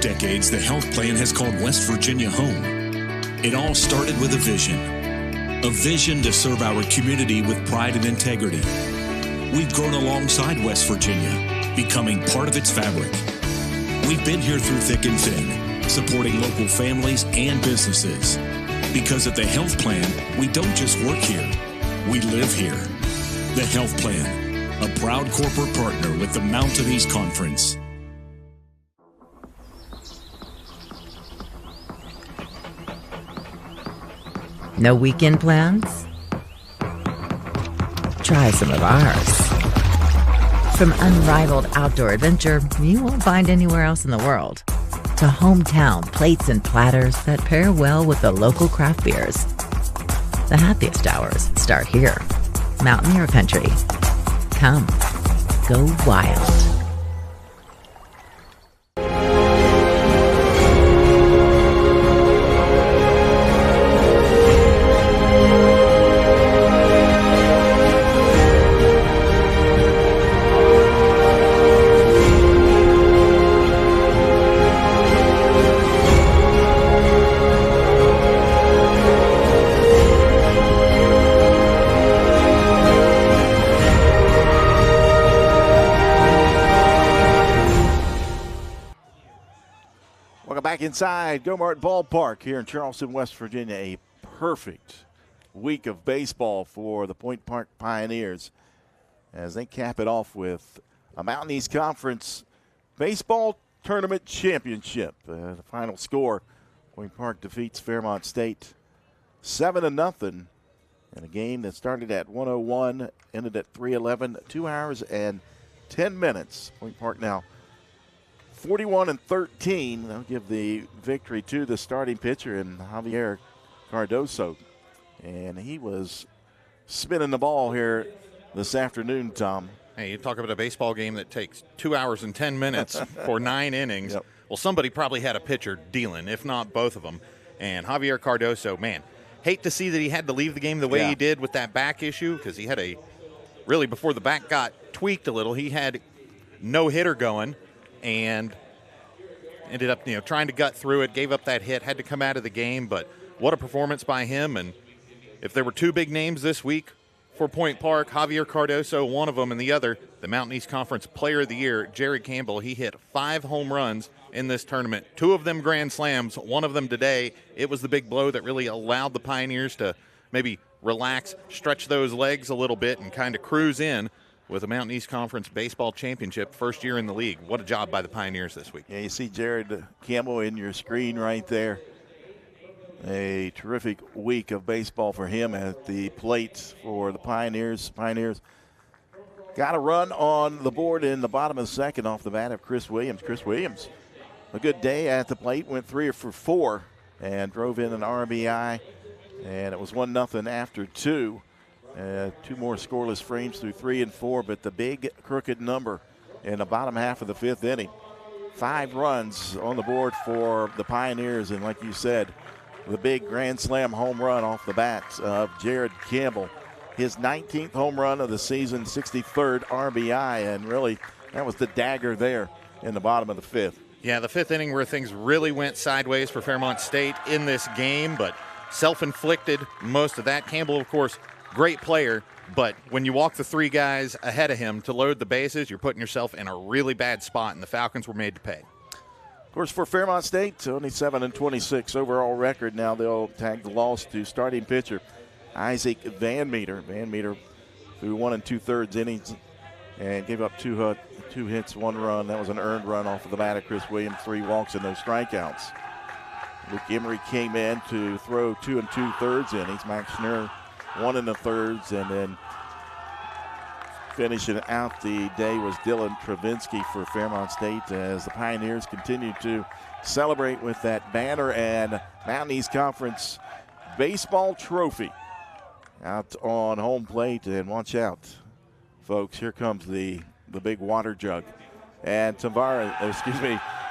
Decades, the health plan has called West Virginia home. It all started with a vision to serve our community with pride and integrity. We've grown alongside West Virginia, becoming part of its fabric. We've been here through thick and thin, supporting local families and businesses. Because at the health plan, we don't just work here, we live here. The health plan, a proud corporate partner with the Mountain East Conference. No weekend plans? try some of ours. From unrivaled outdoor adventure you won't find anywhere else in the world, to hometown plates and platters that pair well with the local craft beers. The happiest hours start here. Mountaineer Country. Come, go wild. Back inside Go-Mart Ballpark here in Charleston, West Virginia. A perfect week of baseball for the Point Park Pioneers as they cap it off with a Mountain East Conference Baseball Tournament Championship. The final score, Point Park defeats Fairmont State 7-0 in a game that started at 1:01, ended at 3:11, 2 hours and 10 minutes. Point Park now 41-13. They'll give the victory to the starting pitcher in Javier Cardoso. And he was spinning the ball here this afternoon, Tom. Hey, you talk about a baseball game that takes 2 hours and 10 minutes for 9 innings. Yep. Well, somebody probably had a pitcher dealing, if not both of them. And Javier Cardoso, man, hate to see that he had to leave the game the way he did with that back issue, because he had really before the back got tweaked a little, he had no hitter going. And ended up, trying to gut through it, gave up that hit, had to come out of the game. But what a performance by him. And if there were two big names this week for Point Park, Javier Cardoso, one of them, and the other, the Mountain East Conference Player of the Year, Jared Campbell. He hit 5 home runs in this tournament, 2 of them grand slams, one of them today. It was the big blow that really allowed the Pioneers to maybe relax, stretch those legs a little bit, and kind of cruise in with a Mountain East Conference Baseball Championship, first year in the league. What a job by the Pioneers this week. Yeah, you see Jared Campbell in your screen right there. A terrific week of baseball for him at the plate for the Pioneers. Pioneers got a run on the board in the bottom of the second off the bat of Chris Williams. Chris Williams, a good day at the plate, went 3 for 4 and drove in an RBI. And it was 1-0 after 2. 2 more scoreless frames through 3 and 4, but the big crooked number in the bottom half of the 5th inning. 5 runs on the board for the Pioneers, and like you said, the big grand slam home run off the bat of Jared Campbell. His 19th home run of the season, 63rd RBI, and really that was the dagger there in the bottom of the 5th. Yeah, the 5th inning where things really went sideways for Fairmont State in this game, but self-inflicted most of that. Campbell, of course, great player, but when you walk the 3 guys ahead of him to load the bases, you're putting yourself in a really bad spot, and the Falcons were made to pay. Of course, for Fairmont State, only 7-26 overall record. Now they'll tag the loss to starting pitcher Isaac Van Meter. Van Meter threw 1 2/3 innings and gave up 2 hits, 1 run. That was an earned run off of the bat of Chris Williams, 3 walks and no strikeouts. Luke Emery came in to throw 2 2/3 innings. Max Schnurr 1 1/3, and then finishing out the day was Dylan Travinsky for Fairmont State as the Pioneers continue to celebrate with that banner and Mountain East Conference baseball trophy out on home plate. And watch out, folks, here comes the big water jug. And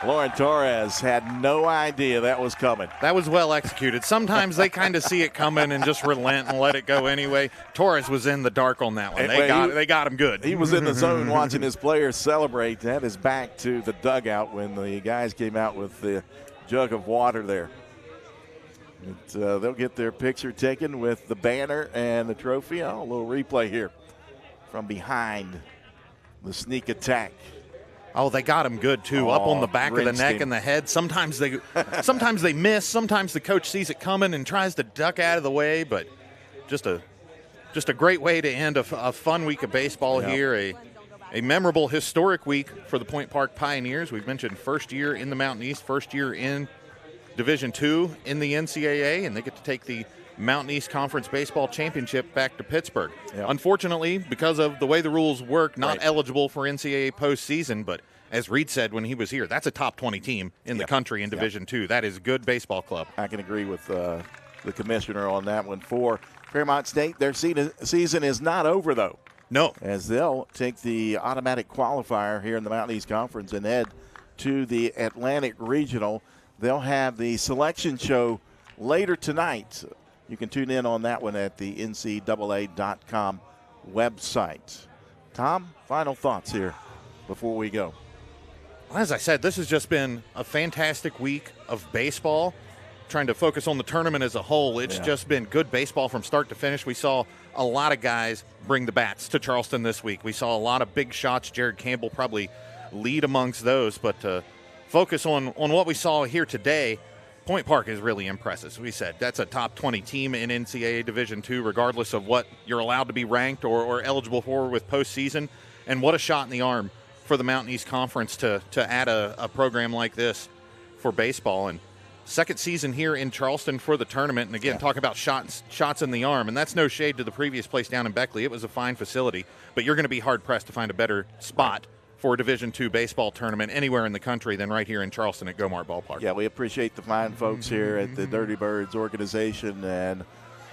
Lauren Torres had no idea that was coming. That was well executed. Sometimes they kind of see it coming and just relent and let it go anyway. Torres was in the dark on that one. They got him good. He was in the zone watching his players celebrate. Had his back to the dugout when the guys came out with the jug of water there. They'll get their picture taken with the banner and the trophy. A little replay here from behind the sneak attack. Oh, they got him good, too, up on the back of the neck and the head. Sometimes they miss. Sometimes the coach sees it coming and tries to duck out of the way, but just a great way to end a fun week of baseball here, a memorable, historic week for the Point Park Pioneers. We've mentioned first year in the Mountain East, first year in Division II in the NCAA, and they get to take the Mountain East Conference Baseball Championship back to Pittsburgh. Yep. Unfortunately, because of the way the rules work, not Right. eligible for NCAA postseason, but as Reed said when he was here, that's a top 20 team in the country in Division II. That is a good baseball club. I can agree with the commissioner on that one. For Fairmont State, their season is not over, though. No. As they'll take the automatic qualifier here in the Mountain East Conference and head to the Atlantic Regional. They'll have the selection show later tonight. You can tune in on that one at the NCAA.com website. Tom, final thoughts here before we go. As I said, this has just been a fantastic week of baseball. Trying to focus on the tournament as a whole, it's just been good baseball from start to finish. We saw a lot of guys bring the bats to Charleston this week. We saw a lot of big shots. Jared Campbell probably lead amongst those, but to focus on what we saw here today, Point Park is really impressive. As we said, that's a top 20 team in NCAA Division II, regardless of what you're allowed to be ranked or eligible for with postseason. And what a shot in the arm for the Mountain East Conference to add a program like this for baseball. And second season here in Charleston for the tournament. And again, talking about shots in the arm. And that's no shade to the previous place down in Beckley. It was a fine facility. But you're going to be hard-pressed to find a better spot for a Division II baseball tournament anywhere in the country than right here in Charleston at Gomart Ballpark. Yeah, we appreciate the fine folks here at the Dirty Birds organization and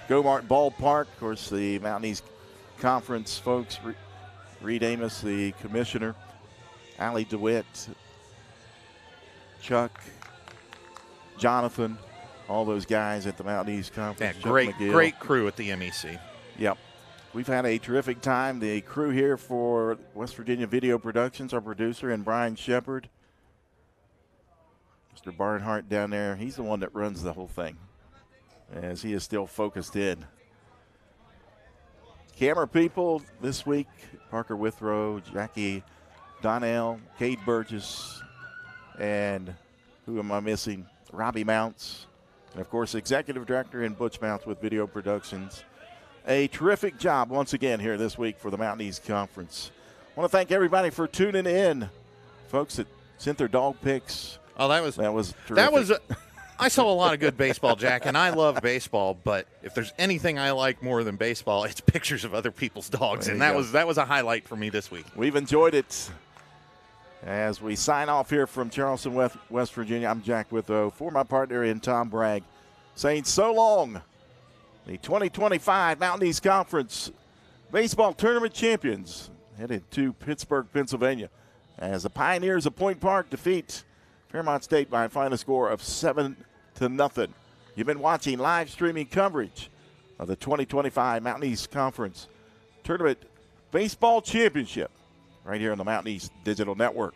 Gomart Ballpark. Of course, the Mountain East Conference folks, Reed Amos, the commissioner, Allie DeWitt, Chuck, Jonathan, all those guys at the Mountain East Conference. Yeah, great crew at the MEC. Yep. We've had a terrific time. The crew here for West Virginia Video Productions, our producer, and Brian Shepard. Mr. Barnhart down there, he's the one that runs the whole thing, as he is still focused in. Camera people this week, Parker Withrow, Jackie Donnell, Cade Burgess, and who am I missing? Robbie Mounts. And, of course, Executive Director and Butch Mounts with Video Productions. A terrific job once again here this week for the Mountain East Conference. I want to thank everybody for tuning in. Folks that sent their dog pics. Oh, that was terrific. I saw a lot of good baseball, Jack, and I love baseball, but if there's anything I like more than baseball, it's pictures of other people's dogs, and that was a highlight for me this week. We've enjoyed it. As we sign off here from Charleston, West Virginia, I'm Jack Withrow. For my partner in Tom Bragg, saying so long. The 2025 Mountain East Conference Baseball Tournament champions headed to Pittsburgh, Pennsylvania, as the Pioneers of Point Park defeat Fairmont State by a final score of 7-0. You've been watching live streaming coverage of the 2025 Mountain East Conference Tournament Baseball Championship right here on the Mountain East Digital Network.